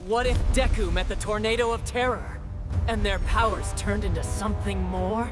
What if Deku met the Tornado of Terror, and their powers turned into something more?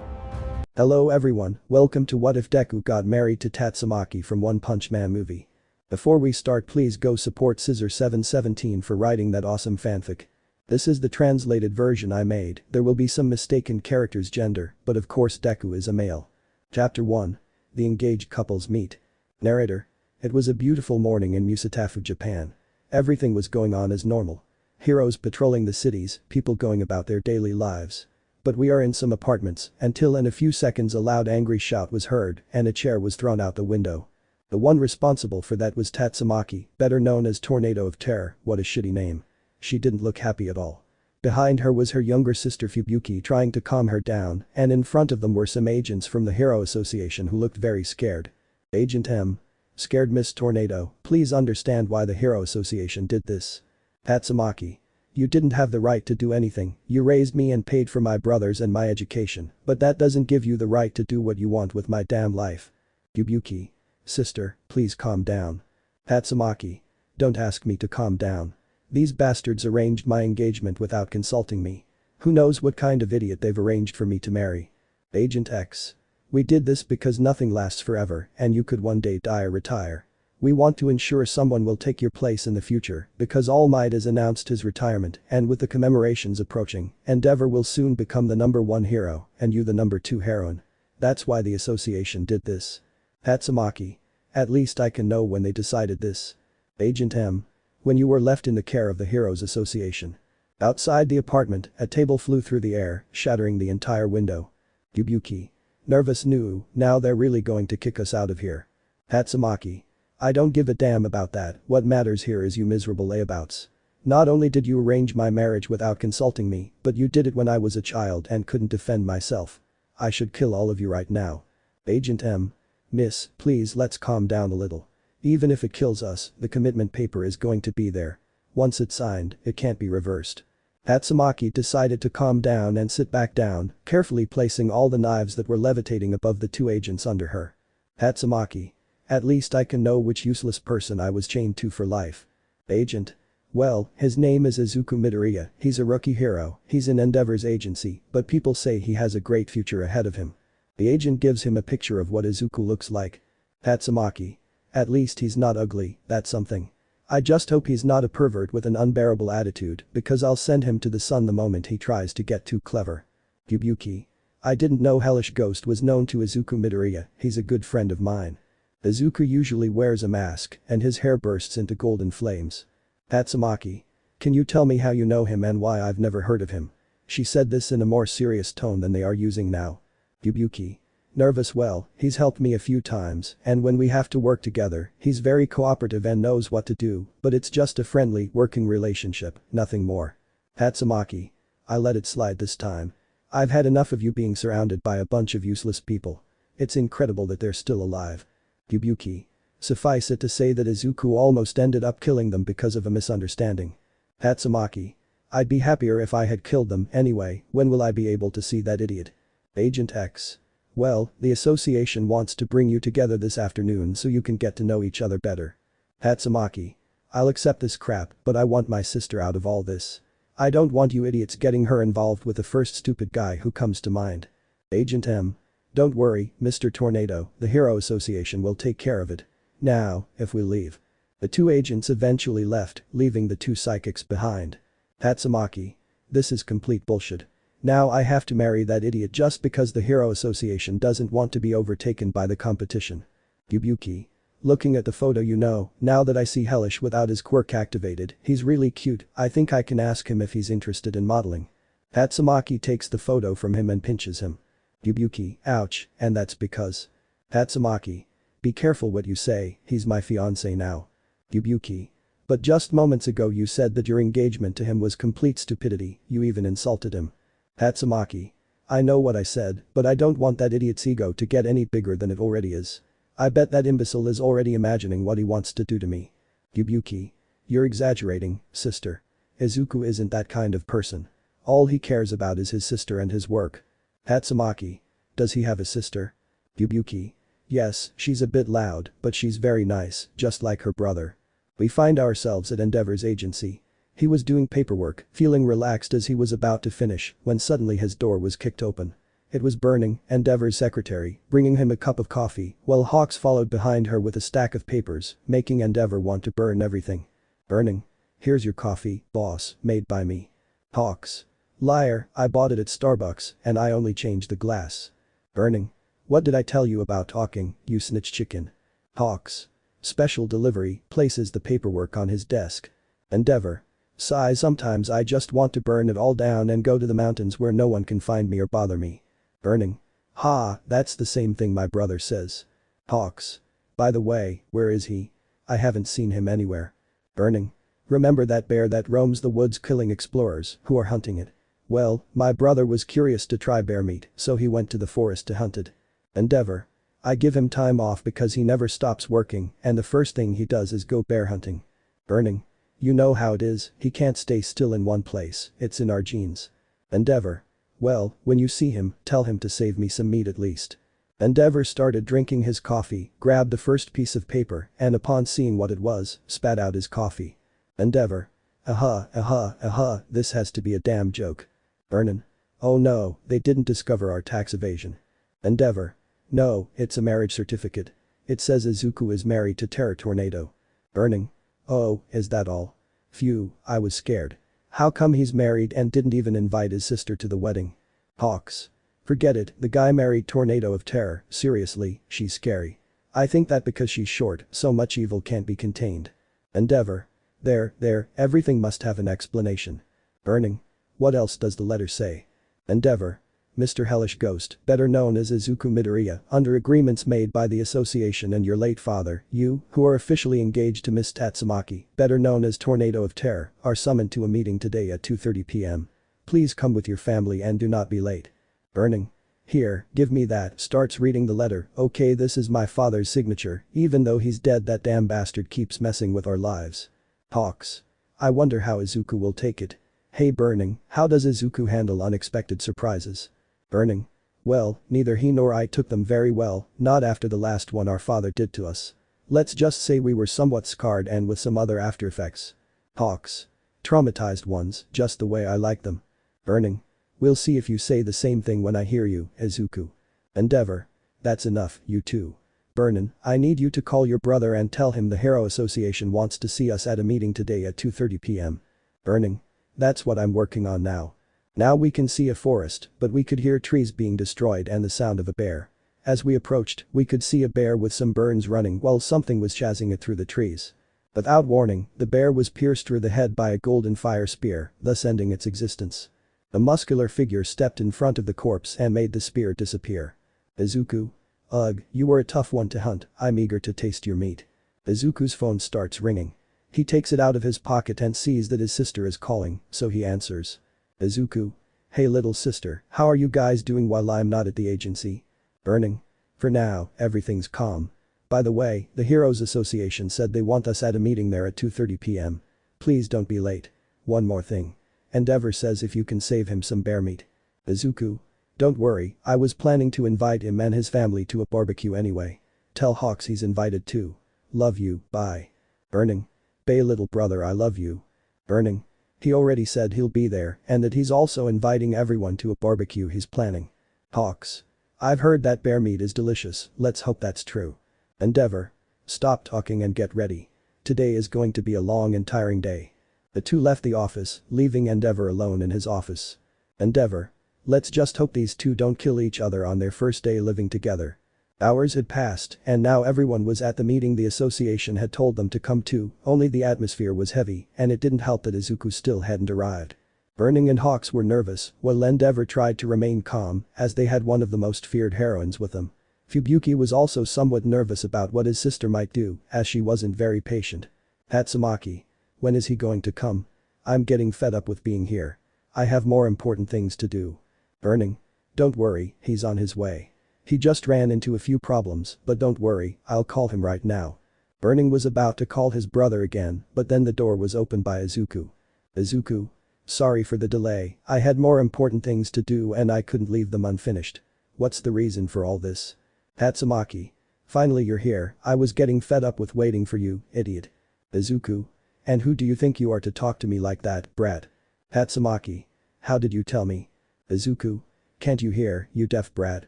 Hello everyone, welcome to What If Deku Got Married to Tatsumaki from One Punch Man movie. Before we start, please go support Scissor717 for writing that awesome fanfic. This is the translated version I made. There will be some mistaken character's gender, but of course Deku is a male. Chapter 1. The engaged couples meet. Narrator. It was a beautiful morning in Musatafu, Japan. Everything was going on as normal. Heroes patrolling the cities, people going about their daily lives. But we are in some apartments, until in a few seconds a loud angry shout was heard and a chair was thrown out the window. The one responsible for that was Tatsumaki, better known as Tornado of Terror. What a shitty name. She didn't look happy at all. Behind her was her younger sister Fubuki trying to calm her down, and in front of them were some agents from the Hero Association who looked very scared. Agent M. Scared Miss Tornado, please understand why the Hero Association did this. Tatsumaki. You didn't have the right to do anything, you raised me and paid for my brothers and my education, but that doesn't give you the right to do what you want with my damn life. Fubuki. Sister, please calm down. Tatsumaki. Don't ask me to calm down. These bastards arranged my engagement without consulting me. Who knows what kind of idiot they've arranged for me to marry. Agent X. We did this because nothing lasts forever and you could one day die or retire. We want to ensure someone will take your place in the future because Almight has announced his retirement, and with the commemorations approaching, Endeavor will soon become the #1 hero and you the #2 heroine. That's why the association did this. Tatsumaki. At least I can know when they decided this. Agent M. When you were left in the care of the Heroes Association. Outside the apartment, a table flew through the air, shattering the entire window. Fubuki. Nervous new, now they're really going to kick us out of here. Tatsumaki. I don't give a damn about that, what matters here is you miserable layabouts. Not only did you arrange my marriage without consulting me, but you did it when I was a child and couldn't defend myself. I should kill all of you right now. Agent M. Miss, please let's calm down a little. Even if it kills us, the commitment paper is going to be there. Once it's signed, it can't be reversed. Tatsumaki decided to calm down and sit back down, carefully placing all the knives that were levitating above the two agents under her. Tatsumaki. At least I can know which useless person I was chained to for life. Agent. Well, his name is Izuku Midoriya, he's a rookie hero, he's in Endeavor's agency, but people say he has a great future ahead of him. The agent gives him a picture of what Izuku looks like. Tatsumaki. At least he's not ugly, that's something. I just hope he's not a pervert with an unbearable attitude because I'll send him to the sun the moment he tries to get too clever. Fubuki. I didn't know Hellish Ghost was known to Izuku Midoriya, he's a good friend of mine. Izuku usually wears a mask and his hair bursts into golden flames. Tatsumaki. Can you tell me how you know him and why I've never heard of him? She said this in a more serious tone than they are using now. Fubuki. Nervous, well, he's helped me a few times and when we have to work together, he's very cooperative and knows what to do, but it's just a friendly, working relationship, nothing more. Tatsumaki. I let it slide this time. I've had enough of you being surrounded by a bunch of useless people. It's incredible that they're still alive. Fubuki. Suffice it to say that Izuku almost ended up killing them because of a misunderstanding. Tatsumaki. I'd be happier if I had killed them anyway, when will I be able to see that idiot? Agent X. Well, the association wants to bring you together this afternoon so you can get to know each other better. Tatsumaki. I'll accept this crap, but I want my sister out of all this. I don't want you idiots getting her involved with the first stupid guy who comes to mind. Agent M. Don't worry, Mr. Tornado, the Hero Association will take care of it. Now, if we leave. The two agents eventually left, leaving the two psychics behind. Tatsumaki. This is complete bullshit. Now I have to marry that idiot just because the Hero Association doesn't want to be overtaken by the competition. Fubuki. Looking at the photo, you know, now that I see Hellish without his quirk activated, he's really cute, I think I can ask him if he's interested in modeling. Tatsumaki takes the photo from him and pinches him. Fubuki. Ouch, and that's because. Tatsumaki. Be careful what you say, he's my fiancé now. Fubuki. But just moments ago you said that your engagement to him was complete stupidity, you even insulted him. Tatsumaki. I know what I said, but I don't want that idiot's ego to get any bigger than it already is. I bet that imbecile is already imagining what he wants to do to me. Fubuki. You're exaggerating, sister. Izuku isn't that kind of person. All he cares about is his sister and his work. Tatsumaki. Does he have a sister? Fubuki. Yes, she's a bit loud, but she's very nice, just like her brother. We find ourselves at Endeavor's agency. He was doing paperwork, feeling relaxed as he was about to finish, when suddenly his door was kicked open. It was Burning, Endeavor's secretary, bringing him a cup of coffee, while Hawks followed behind her with a stack of papers, making Endeavor want to burn everything. Burning. Here's your coffee, boss, made by me. Hawks. Liar, I bought it at Starbucks, and I only changed the glass. Burning. What did I tell you about talking, you snitch chicken? Hawks. Special delivery, places the paperwork on his desk. Endeavor. Sigh, sometimes I just want to burn it all down and go to the mountains where no one can find me or bother me. Burning. Ha, that's the same thing my brother says. Hawks. By the way, where is he? I haven't seen him anywhere. Burning. Remember that bear that roams the woods killing explorers who are hunting it? Well, my brother was curious to try bear meat, so he went to the forest to hunt it. Endeavor. I give him time off because he never stops working, and the first thing he does is go bear hunting. Burning. You know how it is, he can't stay still in one place, it's in our genes. Endeavor. Well, when you see him, tell him to save me some meat at least. Endeavor started drinking his coffee, grabbed the first piece of paper, and upon seeing what it was, spat out his coffee. Endeavor. This has to be a damn joke. Burnin'. Oh no, they didn't discover our tax evasion. Endeavor. No, it's a marriage certificate. It says Izuku is married to Terror Tornado. Burning. Oh, is that all? Phew, I was scared. How come he's married and didn't even invite his sister to the wedding? Hawks. Forget it, the guy married Tornado of Terror, seriously, she's scary. I think that because she's short, so much evil can't be contained. Endeavor. There, everything must have an explanation. Burning. What else does the letter say? Endeavor. Mr. Hellish Ghost, better known as Izuku Midoriya, under agreements made by the association and your late father, you, who are officially engaged to Miss Tatsumaki, better known as Tornado of Terror, are summoned to a meeting today at 2:30 p.m. Please come with your family and do not be late. Burning. Here, give me that, starts reading the letter. Okay, this is my father's signature, even though he's dead, that damn bastard keeps messing with our lives. Hawks. I wonder how Izuku will take it. Hey Burning, how does Izuku handle unexpected surprises? Burning. Well, neither he nor I took them very well, not after the last one our father did to us. Let's just say we were somewhat scarred and with some other after effects. Hawks. Traumatized ones, just the way I like them. Burning. We'll see if you say the same thing when I hear you, Izuku. Endeavor. That's enough, you two. Burnin', I need you to call your brother and tell him the Hero Association wants to see us at a meeting today at 2:30 p.m. Burning. That's what I'm working on now. Now we can see a forest, but we could hear trees being destroyed and the sound of a bear. As we approached, we could see a bear with some burns running while something was chasing it through the trees. Without warning, the bear was pierced through the head by a golden fire spear, thus ending its existence. A muscular figure stepped in front of the corpse and made the spear disappear. Izuku. Ugh, you were a tough one to hunt, I'm eager to taste your meat. Izuku's phone starts ringing. He takes it out of his pocket and sees that his sister is calling, so he answers. Izuku. Hey little sister, how are you guys doing while I'm not at the agency? Burning. For now, everything's calm. By the way, the Heroes Association said they want us at a meeting there at 2:30 p.m. Please don't be late. One more thing. Endeavor says if you can save him some bear meat. Izuku. Don't worry, I was planning to invite him and his family to a barbecue anyway. Tell Hawks he's invited too. Love you, bye. Burning. Bae little brother, I love you. Burning. He already said he'll be there and that he's also inviting everyone to a barbecue he's planning. Hawks. I've heard that bear meat is delicious, let's hope that's true. Endeavor. Stop talking and get ready. Today is going to be a long and tiring day. The two left the office, leaving Endeavor alone in his office. Endeavor. Let's just hope these two don't kill each other on their first day living together. Hours had passed, and now everyone was at the meeting the association had told them to come to, only the atmosphere was heavy, and it didn't help that Izuku still hadn't arrived. Burning and Hawks were nervous, while Endeavor tried to remain calm, as they had one of the most feared heroines with them. Fubuki was also somewhat nervous about what his sister might do, as she wasn't very patient. Tatsumaki. When is he going to come? I'm getting fed up with being here. I have more important things to do. Burning. Don't worry, he's on his way. He just ran into a few problems, but don't worry, I'll call him right now. Burning was about to call his brother again, but then the door was opened by Izuku. Izuku. Sorry for the delay, I had more important things to do and I couldn't leave them unfinished. What's the reason for all this? Tatsumaki. Finally you're here, I was getting fed up with waiting for you, idiot. Izuku. And who do you think you are to talk to me like that, brat? Tatsumaki. How did you tell me? Izuku. Can't you hear, you deaf brat?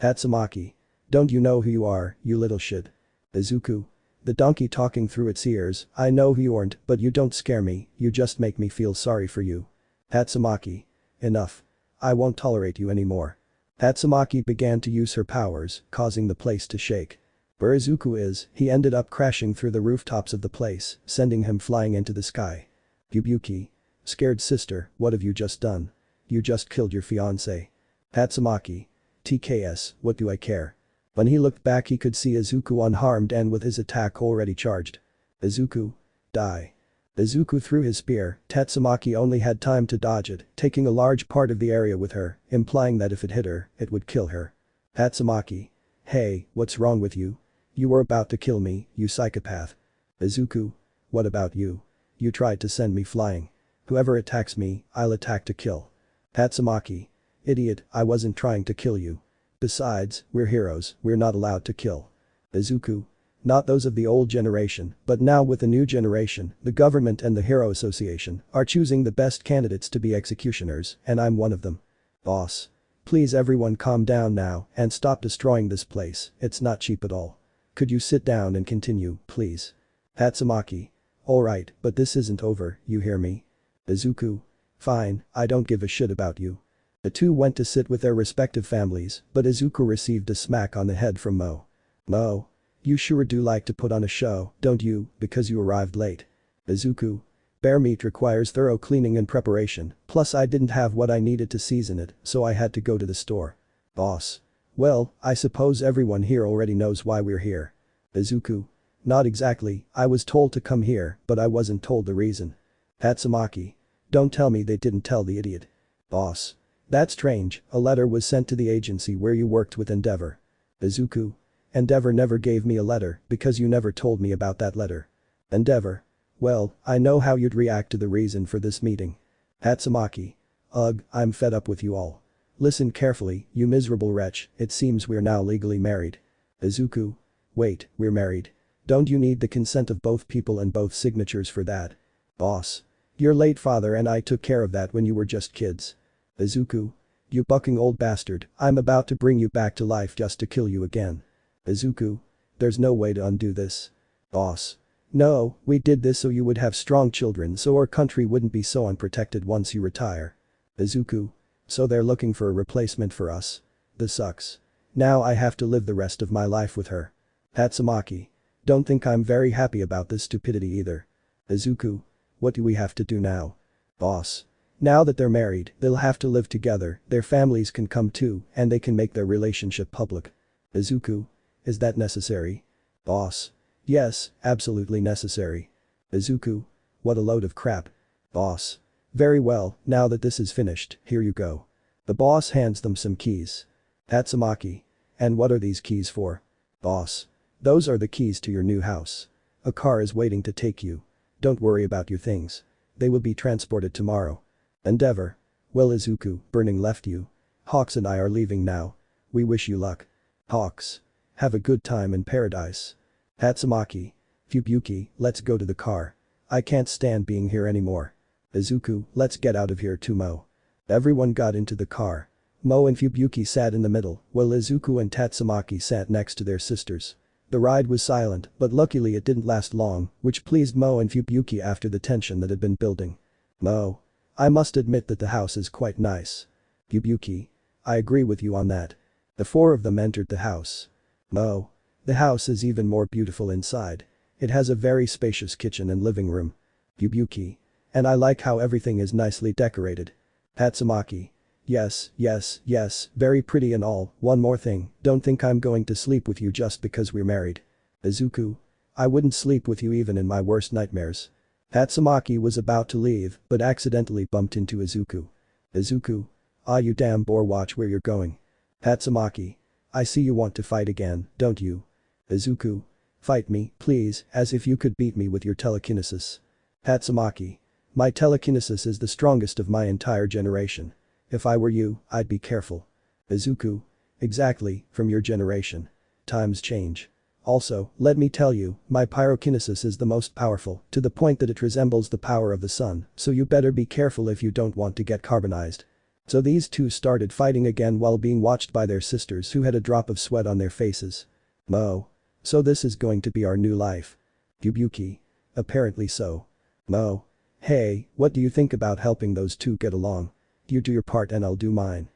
Tatsumaki. Don't you know who you are, you little shit? Izuku. The donkey talking through its ears, I know who you aren't, but you don't scare me, you just make me feel sorry for you. Tatsumaki. Enough. I won't tolerate you anymore. Tatsumaki began to use her powers, causing the place to shake. Where Izuku is, he ended up crashing through the rooftops of the place, sending him flying into the sky. Yubuki. Scared sister, what have you just done? You just killed your fiancé. Tatsumaki. TKS, what do I care? When he looked back he could see Izuku unharmed and with his attack already charged. Izuku. Die. Izuku threw his spear, Tatsumaki only had time to dodge it, taking a large part of the area with her, implying that if it hit her, it would kill her. Tatsumaki. Hey, what's wrong with you? You were about to kill me, you psychopath. Izuku. What about you? You tried to send me flying. Whoever attacks me, I'll attack to kill. Tatsumaki. Idiot, I wasn't trying to kill you. Besides, we're heroes, we're not allowed to kill. Izuku. Not those of the old generation, but now with the new generation, the government and the Hero Association are choosing the best candidates to be executioners, and I'm one of them. Boss. Please everyone calm down now and stop destroying this place, it's not cheap at all. Could you sit down and continue, please? Tatsumaki. Alright, but this isn't over, you hear me? Izuku. Fine, I don't give a shit about you. The two went to sit with their respective families, but Izuku received a smack on the head from Mo. Mo. You sure do like to put on a show, don't you, because you arrived late. Izuku. Bear meat requires thorough cleaning and preparation, plus I didn't have what I needed to season it, so I had to go to the store. Boss. Well, I suppose everyone here already knows why we're here. Izuku. Not exactly, I was told to come here, but I wasn't told the reason. Tatsumaki. Don't tell me they didn't tell the idiot. Boss. That's strange, a letter was sent to the agency where you worked with Endeavor. Izuku. Endeavor never gave me a letter because you never told me about that letter. Endeavor. Well, I know how you'd react to the reason for this meeting. Tatsumaki. Ugh, I'm fed up with you all. Listen carefully, you miserable wretch, it seems we're now legally married. Izuku. Wait, we're married. Don't you need the consent of both people and both signatures for that? Boss. Your late father and I took care of that when you were just kids. Izuku. You bucking old bastard, I'm about to bring you back to life just to kill you again. Izuku. There's no way to undo this. Boss. No, we did this so you would have strong children so our country wouldn't be so unprotected once you retire. Izuku. So they're looking for a replacement for us. This sucks. Now I have to live the rest of my life with her. Tatsumaki. Don't think I'm very happy about this stupidity either. Izuku. What do we have to do now? Boss. Now that they're married, they'll have to live together, their families can come too, and they can make their relationship public. Izuku. Is that necessary? Boss. Yes, absolutely necessary. Izuku. What a load of crap. Boss. Very well, now that this is finished, here you go. The boss hands them some keys. Tatsumaki. And what are these keys for? Boss. Those are the keys to your new house. A car is waiting to take you. Don't worry about your things. They will be transported tomorrow. Endeavor. Well Izuku, Burning left you. Hawks and I are leaving now. We wish you luck. Hawks. Have a good time in paradise. Tatsumaki. Fubuki, let's go to the car. I can't stand being here anymore. Izuku, let's get out of here too Mo. Everyone got into the car. Mo and Fubuki sat in the middle, while Izuku and Tatsumaki sat next to their sisters. The ride was silent, but luckily it didn't last long, which pleased Mo and Fubuki after the tension that had been building. Mo. I must admit that the house is quite nice. Fubuki. I agree with you on that. The four of them entered the house. Mo. The house is even more beautiful inside. It has a very spacious kitchen and living room. Fubuki. And I like how everything is nicely decorated. Tatsumaki. Yes, yes, yes, very pretty and all, one more thing, don't think I'm going to sleep with you just because we're married. Izuku. I wouldn't sleep with you even in my worst nightmares. Tatsumaki was about to leave, but accidentally bumped into Izuku. Izuku. Ah you damn bore, watch where you're going. Tatsumaki. I see you want to fight again, don't you? Izuku. Fight me, please, as if you could beat me with your telekinesis. Tatsumaki. My telekinesis is the strongest of my entire generation. If I were you, I'd be careful. Izuku. Exactly, from your generation. Times change. Also, let me tell you, my pyrokinesis is the most powerful, to the point that it resembles the power of the sun, so you better be careful if you don't want to get carbonized. So these two started fighting again while being watched by their sisters who had a drop of sweat on their faces. Mo. So this is going to be our new life. Yubuki. Apparently so. Mo. Hey, what do you think about helping those two get along? You do your part and I'll do mine.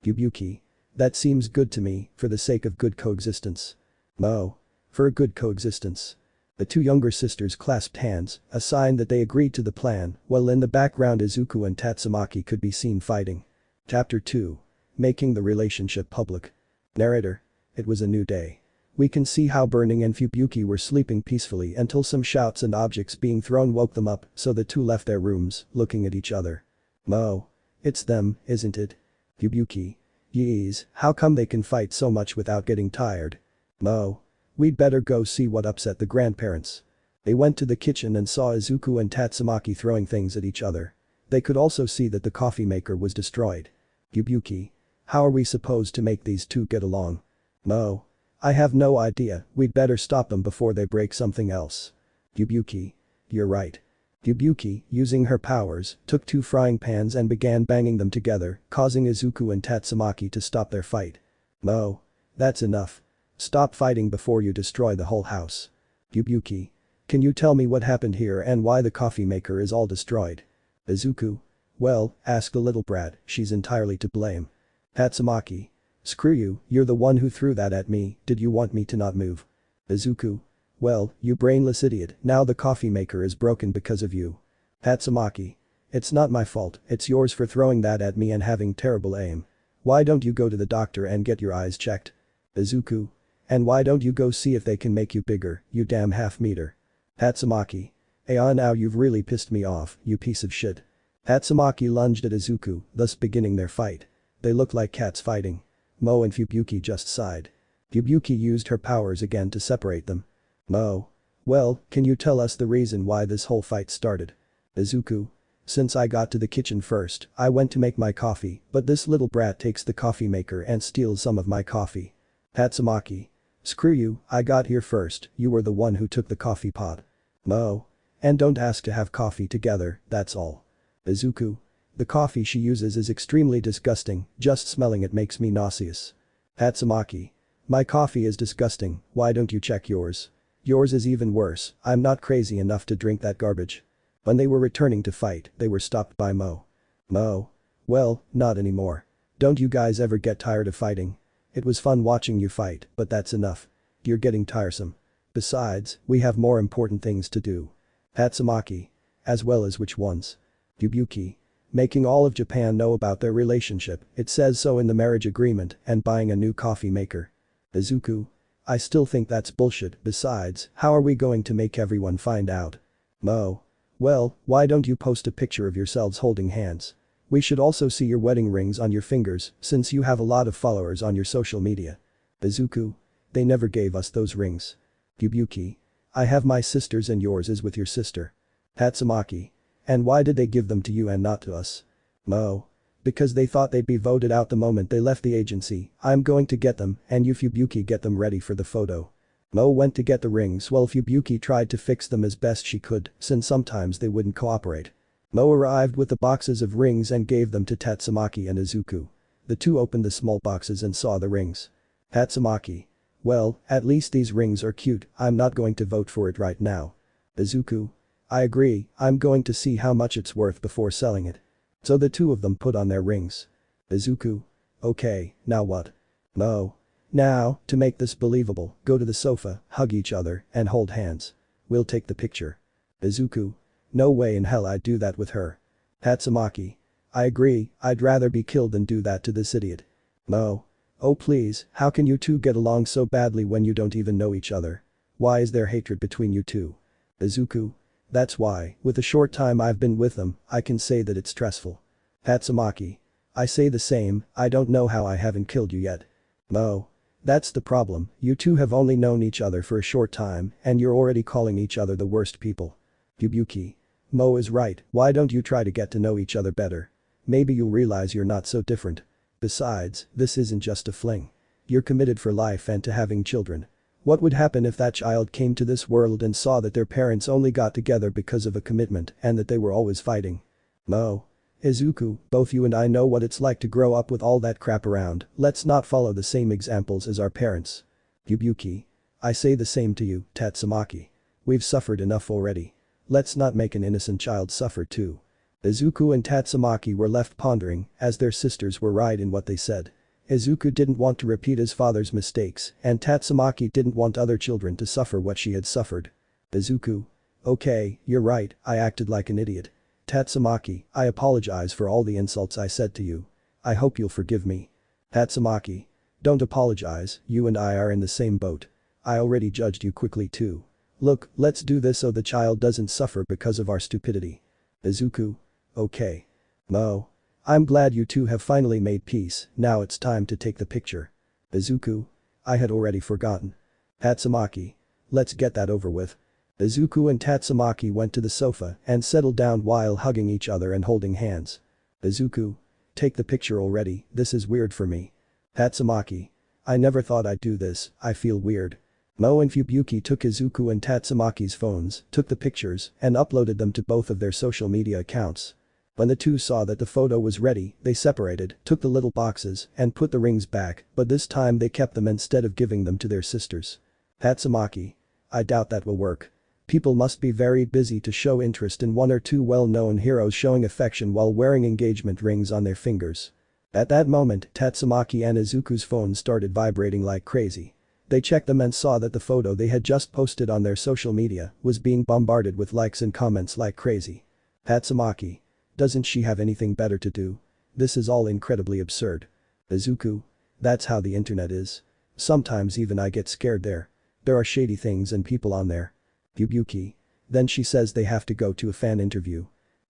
Yubuki. That seems good to me, for the sake of good coexistence. Mo. For a good coexistence. The two younger sisters clasped hands, a sign that they agreed to the plan, while in the background Izuku and Tatsumaki could be seen fighting. Chapter 2. Making the relationship public. Narrator. It was a new day. We can see how Burning and Fubuki were sleeping peacefully until some shouts and objects being thrown woke them up, so the two left their rooms, looking at each other. Mo. It's them, isn't it? Fubuki. Yeez, how come they can fight so much without getting tired? Mo. We'd better go see what upset the grandparents. They went to the kitchen and saw Izuku and Tatsumaki throwing things at each other. They could also see that the coffee maker was destroyed. Fubuki. How are we supposed to make these two get along? Mo. I have no idea, we'd better stop them before they break something else. Fubuki. You're right. Fubuki, using her powers, took two frying pans and began banging them together, causing Izuku and Tatsumaki to stop their fight. Mo. That's enough. Stop fighting before you destroy the whole house. Fubuki. Can you tell me what happened here and why the coffee maker is all destroyed? Izuku. Well, ask the little brat, she's entirely to blame. Tatsumaki. Screw you, you're the one who threw that at me, did you want me to not move? Izuku. Well, you brainless idiot, now the coffee maker is broken because of you. Tatsumaki. It's not my fault, it's yours for throwing that at me and having terrible aim. Why don't you go to the doctor and get your eyes checked? Izuku. And why don't you go see if they can make you bigger, you damn half-meter. Tatsumaki. Now you've really pissed me off, you piece of shit. Tatsumaki lunged at Izuku, thus beginning their fight. They look like cats fighting. Mo and Fubuki just sighed. Fubuki used her powers again to separate them. Mo. Well, can you tell us the reason why this whole fight started? Izuku. Since I got to the kitchen first, I went to make my coffee, but this little brat takes the coffee maker and steals some of my coffee. Tatsumaki. Screw you, I got here first, you were the one who took the coffee pot. Mo. And don't ask to have coffee together, that's all. Izuku. The coffee she uses is extremely disgusting, just smelling it makes me nauseous. Tatsumaki. My coffee is disgusting, why don't you check yours? Yours is even worse, I'm not crazy enough to drink that garbage. When they were returning to fight, they were stopped by Mo. Mo. Well, not anymore. Don't you guys ever get tired of fighting? It was fun watching you fight, but that's enough. You're getting tiresome. Besides, we have more important things to do. Tatsumaki. As well as which ones? Fubuki. Making all of Japan know about their relationship, it says so in the marriage agreement, and buying a new coffee maker. Izuku. I still think that's bullshit, besides, how are we going to make everyone find out? Mo. Well, why don't you post a picture of yourselves holding hands? We should also see your wedding rings on your fingers, since you have a lot of followers on your social media. Izuku. They never gave us those rings. Fubuki. I have my sister's and yours is with your sister. Tatsumaki. And why did they give them to you and not to us? Mo. Because they thought they'd be voted out the moment they left the agency, I'm going to get them, and you Fubuki get them ready for the photo. Mo went to get the rings while Fubuki tried to fix them as best she could, since sometimes they wouldn't cooperate. Mo arrived with the boxes of rings and gave them to Tatsumaki and Izuku. The two opened the small boxes and saw the rings. Tatsumaki. Well, at least these rings are cute, I'm not going to vote for it right now. Izuku. I agree, I'm going to see how much it's worth before selling it. So the two of them put on their rings. Izuku. Okay, now what? Mo. Now, to make this believable, go to the sofa, hug each other, and hold hands. We'll take the picture. Izuku. No way in hell I'd do that with her. Tatsumaki. I agree, I'd rather be killed than do that to this idiot. Mo. Oh please, how can you two get along so badly when you don't even know each other? Why is there hatred between you two? Izuku. That's why, with the short time I've been with them, I can say that it's stressful. Tatsumaki. I say the same, I don't know how I haven't killed you yet. Mo. That's the problem, you two have only known each other for a short time, and you're already calling each other the worst people. Fubuki. Mo is right, why don't you try to get to know each other better? Maybe you'll realize you're not so different. Besides, this isn't just a fling. You're committed for life and to having children. What would happen if that child came to this world and saw that their parents only got together because of a commitment and that they were always fighting? No. Izuku, both you and I know what it's like to grow up with all that crap around, let's not follow the same examples as our parents. Fubuki. I say the same to you, Tatsumaki. We've suffered enough already. Let's not make an innocent child suffer too. Izuku and Tatsumaki were left pondering, as their sisters were right in what they said. Izuku didn't want to repeat his father's mistakes, and Tatsumaki didn't want other children to suffer what she had suffered. Izuku. Okay, you're right, I acted like an idiot. Tatsumaki, I apologize for all the insults I said to you. I hope you'll forgive me. Tatsumaki. Don't apologize, you and I are in the same boat. I already judged you quickly too. Look, let's do this so the child doesn't suffer because of our stupidity. Izuku. Okay. No. I'm glad you two have finally made peace, now it's time to take the picture. Izuku. I had already forgotten. Tatsumaki. Let's get that over with. Izuku and Tatsumaki went to the sofa and settled down while hugging each other and holding hands. Izuku. Take the picture already, this is weird for me. Tatsumaki. I never thought I'd do this, I feel weird. Mo and Fubuki took Izuku and Tatsumaki's phones, took the pictures, and uploaded them to both of their social media accounts. When the two saw that the photo was ready, they separated, took the little boxes, and put the rings back, but this time they kept them instead of giving them to their sisters. Tatsumaki. I doubt that will work. People must be very busy to show interest in one or two well-known heroes showing affection while wearing engagement rings on their fingers. At that moment, Tatsumaki and Izuku's phones started vibrating like crazy. They checked them and saw that the photo they had just posted on their social media was being bombarded with likes and comments like crazy. Tatsumaki. Doesn't she have anything better to do? This is all incredibly absurd. Izuku. That's how the internet is. Sometimes even I get scared there. There are shady things and people on there. Fubuki. Then she says they have to go to a fan interview.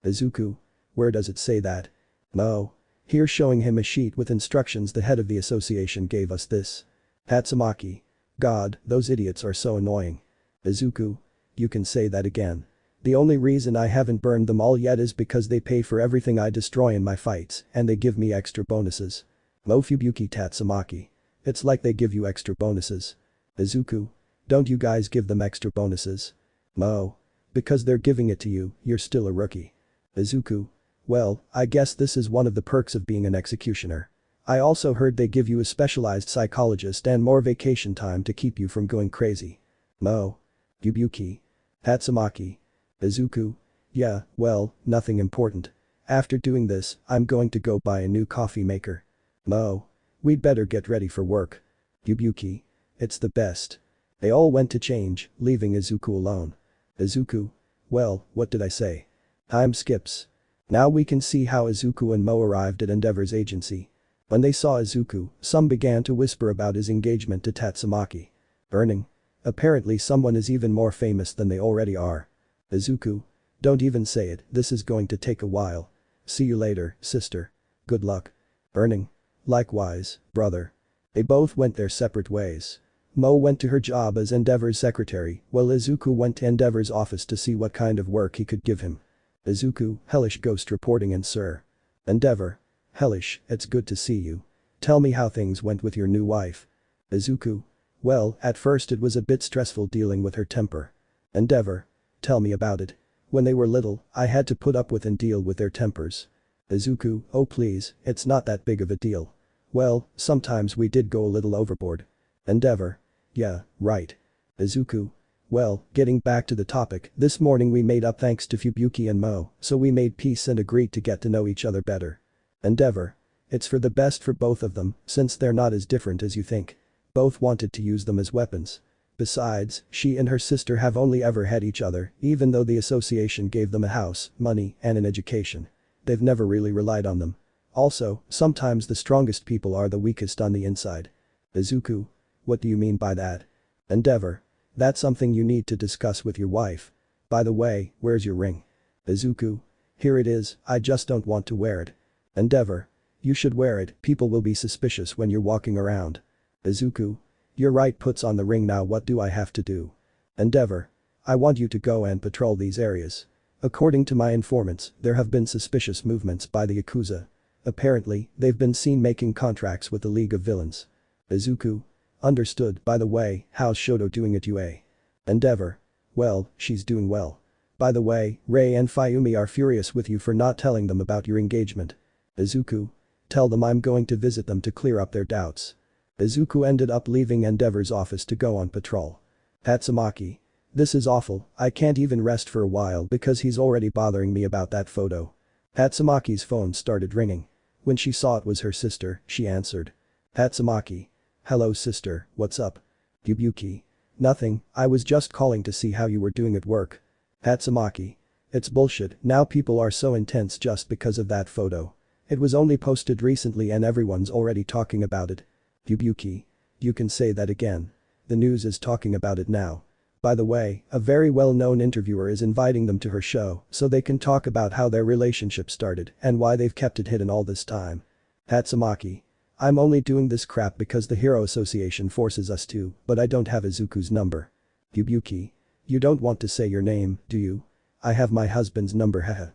Izuku. Where does it say that? No. Here showing him a sheet with instructions the head of the association gave us this. Tatsumaki. God, those idiots are so annoying. Izuku. You can say that again. The only reason I haven't burned them all yet is because they pay for everything I destroy in my fights and they give me extra bonuses. Mo Fubuki Tatsumaki. It's like they give you extra bonuses. Izuku. Don't you guys give them extra bonuses? Mo. Because they're giving it to you, you're still a rookie. Izuku. Well, I guess this is one of the perks of being an executioner. I also heard they give you a specialized psychologist and more vacation time to keep you from going crazy. Mo. Fubuki. Tatsumaki. Izuku. Yeah, well, nothing important. After doing this, I'm going to go buy a new coffee maker. Mo. We'd better get ready for work. Fubuki. It's the best. They all went to change, leaving Izuku alone. Izuku. Well, what did I say? Time skips. Now we can see how Izuku and Mo arrived at Endeavor's agency. When they saw Izuku, some began to whisper about his engagement to Tatsumaki. Burning. Apparently someone is even more famous than they already are. Izuku. Don't even say it, this is going to take a while. See you later, sister. Good luck. Burning. Likewise, brother. They both went their separate ways. Mo went to her job as Endeavor's secretary, while Izuku went to Endeavor's office to see what kind of work he could give him. Izuku, Hellish Ghost reporting in sir. Endeavor. Hellish, it's good to see you. Tell me how things went with your new wife. Izuku. Well, at first it was a bit stressful dealing with her temper. Endeavor. Tell me about it. When they were little, I had to put up with and deal with their tempers. Izuku, oh please, it's not that big of a deal. Well, sometimes we did go a little overboard. Endeavor. Yeah, right. Izuku. Well, getting back to the topic, this morning we made up thanks to Fubuki and Mo, so we made peace and agreed to get to know each other better. Endeavor. It's for the best for both of them, since they're not as different as you think. Both wanted to use them as weapons. Besides, she and her sister have only ever had each other, even though the association gave them a house, money, and an education. They've never really relied on them. Also, sometimes the strongest people are the weakest on the inside. Izuku. What do you mean by that? Endeavor. That's something you need to discuss with your wife. By the way, where's your ring? Izuku. Here it is, I just don't want to wear it. Endeavor. You should wear it, people will be suspicious when you're walking around. Izuku. You're right, puts on the ring. Now what do I have to do? Endeavor. I want you to go and patrol these areas. According to my informants, there have been suspicious movements by the Yakuza. Apparently, they've been seen making contracts with the League of Villains. Izuku. Understood. By the way, how's Shoto doing at UA? Endeavor. Well, she's doing well. By the way, Rei and Fayumi are furious with you for not telling them about your engagement. Izuku. Tell them I'm going to visit them to clear up their doubts. Izuku ended up leaving Endeavor's office to go on patrol. Tatsumaki. This is awful, I can't even rest for a while because he's already bothering me about that photo. Tatsumaki's phone started ringing. When she saw it was her sister, she answered. Tatsumaki. Hello sister, what's up? Yubuki. Nothing, I was just calling to see how you were doing at work. Tatsumaki. It's bullshit, now people are so intense just because of that photo. It was only posted recently and everyone's already talking about it. Yubuki. You can say that again. The news is talking about it now. By the way, a very well-known interviewer is inviting them to her show so they can talk about how their relationship started and why they've kept it hidden all this time. Tatsumaki. I'm only doing this crap because the Hero Association forces us to, but I don't have Izuku's number. Yubuki. You don't want to say your name, do you? I have my husband's number haha.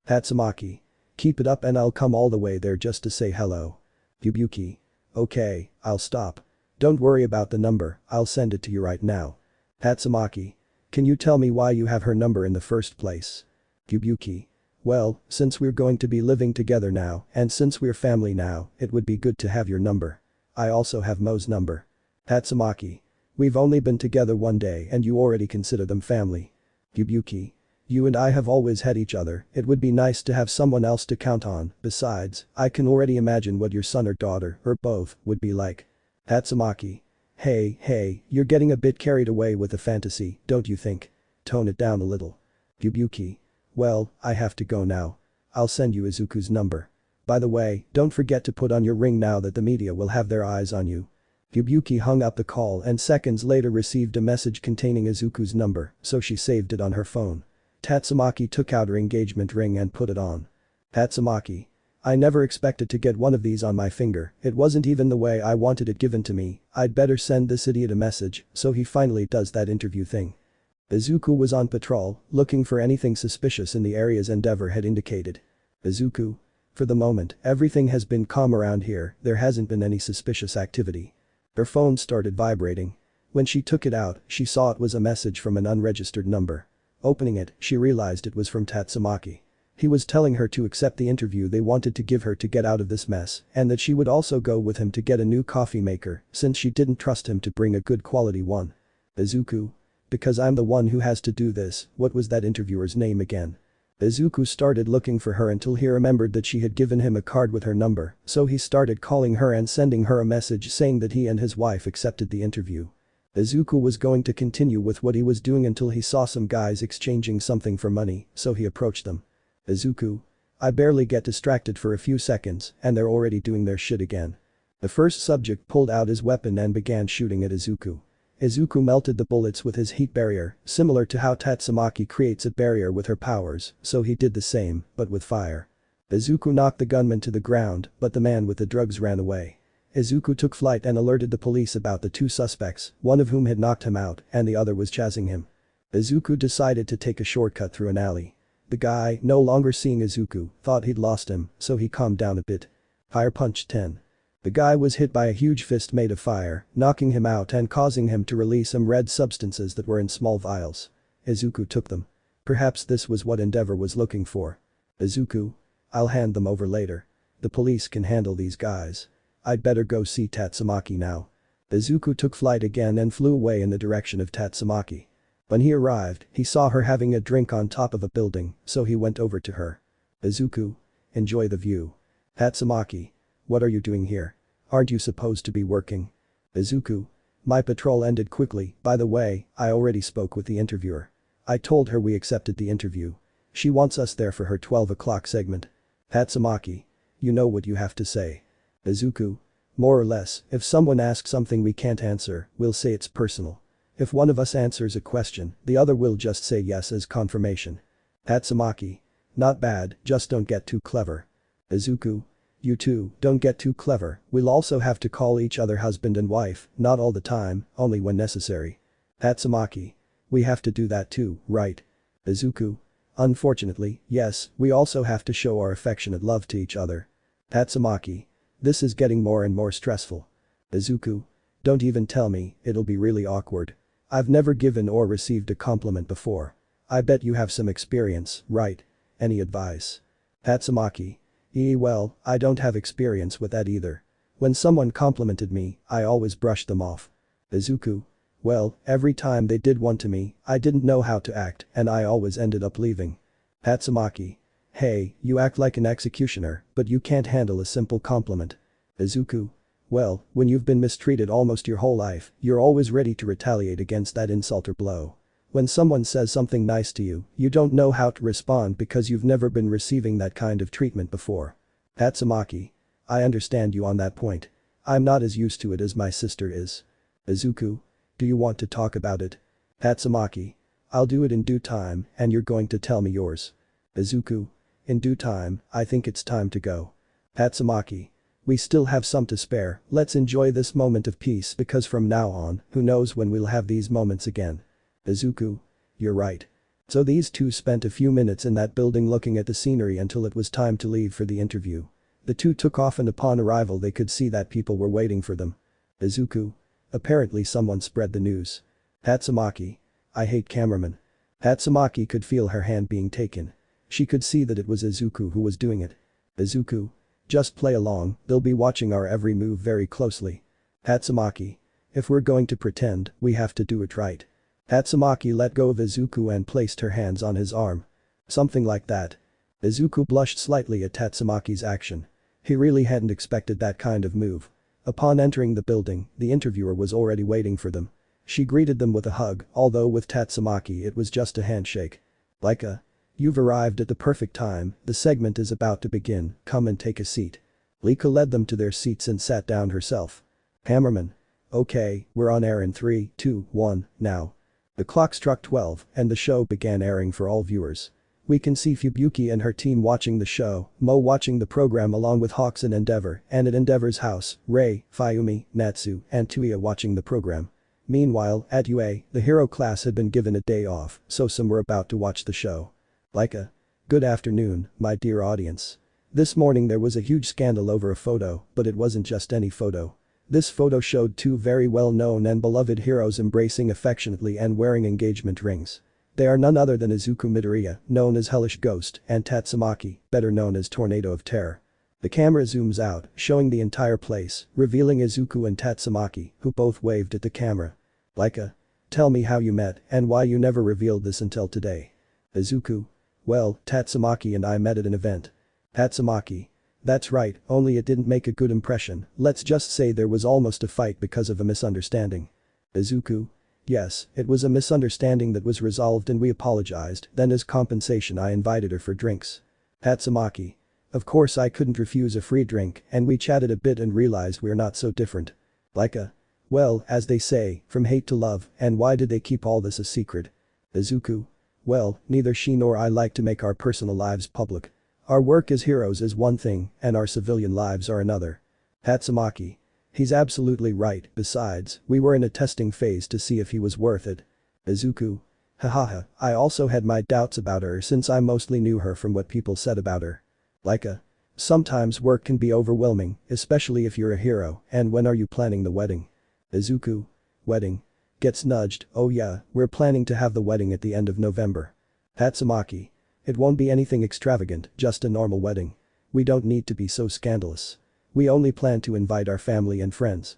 Tatsumaki. Keep it up and I'll come all the way there just to say hello. Yubuki. Okay, I'll stop. Don't worry about the number, I'll send it to you right now. Tatsumaki. Can you tell me why you have her number in the first place? Yubuki. Well, since we're going to be living together now and since we're family now, it would be good to have your number. I also have Mo's number. Tatsumaki. We've only been together one day and you already consider them family. Yubuki. You and I have always had each other, it would be nice to have someone else to count on, besides, I can already imagine what your son or daughter, or both, would be like. Tatsumaki. Hey, you're getting a bit carried away with the fantasy, don't you think? Tone it down a little. Yubuki. Well, I have to go now. I'll send you Izuku's number. By the way, don't forget to put on your ring now that the media will have their eyes on you. Yubuki hung up the call and seconds later received a message containing Izuku's number, so she saved it on her phone. Tatsumaki took out her engagement ring and put it on. Tatsumaki. I never expected to get one of these on my finger, it wasn't even the way I wanted it given to me, I'd better send this idiot a message, so he finally does that interview thing. Izuku was on patrol, looking for anything suspicious in the areas Endeavor had indicated. Izuku. For the moment, everything has been calm around here, there hasn't been any suspicious activity. Her phone started vibrating. When she took it out, she saw it was a message from an unregistered number. Opening it, she realized it was from Tatsumaki. He was telling her to accept the interview they wanted to give her to get out of this mess and that she would also go with him to get a new coffee maker since she didn't trust him to bring a good quality one. Izuku. Because I'm the one who has to do this, what was that interviewer's name again? Izuku started looking for her until he remembered that she had given him a card with her number, so he started calling her and sending her a message saying that he and his wife accepted the interview. Izuku was going to continue with what he was doing until he saw some guys exchanging something for money, so he approached them. Izuku. I barely get distracted for a few seconds and they're already doing their shit again. The first subject pulled out his weapon and began shooting at Izuku. Izuku melted the bullets with his heat barrier, similar to how Tatsumaki creates a barrier with her powers, so he did the same, but with fire. Izuku knocked the gunman to the ground, but the man with the drugs ran away. Izuku took flight and alerted the police about the two suspects, one of whom had knocked him out and the other was chasing him. Izuku decided to take a shortcut through an alley. The guy, no longer seeing Izuku, thought he'd lost him, so he calmed down a bit. Fire punch 10. The guy was hit by a huge fist made of fire, knocking him out and causing him to release some red substances that were in small vials. Izuku took them. Perhaps this was what Endeavor was looking for. Izuku. I'll hand them over later. The police can handle these guys. I'd better go see Tatsumaki now. Izuku took flight again and flew away in the direction of Tatsumaki. When he arrived, he saw her having a drink on top of a building, so he went over to her. Izuku. Enjoy the view. Tatsumaki. What are you doing here? Aren't you supposed to be working? Izuku. My patrol ended quickly, by the way, I already spoke with the interviewer. I told her we accepted the interview. She wants us there for her 12 o'clock segment. Tatsumaki. You know what you have to say. Izuku. More or less, if someone asks something we can't answer, we'll say it's personal. If one of us answers a question, the other will just say yes as confirmation. Tatsumaki. Not bad, just don't get too clever. Izuku. You two, don't get too clever, we'll also have to call each other husband and wife, not all the time, only when necessary. Tatsumaki. We have to do that too, right? Izuku. Unfortunately, yes, we also have to show our affectionate love to each other. Tatsumaki. This is getting more and more stressful. Izuku. Don't even tell me, it'll be really awkward. I've never given or received a compliment before. I bet you have some experience, right? Any advice? Tatsumaki. Well, I don't have experience with that either. When someone complimented me, I always brushed them off. Izuku. Well, every time they did one to me, I didn't know how to act and I always ended up leaving. Tatsumaki. Hey, you act like an executioner, but you can't handle a simple compliment. Izuku. Well, when you've been mistreated almost your whole life, you're always ready to retaliate against that insult or blow. When someone says something nice to you, you don't know how to respond because you've never been receiving that kind of treatment before. Tatsumaki. I understand you on that point. I'm not as used to it as my sister is. Izuku. Do you want to talk about it? Tatsumaki. I'll do it in due time, and you're going to tell me yours. Izuku. In due time, I think it's time to go. Tatsumaki. We still have some to spare, let's enjoy this moment of peace because from now on, who knows when we'll have these moments again. Izuku. You're right. So these two spent a few minutes in that building looking at the scenery until it was time to leave for the interview. The two took off and upon arrival they could see that people were waiting for them. Izuku. Apparently someone spread the news. Tatsumaki. I hate cameramen. Tatsumaki could feel her hand being taken. She could see that it was Izuku who was doing it. Izuku. Just play along, they'll be watching our every move very closely. Tatsumaki. If we're going to pretend, we have to do it right. Tatsumaki let go of Izuku and placed her hands on his arm. Something like that. Izuku blushed slightly at Tatsumaki's action. He really hadn't expected that kind of move. Upon entering the building, the interviewer was already waiting for them. She greeted them with a hug, although with Tatsumaki it was just a handshake. You've arrived at the perfect time, the segment is about to begin, come and take a seat. Lika led them to their seats and sat down herself. Cameraman. Okay, we're on air in 3, 2, 1, now. The clock struck 12 and the show began airing for all viewers. We can see Fubuki and her team watching the show, Mo watching the program along with Hawks and Endeavor, and at Endeavor's house, Rei, Fayumi, Natsu, and Tuya watching the program. Meanwhile, at UA, the hero class had been given a day off, so some were about to watch the show. Good afternoon, my dear audience. This morning there was a huge scandal over a photo, but it wasn't just any photo. This photo showed two very well-known and beloved heroes embracing affectionately and wearing engagement rings. They are none other than Izuku Midoriya, known as Hellish Ghost, and Tatsumaki, better known as Tornado of Terror. The camera zooms out, showing the entire place, revealing Izuku and Tatsumaki, who both waved at the camera. Tell me how you met and why you never revealed this until today. Izuku. Well, Tatsumaki and I met at an event. Tatsumaki. That's right, only it didn't make a good impression, let's just say there was almost a fight because of a misunderstanding. Izuku. Yes, it was a misunderstanding that was resolved and we apologized, then as compensation I invited her for drinks. Tatsumaki. Of course I couldn't refuse a free drink and we chatted a bit and realized we're not so different. Well, as they say, from hate to love, and why did they keep all this a secret? Izuku. Well, neither she nor I like to make our personal lives public. Our work as heroes is one thing, and our civilian lives are another. Tatsumaki. He's absolutely right, besides, we were in a testing phase to see if he was worth it. Izuku. Hahaha, I also had my doubts about her since I mostly knew her from what people said about her. Sometimes work can be overwhelming, especially if you're a hero, and when are you planning the wedding? Izuku. Wedding. Gets nudged, oh yeah, we're planning to have the wedding at the end of November. Tatsumaki. It won't be anything extravagant, just a normal wedding. We don't need to be so scandalous. We only plan to invite our family and friends.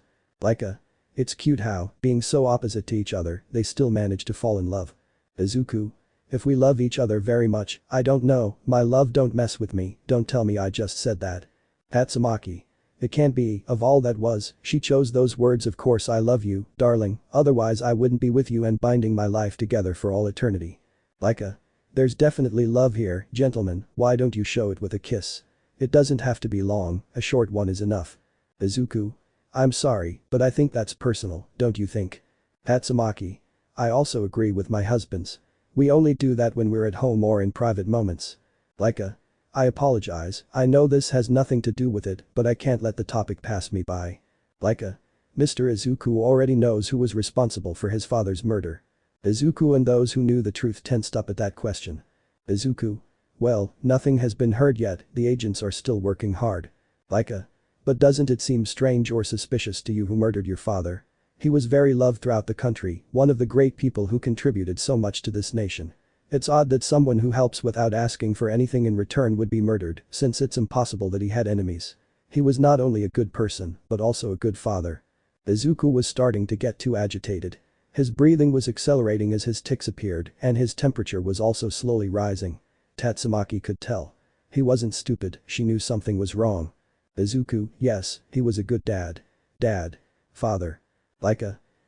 It's cute how, being so opposite to each other, they still manage to fall in love. Izuku. If we love each other very much, I don't know, my love don't mess with me, don't tell me I just said that. Tatsumaki. It can't be, of all that was, she chose those words of course I love you, darling, otherwise I wouldn't be with you and binding my life together for all eternity. There's definitely love here, gentlemen, why don't you show it with a kiss? It doesn't have to be long, a short one is enough. Izuku. I'm sorry, but I think that's personal, don't you think? Tatsumaki. I also agree with my husbands. We only do that when we're at home or in private moments. I apologize, I know this has nothing to do with it, but I can't let the topic pass me by. Mr. Izuku already knows who was responsible for his father's murder. Izuku and those who knew the truth tensed up at that question. Izuku. Well, nothing has been heard yet, the agents are still working hard. But doesn't it seem strange or suspicious to you who murdered your father? He was very loved throughout the country, one of the great people who contributed so much to this nation. It's odd that someone who helps without asking for anything in return would be murdered, since it's impossible that he had enemies. He was not only a good person, but also a good father. Izuku was starting to get too agitated. His breathing was accelerating as his tics appeared, and his temperature was also slowly rising. Tatsumaki could tell. He wasn't stupid, she knew something was wrong. Izuku, yes, he was a good dad. Father.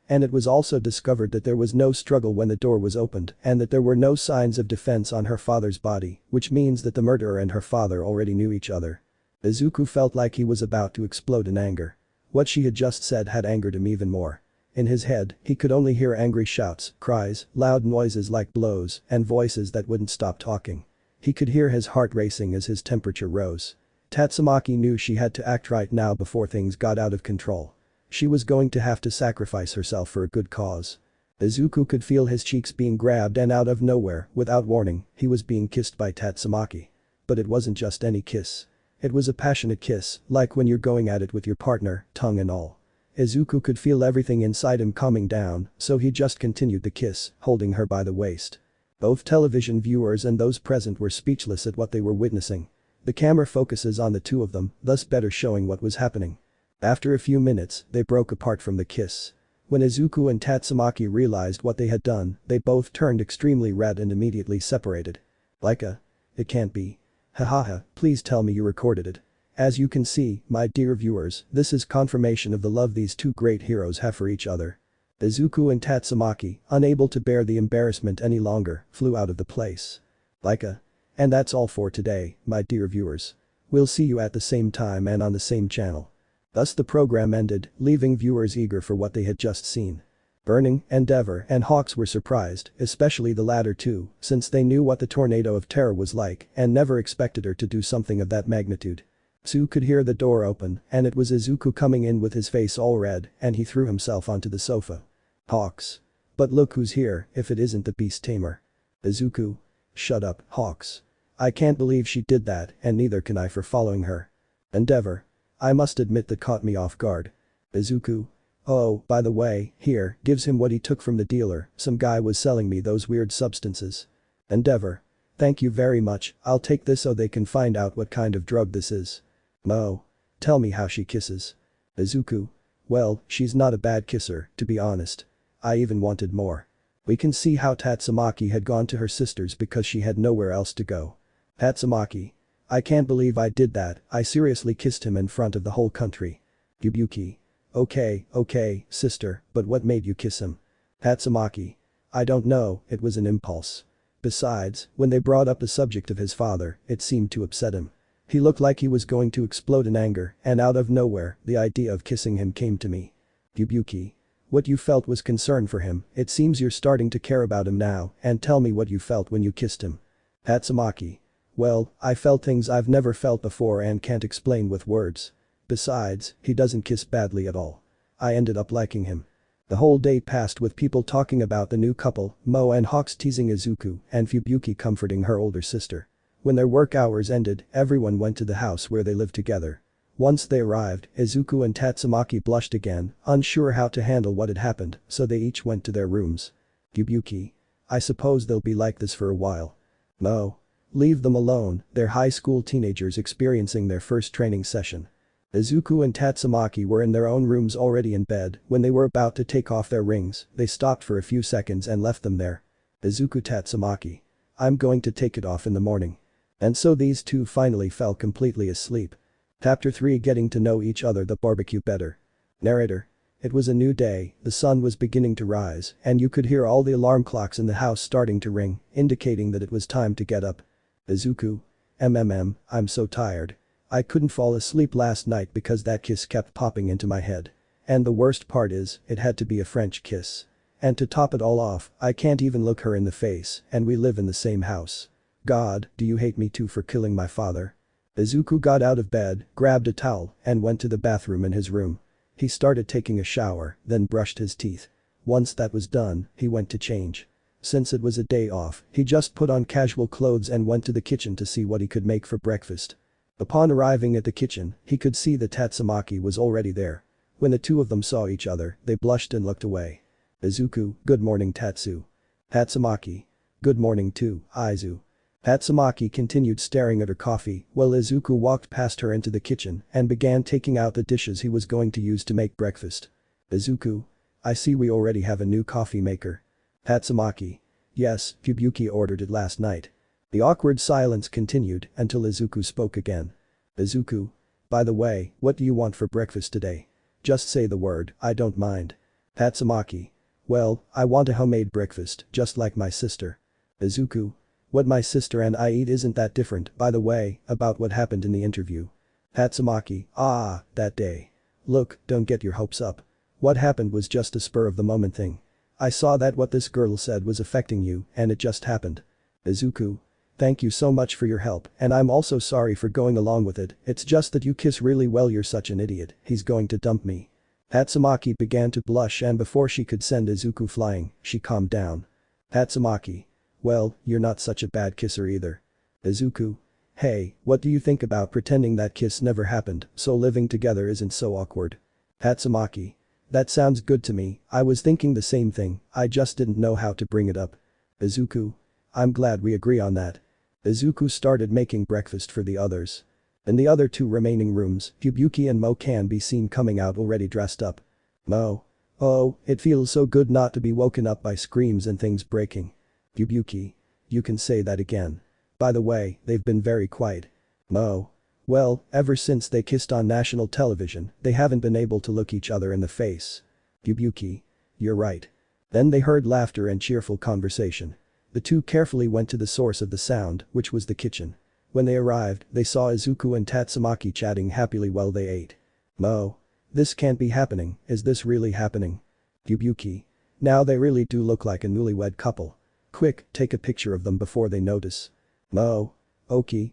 And it was also discovered that there was no struggle when the door was opened and that there were no signs of defense on her father's body, which means that the murderer and her father already knew each other. Izuku felt like he was about to explode in anger. What she had just said had angered him even more. In his head, he could only hear angry shouts, cries, loud noises like blows, and voices that wouldn't stop talking. He could hear his heart racing as his temperature rose. Tatsumaki knew she had to act right now before things got out of control. She was going to have to sacrifice herself for a good cause. Izuku could feel his cheeks being grabbed and out of nowhere, without warning, he was being kissed by Tatsumaki. But it wasn't just any kiss. It was a passionate kiss, like when you're going at it with your partner, tongue and all. Izuku could feel everything inside him calming down, so he just continued the kiss, holding her by the waist. Both television viewers and those present were speechless at what they were witnessing. The camera focuses on the two of them, thus better showing what was happening. After a few minutes, they broke apart from the kiss. When Izuku and Tatsumaki realized what they had done, they both turned extremely red and immediately separated. It can't be. Hahaha, please tell me you recorded it. As you can see, my dear viewers, this is confirmation of the love these two great heroes have for each other. Izuku and Tatsumaki, unable to bear the embarrassment any longer, flew out of the place. And that's all for today, my dear viewers. We'll see you at the same time and on the same channel. Thus the program ended, leaving viewers eager for what they had just seen. Burning, Endeavor, and Hawks were surprised, especially the latter two, since they knew what the Tornado of Terror was like and never expected her to do something of that magnitude. Tsu could hear the door open, and it was Izuku coming in with his face all red, and he threw himself onto the sofa. Hawks. But look who's here, if it isn't the Beast Tamer. Izuku. Shut up, Hawks. I can't believe she did that, and neither can I for following her. Endeavor. I must admit that caught me off guard. Izuku. Oh, by the way, here, gives him what he took from the dealer, some guy was selling me those weird substances. Endeavor. Thank you very much, I'll take this so they can find out what kind of drug this is. Mo. Tell me how she kisses. Izuku. Well, she's not a bad kisser, to be honest. I even wanted more. We can see how Tatsumaki had gone to her sister's because she had nowhere else to go. Tatsumaki. I can't believe I did that, I seriously kissed him in front of the whole country. Yubuki. Okay, sister, but what made you kiss him? Tatsumaki. I don't know, it was an impulse. Besides, when they brought up the subject of his father, it seemed to upset him. He looked like he was going to explode in anger, and out of nowhere, the idea of kissing him came to me. Yubuki. What you felt was concern for him, it seems you're starting to care about him now, and tell me what you felt when you kissed him. Tatsumaki. Well, I felt things I've never felt before and can't explain with words. Besides, he doesn't kiss badly at all. I ended up liking him. The whole day passed with people talking about the new couple, Mo and Hawks teasing Izuku and Fubuki comforting her older sister. When their work hours ended, everyone went to the house where they lived together. Once they arrived, Izuku and Tatsumaki blushed again, unsure how to handle what had happened, so they each went to their rooms. Fubuki. I suppose they'll be like this for a while. Mo. Leave them alone, they're high school teenagers experiencing their first training session. Izuku and Tatsumaki were in their own rooms already in bed when they were about to take off their rings, they stopped for a few seconds and left them there. Izuku Tatsumaki. I'm going to take it off in the morning. And so these two finally fell completely asleep. Chapter 3 Getting to know each other the barbecue better. Narrator. It was a new day, the sun was beginning to rise, and you could hear all the alarm clocks in the house starting to ring, indicating that it was time to get up. Izuku. I'm so tired. I couldn't fall asleep last night because that kiss kept popping into my head. And the worst part is, it had to be a French kiss. And to top it all off, I can't even look her in the face, and we live in the same house. God, do you hate me too for killing my father? Izuku got out of bed, grabbed a towel, and went to the bathroom in his room. He started taking a shower, then brushed his teeth. Once that was done, he went to change. Since it was a day off, he just put on casual clothes and went to the kitchen to see what he could make for breakfast. Upon arriving at the kitchen, he could see that Tatsumaki was already there. When the two of them saw each other, they blushed and looked away. Izuku, good morning Tatsu. Tatsumaki. Good morning too, Izu. Tatsumaki continued staring at her coffee while Izuku walked past her into the kitchen and began taking out the dishes he was going to use to make breakfast. Izuku. I see we already have a new coffee maker. Tatsumaki. Yes, Fubuki ordered it last night. The awkward silence continued until Izuku spoke again. Izuku. By the way, what do you want for breakfast today? Just say the word, I don't mind. Tatsumaki. Well, I want a homemade breakfast, just like my sister. Izuku. What my sister and I eat isn't that different, by the way, about what happened in the interview. Tatsumaki. Ah, that day. Look, don't get your hopes up. What happened was just a spur of the moment thing. I saw that what this girl said was affecting you, and it just happened. Izuku. Thank you so much for your help, and I'm also sorry for going along with it, it's just that you kiss really well, you're such an idiot, he's going to dump me. Tatsumaki began to blush and before she could send Izuku flying, she calmed down. Tatsumaki. Well, you're not such a bad kisser either. Izuku. Hey, what do you think about pretending that kiss never happened, so living together isn't so awkward? Tatsumaki. That sounds good to me, I was thinking the same thing, I just didn't know how to bring it up. Izuku. I'm glad we agree on that. Izuku started making breakfast for the others. In the other two remaining rooms, Fubuki and Mo can be seen coming out already dressed up. Mo. Oh, it feels so good not to be woken up by screams and things breaking. Fubuki. You can say that again. By the way, they've been very quiet. Mo. Well, ever since they kissed on national television, they haven't been able to look each other in the face. Fubuki. You're right. Then they heard laughter and cheerful conversation. The two carefully went to the source of the sound, which was the kitchen. When they arrived, they saw Izuku and Tatsumaki chatting happily while they ate. Mo. This can't be happening, is this really happening? Fubuki. Now they really do look like a newlywed couple. Quick, take a picture of them before they notice. Mo. Okie.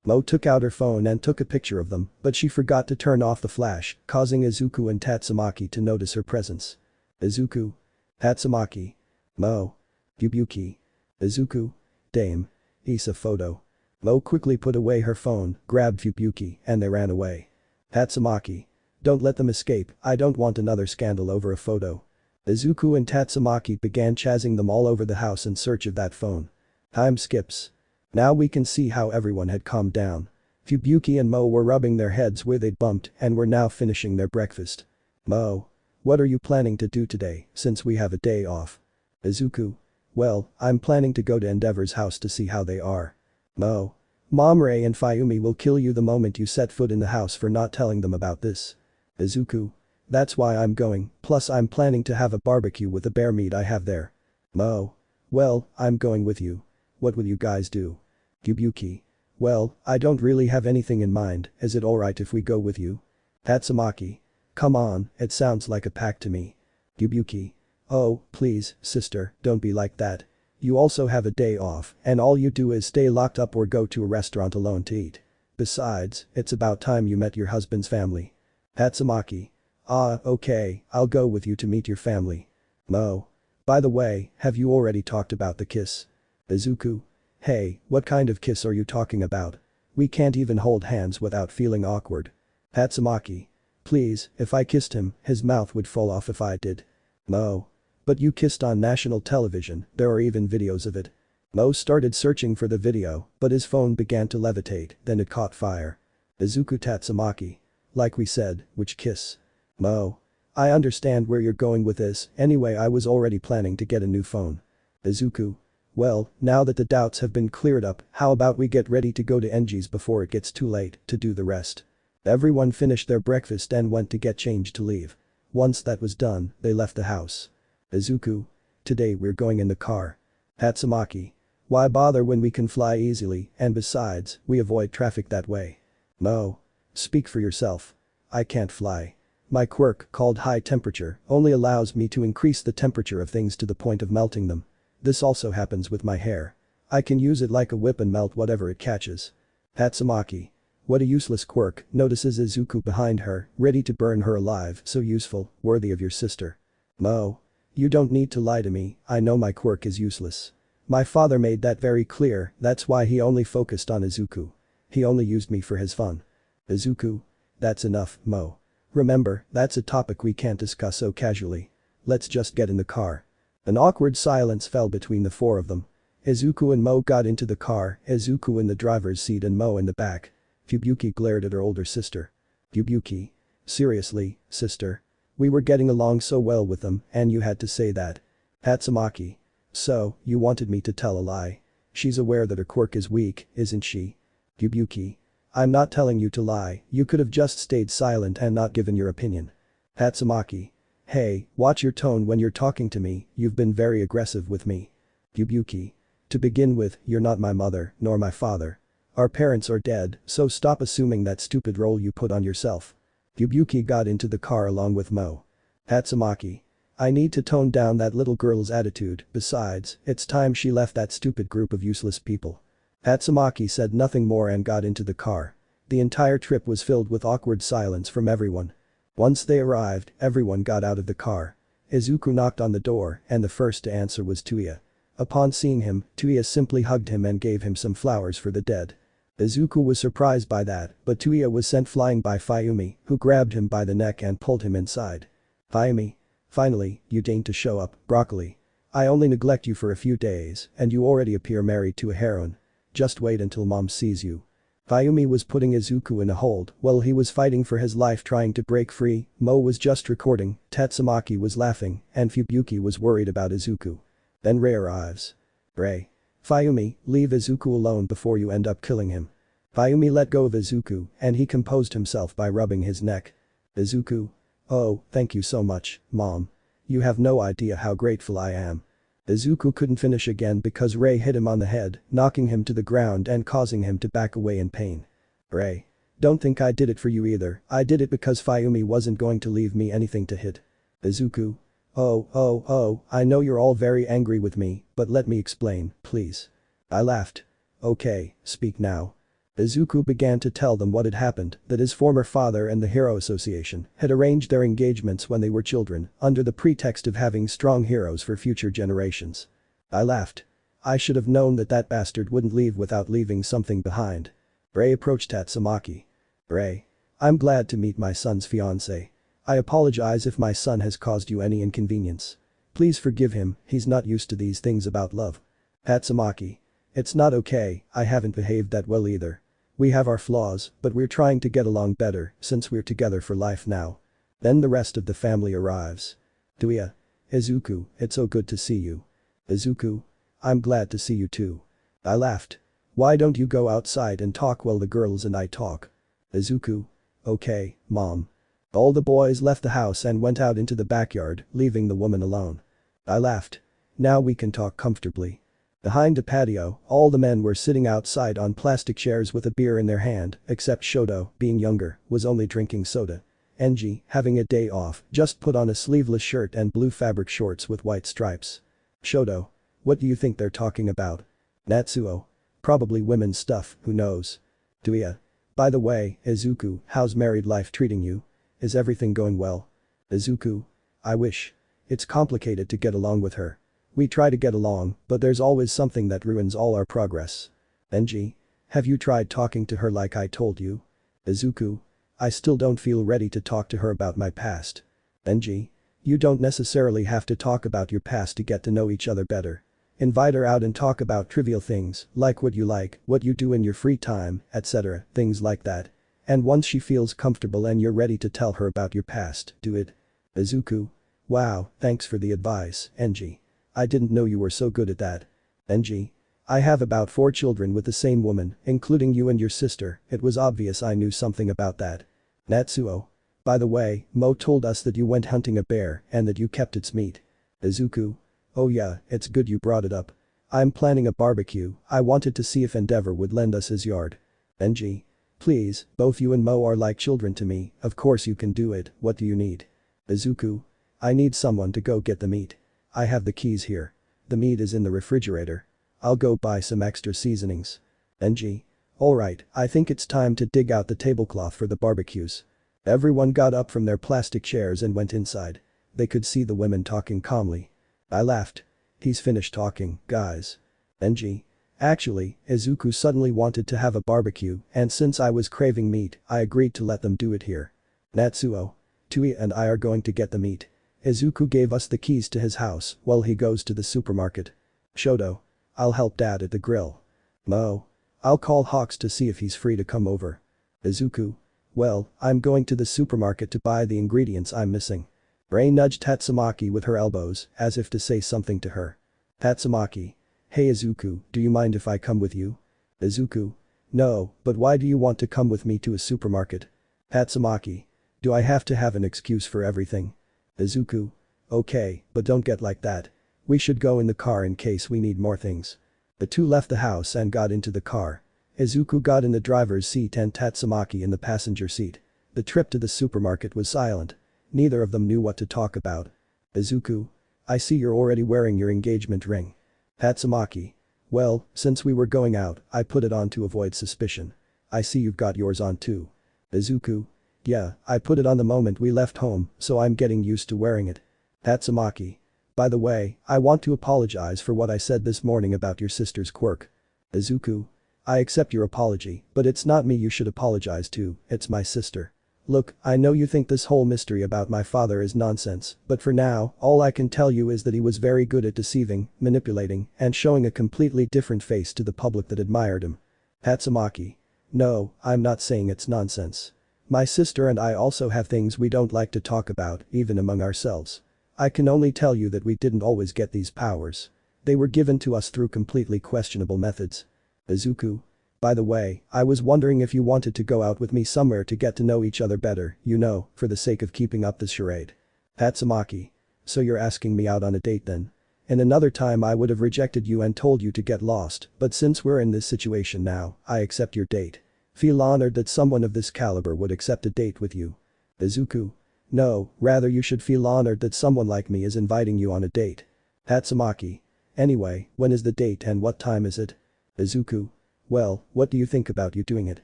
Mo took out her phone and took a picture of them, but she forgot to turn off the flash, causing Izuku and Tatsumaki to notice her presence. Izuku. Tatsumaki. Mo. Fubuki. Izuku. Dame. Isa photo. Mo quickly put away her phone, grabbed Fubuki, and they ran away. Tatsumaki. Don't let them escape, I don't want another scandal over a photo. Izuku and Tatsumaki began chasing them all over the house in search of that phone. Time skips. Now we can see how everyone had calmed down. Fubuki and Mo were rubbing their heads where they'd bumped and were now finishing their breakfast. Mo. What are you planning to do today, since we have a day off? Izuku. Well, I'm planning to go to Endeavor's house to see how they are. Mo. Mom Ray and Fayumi will kill you the moment you set foot in the house for not telling them about this. Izuku. That's why I'm going, plus I'm planning to have a barbecue with the bear meat I have there. Mo. Well, I'm going with you. What will you guys do? Fubuki. Well, I don't really have anything in mind, is it alright if we go with you? Tatsumaki. Come on, it sounds like a pact to me. Fubuki. Oh, please, sister, don't be like that. You also have a day off, and all you do is stay locked up or go to a restaurant alone to eat. Besides, it's about time you met your husband's family. Tatsumaki. Ah, okay, I'll go with you to meet your family. Mo. By the way, have you already talked about the kiss? Izuku. Hey, what kind of kiss are you talking about? We can't even hold hands without feeling awkward. Tatsumaki. Please, if I kissed him, his mouth would fall off if I did. Mo. But you kissed on national television, there are even videos of it. Mo started searching for the video, but his phone began to levitate, then it caught fire. Izuku. Tatsumaki. Like we said, which kiss? Mo. I understand where you're going with this, anyway I was already planning to get a new phone. Izuku. Well, now that the doubts have been cleared up, how about we get ready to go to Enji's before it gets too late to do the rest. Everyone finished their breakfast and went to get changed to leave. Once that was done, they left the house. Izuku. Today we're going in the car. Tatsumaki. Why bother when we can fly easily, and besides, we avoid traffic that way. Mo. Speak for yourself. I can't fly. My quirk, called high temperature, only allows me to increase the temperature of things to the point of melting them. This also happens with my hair. I can use it like a whip and melt whatever it catches. Tatsumaki. What a useless quirk, notices Izuku behind her, ready to burn her alive, so useful, worthy of your sister. Mo. You don't need to lie to me, I know my quirk is useless. My father made that very clear, that's why he only focused on Izuku. He only used me for his fun. Izuku. That's enough, Mo. Remember, that's a topic we can't discuss so casually. Let's just get in the car. An awkward silence fell between the four of them. Izuku and Mo got into the car, Izuku in the driver's seat and Mo in the back. Fubuki glared at her older sister. Fubuki. Seriously, sister? We were getting along so well with them, and you had to say that. Tatsumaki. So, you wanted me to tell a lie. She's aware that her quirk is weak, isn't she? Fubuki. I'm not telling you to lie, you could have just stayed silent and not given your opinion. Tatsumaki. Hey, watch your tone when you're talking to me, you've been very aggressive with me. Fubuki. To begin with, you're not my mother, nor my father. Our parents are dead, so stop assuming that stupid role you put on yourself. Fubuki got into the car along with Mo. Tatsumaki. I need to tone down that little girl's attitude, besides, it's time she left that stupid group of useless people. Tatsumaki said nothing more and got into the car. The entire trip was filled with awkward silence from everyone. Once they arrived, everyone got out of the car. Izuku knocked on the door, and the first to answer was Tuya. Upon seeing him, Tuya simply hugged him and gave him some flowers for the dead. Izuku was surprised by that, but Tuya was sent flying by Fayumi, who grabbed him by the neck and pulled him inside. Fayumi. Finally, you deigned to show up, Broccoli. I only neglect you for a few days, and you already appear married to a heroine. Just wait until mom sees you. Fayumi was putting Izuku in a hold while he was fighting for his life trying to break free, Mo was just recording, Tatsumaki was laughing, and Fubuki was worried about Izuku. Then Rei arrives. Rei. Fayumi, leave Izuku alone before you end up killing him. Fayumi let go of Izuku, and he composed himself by rubbing his neck. Izuku. Oh, thank you so much, Mom. You have no idea how grateful I am. Izuku couldn't finish again because Rei hit him on the head, knocking him to the ground and causing him to back away in pain. Rei. Don't think I did it for you either, I did it because Fayumi wasn't going to leave me anything to hit. Izuku. Oh, I know you're all very angry with me, but let me explain, please. I laughed. Okay, speak now. Izuku began to tell them what had happened, that his former father and the Hero Association had arranged their engagements when they were children, under the pretext of having strong heroes for future generations. I laughed. I should have known that that bastard wouldn't leave without leaving something behind. Rei approached Tatsumaki. Rei. I'm glad to meet my son's fiancé. I apologize if my son has caused you any inconvenience. Please forgive him, he's not used to these things about love. Tatsumaki. It's not okay, I haven't behaved that well either. We have our flaws, but we're trying to get along better since we're together for life now. Then the rest of the family arrives. Tuya. Izuku, it's so good to see you. Izuku. I'm glad to see you too. I laughed. Why don't you go outside and talk while the girls and I talk? Izuku. Okay, Mom. All the boys left the house and went out into the backyard, leaving the woman alone. I laughed. Now we can talk comfortably. Behind a patio, all the men were sitting outside on plastic chairs with a beer in their hand, except Shoto, being younger, was only drinking soda. Enji, having a day off, just put on a sleeveless shirt and blue fabric shorts with white stripes. Shoto. What do you think they're talking about? Natsuo. Probably women's stuff, who knows? Tuya. By the way, Izuku, how's married life treating you? Is everything going well? Izuku. I wish. It's complicated to get along with her. We try to get along, but there's always something that ruins all our progress. Enji. Have you tried talking to her like I told you? Izuku. I still don't feel ready to talk to her about my past. Enji. You don't necessarily have to talk about your past to get to know each other better. Invite her out and talk about trivial things, like what you do in your free time, etc., things like that. And once she feels comfortable and you're ready to tell her about your past, do it. Izuku. Wow, thanks for the advice, Enji. I didn't know you were so good at that. Enji. I have about 4 children with the same woman, including you and your sister, it was obvious I knew something about that. Natsuo. By the way, Mo told us that you went hunting a bear and that you kept its meat. Izuku. Oh yeah, it's good you brought it up. I'm planning a barbecue, I wanted to see if Endeavor would lend us his yard. Enji. Please, both you and Mo are like children to me, of course you can do it, what do you need? Izuku. I need someone to go get the meat. I have the keys here. The meat is in the refrigerator. I'll go buy some extra seasonings. Enji. Alright, I think it's time to dig out the tablecloth for the barbecues. Everyone got up from their plastic chairs and went inside. They could see the women talking calmly. I laughed. He's finished talking, guys. Enji. Actually, Izuku suddenly wanted to have a barbecue, and since I was craving meat, I agreed to let them do it here. Natsuo. Tui and I are going to get the meat. Izuku gave us the keys to his house while he goes to the supermarket. Shoto. I'll help Dad at the grill. Mo. I'll call Hawks to see if he's free to come over. Izuku. Well, I'm going to the supermarket to buy the ingredients I'm missing. Ray nudged Tatsumaki with her elbows, as if to say something to her. Tatsumaki. Hey Izuku, do you mind if I come with you? Izuku. No, but why do you want to come with me to a supermarket? Tatsumaki. Do I have to have an excuse for everything? Izuku. Okay, but don't get like that. We should go in the car in case we need more things. The two left the house and got into the car. Izuku got in the driver's seat and Tatsumaki in the passenger seat. The trip to the supermarket was silent. Neither of them knew what to talk about. Izuku. I see you're already wearing your engagement ring. Tatsumaki. Well, since we were going out, I put it on to avoid suspicion. I see you've got yours on too. Izuku. Yeah, I put it on the moment we left home, so I'm getting used to wearing it. Tatsumaki. By the way, I want to apologize for what I said this morning about your sister's quirk. Izuku. I accept your apology, but it's not me you should apologize to, it's my sister. Look, I know you think this whole mystery about my father is nonsense, but for now, all I can tell you is that he was very good at deceiving, manipulating, and showing a completely different face to the public that admired him. Tatsumaki. No, I'm not saying it's nonsense. My sister and I also have things we don't like to talk about, even among ourselves. I can only tell you that we didn't always get these powers. They were given to us through completely questionable methods. Izuku. By the way, I was wondering if you wanted to go out with me somewhere to get to know each other better, you know, for the sake of keeping up this charade. Tatsumaki. So you're asking me out on a date then? In another time I would have rejected you and told you to get lost, but since we're in this situation now, I accept your date. Feel honored that someone of this caliber would accept a date with you. Izuku. No, rather you should feel honored that someone like me is inviting you on a date. Tatsumaki. Anyway, when is the date and what time is it? Izuku. Well, what do you think about you doing it?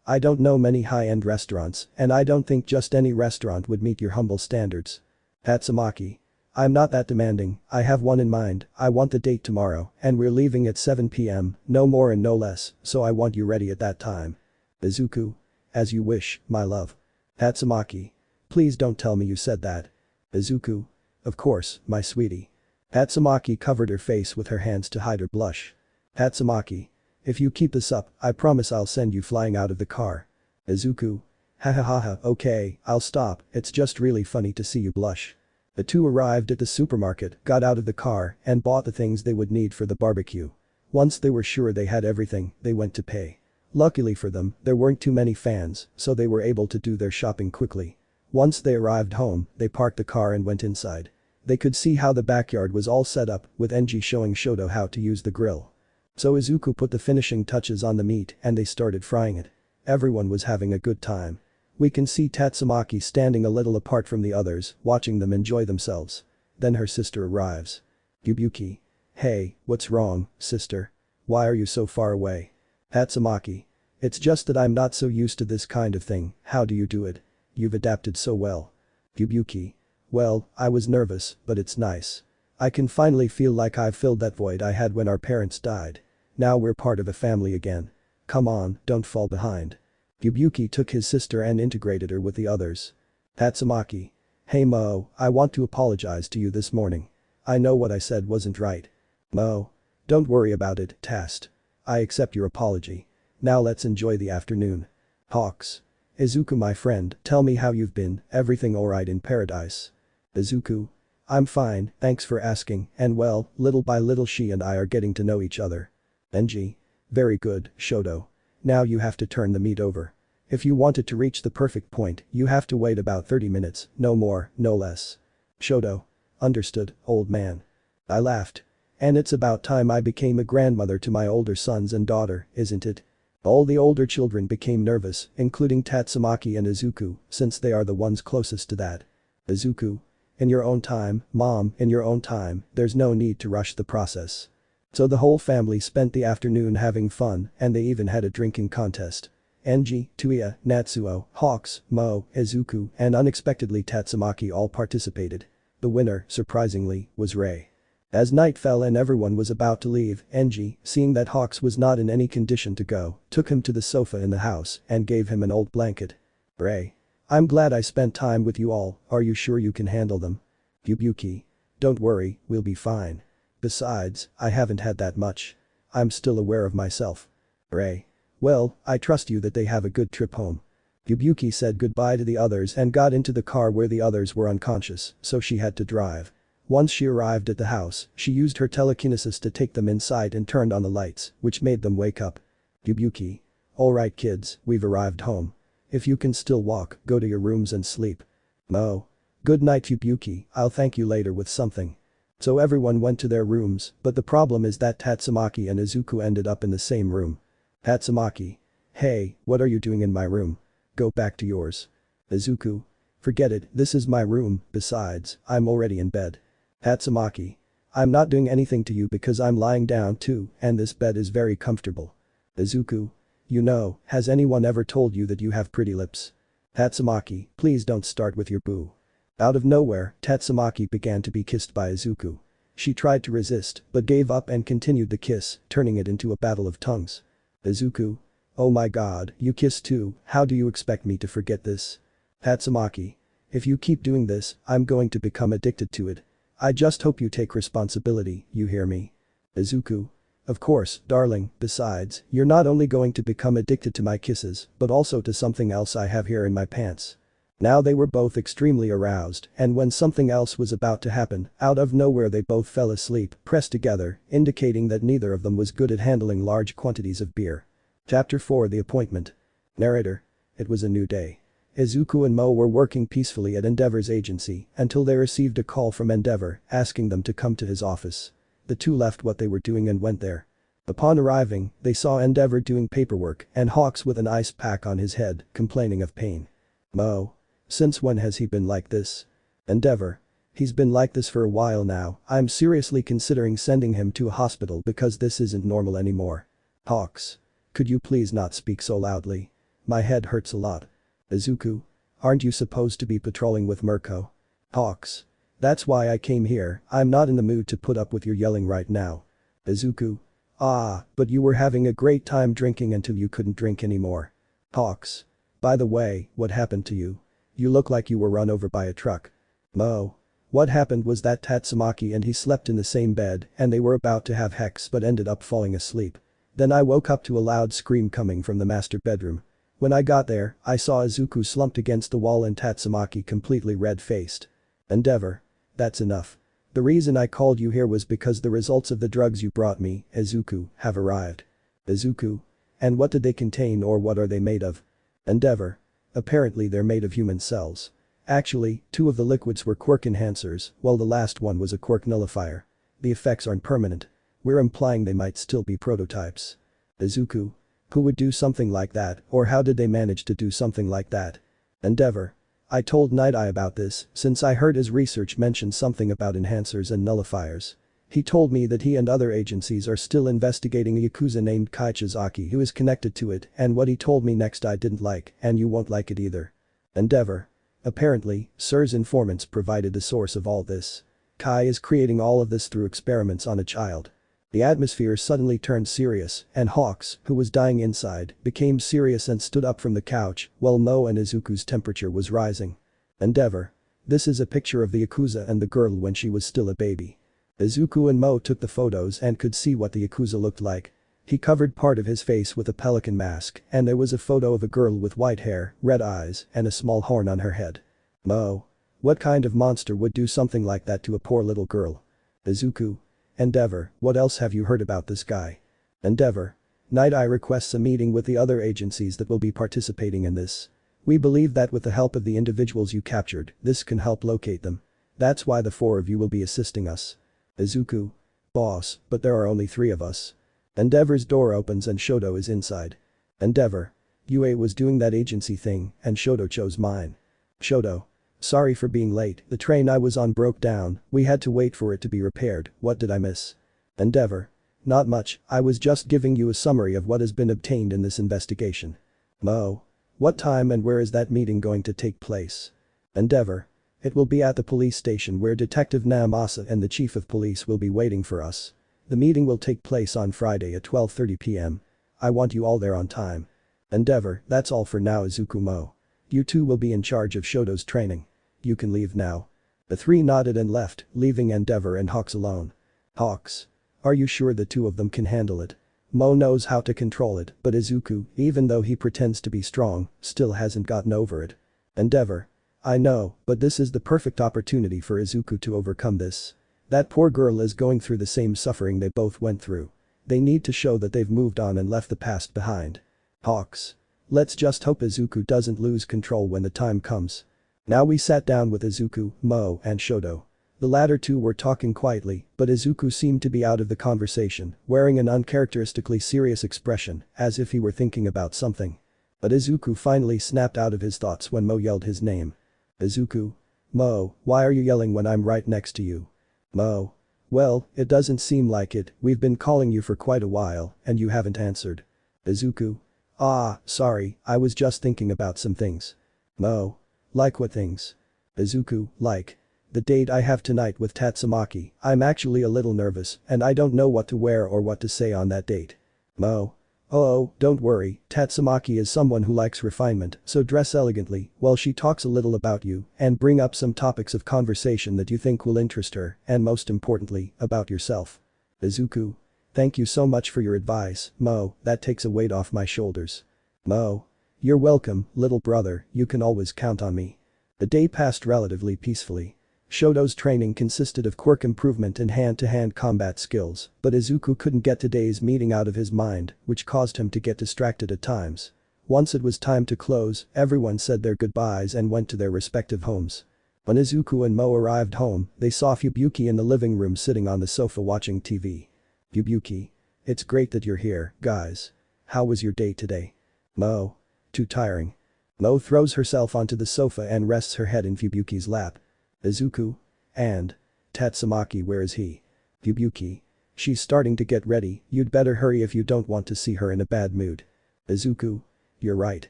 I don't know many high-end restaurants, and I don't think just any restaurant would meet your humble standards. Tatsumaki. I'm not that demanding, I have one in mind, I want the date tomorrow, and we're leaving at 7 p.m, no more and no less, so I want you ready at that time. Izuku. As you wish, my love. Tatsumaki. Please don't tell me you said that. Izuku. Of course, my sweetie. Tatsumaki covered her face with her hands to hide her blush. Tatsumaki. If you keep this up, I promise I'll send you flying out of the car. Izuku. Ha, okay, I'll stop, it's just really funny to see you blush. The two arrived at the supermarket, got out of the car, and bought the things they would need for the barbecue. Once they were sure they had everything, they went to pay. Luckily for them, there weren't too many fans, so they were able to do their shopping quickly. Once they arrived home, they parked the car and went inside. They could see how the backyard was all set up, with Enji showing Shoto how to use the grill. So Izuku put the finishing touches on the meat and they started frying it. Everyone was having a good time. We can see Tatsumaki standing a little apart from the others, watching them enjoy themselves. Then her sister arrives. Yubuki. Hey, what's wrong, sister? Why are you so far away? Tatsumaki. It's just that I'm not so used to this kind of thing, how do you do it? You've adapted so well. Yubuki. Well, I was nervous, but it's nice. I can finally feel like I've filled that void I had when our parents died. Now we're part of a family again. Come on, don't fall behind. Yubuki took his sister and integrated her with the others. Tatsumaki. Hey Mo, I want to apologize to you this morning. I know what I said wasn't right. Mo. Don't worry about it, Tast. I accept your apology. Now let's enjoy the afternoon. Hawks. Izuku my friend, tell me how you've been, everything alright in paradise? Izuku. I'm fine, thanks for asking, and well, little by little she and I are getting to know each other. Enji. Very good, Shoto. Now you have to turn the meat over. If you want it to reach the perfect point, you have to wait about 30 minutes, no more, no less. Shoto. Understood, old man. I laughed. And it's about time I became a grandmother to my older sons and daughter, isn't it? All the older children became nervous, including Tatsumaki and Izuku, since they are the ones closest to that. Izuku. In your own time, mom, in your own time, there's no need to rush the process. So the whole family spent the afternoon having fun, and they even had a drinking contest. Enji, Tuya, Natsuo, Hawks, Mo, Izuku, and unexpectedly Tatsumaki all participated. The winner, surprisingly, was Rei. As night fell and everyone was about to leave, Enji, seeing that Hawks was not in any condition to go, took him to the sofa in the house and gave him an old blanket. Rei. I'm glad I spent time with you all, are you sure you can handle them? Yubuki. Don't worry, we'll be fine. Besides, I haven't had that much. I'm still aware of myself. Ray. Well, I trust you that they have a good trip home. Yubuki said goodbye to the others and got into the car where the others were unconscious, so she had to drive. Once she arrived at the house, she used her telekinesis to take them inside and turned on the lights, which made them wake up. Yubuki. Alright kids, we've arrived home. If you can still walk, go to your rooms and sleep. Mo. Good night Yubuki, I'll thank you later with something. So everyone went to their rooms, but the problem is that Tatsumaki and Izuku ended up in the same room. Tatsumaki. Hey, what are you doing in my room? Go back to yours. Izuku. Forget it, this is my room, besides, I'm already in bed. Tatsumaki. I'm not doing anything to you because I'm lying down too, and this bed is very comfortable. Izuku. You know, has anyone ever told you that you have pretty lips? Tatsumaki, please don't start with your boo. Out of nowhere, Tatsumaki began to be kissed by Izuku. She tried to resist, but gave up and continued the kiss, turning it into a battle of tongues. Izuku. Oh my god, you kiss too, how do you expect me to forget this? Tatsumaki. If you keep doing this, I'm going to become addicted to it. I just hope you take responsibility, you hear me? Izuku. Of course, darling, besides, you're not only going to become addicted to my kisses, but also to something else I have here in my pants. Now they were both extremely aroused, and when something else was about to happen, out of nowhere they both fell asleep, pressed together, indicating that neither of them was good at handling large quantities of beer. Chapter 4 The Appointment. Narrator. It was a new day. Izuku and Mo were working peacefully at Endeavor's agency until they received a call from Endeavor asking them to come to his office. The two left what they were doing and went there. Upon arriving, they saw Endeavor doing paperwork and Hawks with an ice pack on his head, complaining of pain. Mo. Since when has he been like this? Endeavor. He's been like this for a while now, I'm seriously considering sending him to a hospital because this isn't normal anymore. Hawks. Could you please not speak so loudly? My head hurts a lot. Izuku. Aren't you supposed to be patrolling with Mirko? Hawks. That's why I came here, I'm not in the mood to put up with your yelling right now. Izuku. Ah, but you were having a great time drinking until you couldn't drink anymore. Hawks. By the way, what happened to you? You look like you were run over by a truck. Mo. What happened was that Tatsumaki and he slept in the same bed and they were about to have sex but ended up falling asleep. Then I woke up to a loud scream coming from the master bedroom. When I got there, I saw Izuku slumped against the wall and Tatsumaki completely red-faced. Endeavor. That's enough. The reason I called you here was because the results of the drugs you brought me, Izuku, have arrived. Izuku. And what did they contain or what are they made of? Endeavor. Apparently they're made of human cells. Actually, 2 of the liquids were quirk enhancers, while the last one was a quirk nullifier. The effects aren't permanent. We're implying they might still be prototypes. Izuku. Who would do something like that, or how did they manage to do something like that? Endeavor. I told Night Eye about this, since I heard his research mention something about enhancers and nullifiers. He told me that he and other agencies are still investigating a Yakuza named Kaichizaki who is connected to it, and what he told me next I didn't like, and you won't like it either. Endeavor. Apparently, Sir's informants provided the source of all this. Kai is creating all of this through experiments on a child. The atmosphere suddenly turned serious, and Hawks, who was dying inside, became serious and stood up from the couch, while Mo and Izuku's temperature was rising. Endeavor. This is a picture of the Yakuza and the girl when she was still a baby. Izuku and Mo took the photos and could see what the Yakuza looked like. He covered part of his face with a pelican mask, and there was a photo of a girl with white hair, red eyes, and a small horn on her head. Mo. What kind of monster would do something like that to a poor little girl? Izuku. Endeavor, what else have you heard about this guy? Endeavor. Night Eye requests a meeting with the other agencies that will be participating in this. We believe that with the help of the individuals you captured, this can help locate them. That's why the 4 of you will be assisting us. Izuku. Boss, but there are only 3 of us. Endeavor's door opens and Shoto is inside. Endeavor. UA was doing that agency thing, and Shoto chose mine. Shoto. Sorry for being late, the train I was on broke down, we had to wait for it to be repaired, what did I miss? Endeavor. Not much, I was just giving you a summary of what has been obtained in this investigation. Mo. What time and where is that meeting going to take place? Endeavor. It will be at the police station where Detective Namasa and the Chief of Police will be waiting for us. The meeting will take place on Friday at 12:30 p.m. I want you all there on time. Endeavor, that's all for now Izuku Mo. You two will be in charge of Shoto's training. You can leave now. The three nodded and left, leaving Endeavor and Hawks alone. Hawks. Are you sure the two of them can handle it? Mo knows how to control it, but Izuku, even though he pretends to be strong, still hasn't gotten over it. Endeavor. I know, but this is the perfect opportunity for Izuku to overcome this. That poor girl is going through the same suffering they both went through. They need to show that they've moved on and left the past behind. Hawks. Let's just hope Izuku doesn't lose control when the time comes. Now we sat down with Izuku, Mo, and Shoto. The latter two were talking quietly, but Izuku seemed to be out of the conversation, wearing an uncharacteristically serious expression, as if he were thinking about something. But Izuku finally snapped out of his thoughts when Mo yelled his name. Izuku. Mo, why are you yelling when I'm right next to you? Mo. Well, it doesn't seem like it, we've been calling you for quite a while, and you haven't answered. Izuku. Ah, sorry, I was just thinking about some things. Mo. Like what things? Izuku, like. The date I have tonight with Tatsumaki, I'm actually a little nervous, and I don't know what to wear or what to say on that date. Mo. Oh, don't worry, Tatsumaki is someone who likes refinement, so dress elegantly while she talks a little about you and bring up some topics of conversation that you think will interest her, and most importantly, about yourself. Izuku. Thank you so much for your advice, Mo, that takes a weight off my shoulders. Mo. You're welcome, little brother, you can always count on me. The day passed relatively peacefully. Shoto's training consisted of quirk improvement and hand-to-hand combat skills, but Izuku couldn't get today's meeting out of his mind, which caused him to get distracted at times. Once it was time to close, everyone said their goodbyes and went to their respective homes. When Izuku and Mo arrived home, they saw Fubuki in the living room sitting on the sofa watching TV. Fubuki. It's great that you're here, guys. How was your day today? Mo. Too tiring. Mo throws herself onto the sofa and rests her head in Fubuki's lap. Izuku. And. Tatsumaki, where is he? Fubuki. She's starting to get ready, you'd better hurry if you don't want to see her in a bad mood. Izuku. You're right.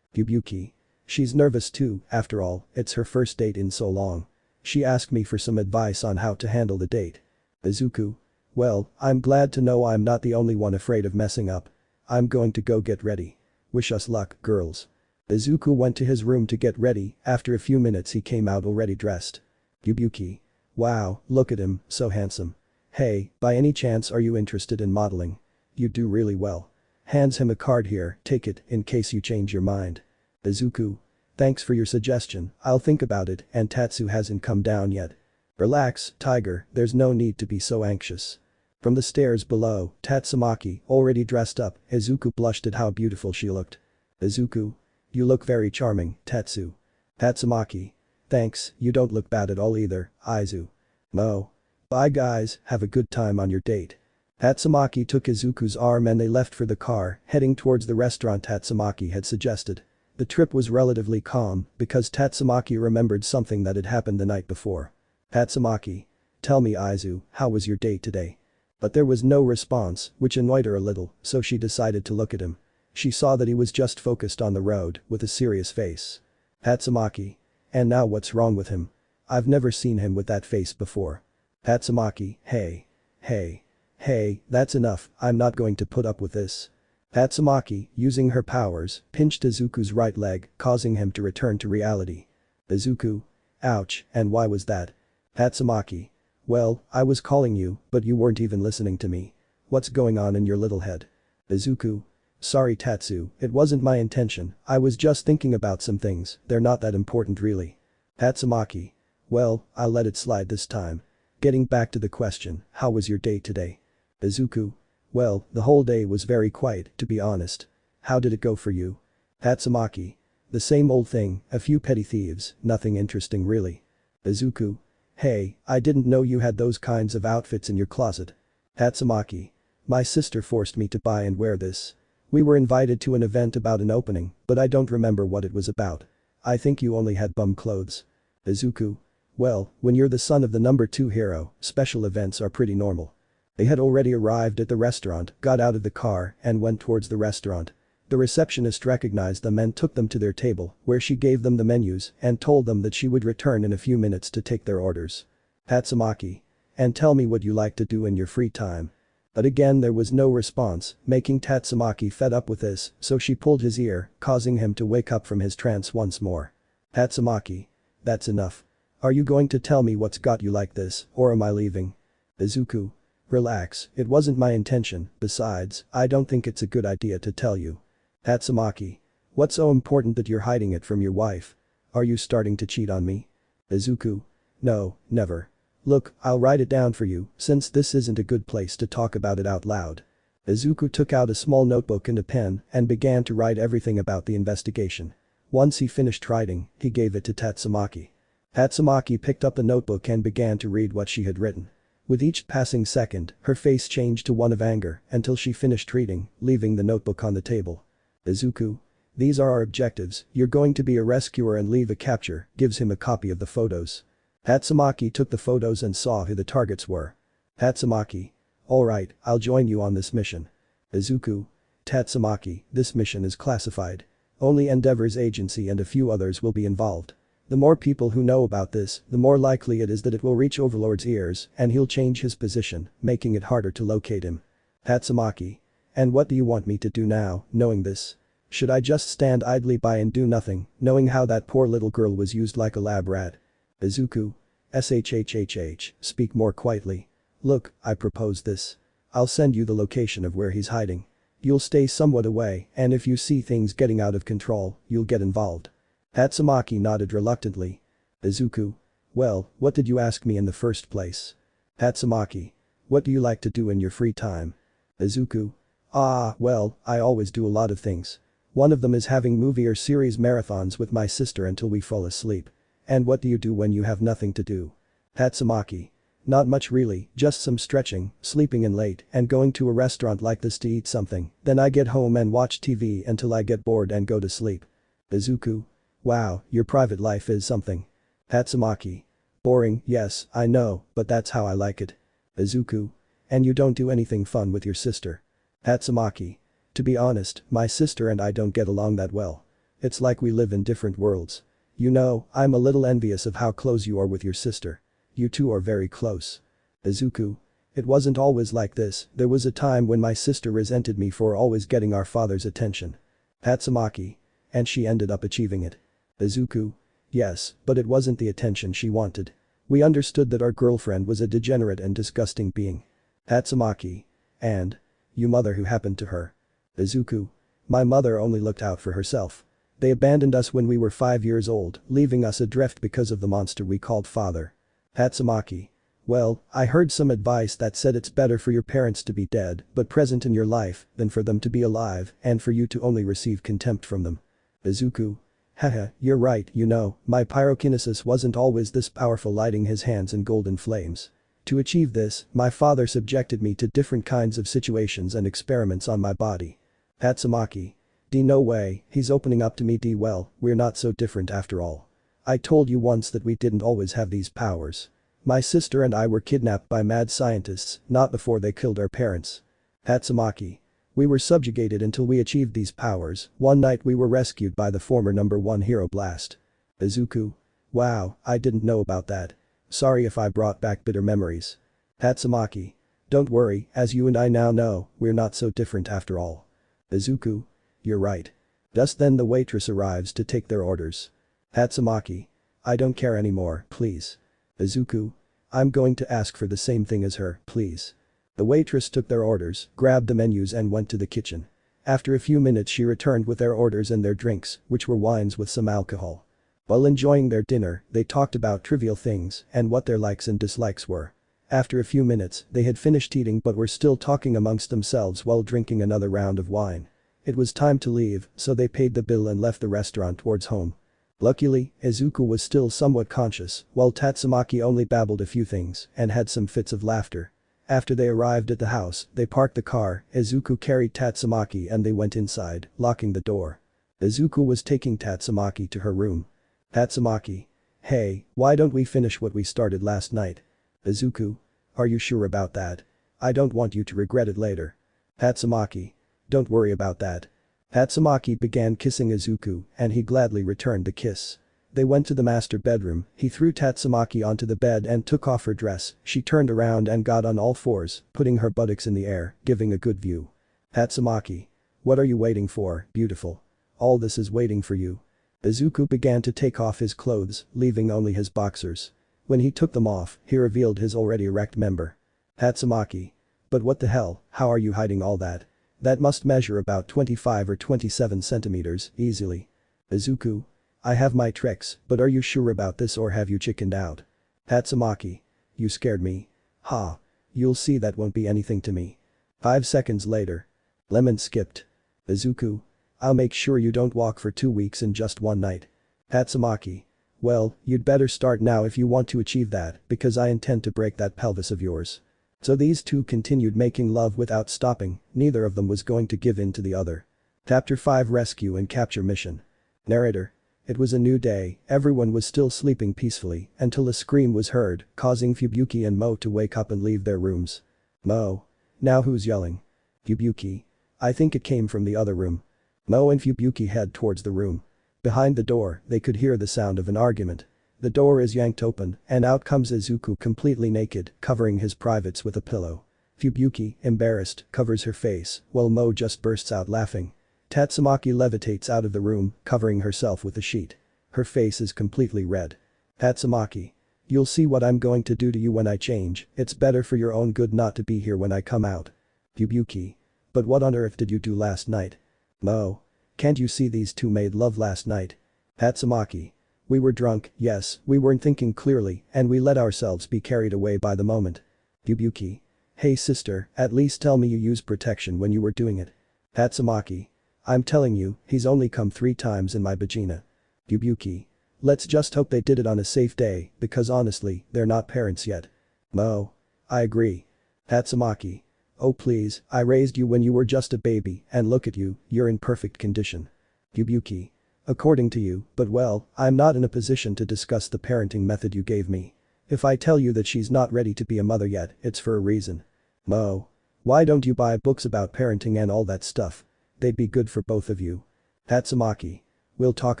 Fubuki. She's nervous too, after all, it's her first date in so long. She asked me for some advice on how to handle the date. Izuku. Well, I'm glad to know I'm not the only one afraid of messing up. I'm going to go get ready. Wish us luck, girls. Izuku went to his room to get ready, after a few minutes he came out already dressed. Fubuki. Wow, look at him, so handsome. Hey, by any chance are you interested in modeling? You do really well. Hands him a card here, take it, in case you change your mind. Izuku. Thanks for your suggestion, I'll think about it, and Tatsu hasn't come down yet. Relax, Tiger, there's no need to be so anxious. From the stairs below, Tatsumaki, already dressed up, Izuku blushed at how beautiful she looked. Izuku. You look very charming, Tatsu. Tatsumaki. Thanks, you don't look bad at all either, Izu. Mo. Bye guys, have a good time on your date. Tatsumaki took Izuku's arm and they left for the car, heading towards the restaurant Tatsumaki had suggested. The trip was relatively calm because Tatsumaki remembered something that had happened the night before. Tatsumaki. Tell me Izu, how was your date today? But there was no response, which annoyed her a little, so she decided to look at him. She saw that he was just focused on the road, with a serious face. Tatsumaki. And now what's wrong with him? I've never seen him with that face before. Tatsumaki, hey. Hey. Hey, that's enough, I'm not going to put up with this. Tatsumaki, using her powers, pinched Izuku's right leg, causing him to return to reality. Izuku. Ouch, and why was that? Tatsumaki. Well, I was calling you, but you weren't even listening to me. What's going on in your little head? Izuku. Sorry Tatsu, it wasn't my intention, I was just thinking about some things, they're not that important really. Tatsumaki. Well, I'll let it slide this time. Getting back to the question, how was your day today? Izuku. Well, the whole day was very quiet, to be honest. How did it go for you? Tatsumaki. The same old thing, a few petty thieves, nothing interesting really. Izuku. Hey, I didn't know you had those kinds of outfits in your closet. Tatsumaki. My sister forced me to buy and wear this. We were invited to an event about an opening, but I don't remember what it was about. I think you only had bum clothes. Izuku. Well, when you're the son of the number 2 hero, special events are pretty normal. They had already arrived at the restaurant, got out of the car, and went towards the restaurant. The receptionist recognized them and took them to their table, where she gave them the menus and told them that she would return in a few minutes to take their orders. Tatsumaki. And tell me what you like to do in your free time. But again there was no response, making Tatsumaki fed up with this, so she pulled his ear, causing him to wake up from his trance once more. Tatsumaki. That's enough. Are you going to tell me what's got you like this, or am I leaving? Izuku. Relax, it wasn't my intention, besides, I don't think it's a good idea to tell you. Tatsumaki. What's so important that you're hiding it from your wife? Are you starting to cheat on me? Izuku. No, never. Look, I'll write it down for you, since this isn't a good place to talk about it out loud. Izuku took out a small notebook and a pen and began to write everything about the investigation. Once he finished writing, he gave it to Tatsumaki. Tatsumaki picked up the notebook and began to read what she had written. With each passing second, her face changed to one of anger until she finished reading, leaving the notebook on the table. Izuku. These are our objectives, you're going to be a rescuer and leave a capture, gives him a copy of the photos. Tatsumaki took the photos and saw who the targets were. Tatsumaki. Alright, I'll join you on this mission. Izuku. Tatsumaki, this mission is classified. Only Endeavor's agency and a few others will be involved. The more people who know about this, the more likely it is that it will reach Overlord's ears and he'll change his position, making it harder to locate him. Tatsumaki. And what do you want me to do now, knowing this? Should I just stand idly by and do nothing, knowing how that poor little girl was used like a lab rat? Izuku. SHHHH, speak more quietly. Look, I propose this. I'll send you the location of where he's hiding. You'll stay somewhat away, and if you see things getting out of control, you'll get involved. Tatsumaki nodded reluctantly. Izuku. Well, what did you ask me in the first place? Tatsumaki. What do you like to do in your free time? Izuku. Well, I always do a lot of things. One of them is having movie or series marathons with my sister until we fall asleep. And what do you do when you have nothing to do? Tatsumaki. Not much really, just some stretching, sleeping in late, and going to a restaurant like this to eat something, then I get home and watch TV until I get bored and go to sleep. Izuku. Wow, your private life is something. Tatsumaki. Boring, yes, I know, but that's how I like it. Izuku. And you don't do anything fun with your sister? Tatsumaki. To be honest, my sister and I don't get along that well. It's like we live in different worlds. You know, I'm a little envious of how close you are with your sister. You two are very close. Izuku. It wasn't always like this, there was a time when my sister resented me for always getting our father's attention. Tatsumaki. And she ended up achieving it. Izuku. Yes, but it wasn't the attention she wanted. We understood that our girlfriend was a degenerate and disgusting being. Tatsumaki. And? Your mother who happened to her? Izuku. My mother only looked out for herself. They abandoned us when we were 5 years old, leaving us adrift because of the monster we called father. Tatsumaki. Well, I heard some advice that said it's better for your parents to be dead but present in your life than for them to be alive and for you to only receive contempt from them. Izuku. Haha, you're right, you know, my pyrokinesis wasn't always this powerful, lighting his hands in golden flames. To achieve this, my father subjected me to different kinds of situations and experiments on my body. Tatsumaki. No way, he's opening up to me. Well, we're not so different after all. I told you once that we didn't always have these powers. My sister and I were kidnapped by mad scientists, not before they killed our parents. Tatsumaki. We were subjugated until we achieved these powers. One night we were rescued by the former #1 hero Blast. Izuku. Wow, I didn't know about that. Sorry if I brought back bitter memories. Tatsumaki. Don't worry, as you and I now know, we're not so different after all. Izuku. You're right. Just then the waitress arrives to take their orders. Tatsumaki. I don't care anymore, please. Izuku. I'm going to ask for the same thing as her, please. The waitress took their orders, grabbed the menus and went to the kitchen. After a few minutes she returned with their orders and their drinks, which were wines with some alcohol. While enjoying their dinner, they talked about trivial things and what their likes and dislikes were. After a few minutes, they had finished eating but were still talking amongst themselves while drinking another round of wine. It was time to leave, so they paid the bill and left the restaurant towards home. Luckily, Izuku was still somewhat conscious, while Tatsumaki only babbled a few things and had some fits of laughter. After they arrived at the house, they parked the car, Izuku carried Tatsumaki and they went inside, locking the door. Izuku was taking Tatsumaki to her room. Tatsumaki. Hey, why don't we finish what we started last night? Izuku. Are you sure about that? I don't want you to regret it later. Tatsumaki. Don't worry about that. Tatsumaki began kissing Izuku and he gladly returned the kiss. They went to the master bedroom, he threw Tatsumaki onto the bed and took off her dress, she turned around and got on all fours, putting her buttocks in the air, giving a good view. Tatsumaki. What are you waiting for, beautiful? All this is waiting for you. Izuku began to take off his clothes, leaving only his boxers. When he took them off, he revealed his already erect member. Tatsumaki. But what the hell, how are you hiding all that? That must measure about 25 or 27 centimeters, easily. Izuku. I have my tricks, but are you sure about this or have you chickened out? Tatsumaki. You scared me. Ha. You'll see that won't be anything to me. 5 seconds later. Lemon skipped. Izuku. I'll make sure you don't walk for 2 weeks in just one night. Tatsumaki. Well, you'd better start now if you want to achieve that, because I intend to break that pelvis of yours. So these two continued making love without stopping, neither of them was going to give in to the other. Chapter 5 Rescue and Capture Mission. Narrator. It was a new day, everyone was still sleeping peacefully until a scream was heard, causing Fubuki and Mo to wake up and leave their rooms. Mo. Now who's yelling? Fubuki. I think it came from the other room. Mo and Fubuki head towards the room. Behind the door, they could hear the sound of an argument. The door is yanked open, and out comes Izuku completely naked, covering his privates with a pillow. Fubuki, embarrassed, covers her face, while Mo just bursts out laughing. Tatsumaki levitates out of the room, covering herself with a sheet. Her face is completely red. Tatsumaki. You'll see what I'm going to do to you when I change, it's better for your own good not to be here when I come out. Fubuki. But what on earth did you do last night? Mo. Can't you see these two made love last night? Tatsumaki. We were drunk, yes, we weren't thinking clearly, and we let ourselves be carried away by the moment. Fubuki. Hey sister, at least tell me you used protection when you were doing it. Tatsumaki. I'm telling you, he's only come 3 times in my vagina. Fubuki. Let's just hope they did it on a safe day, because honestly, they're not parents yet. Mo. I agree. Tatsumaki. Oh please, I raised you when you were just a baby, and look at you, you're in perfect condition. Fubuki. According to you, but well, I'm not in a position to discuss the parenting method you gave me. If I tell you that she's not ready to be a mother yet, it's for a reason. Mo. Why don't you buy books about parenting and all that stuff? They'd be good for both of you. Tatsumaki. We'll talk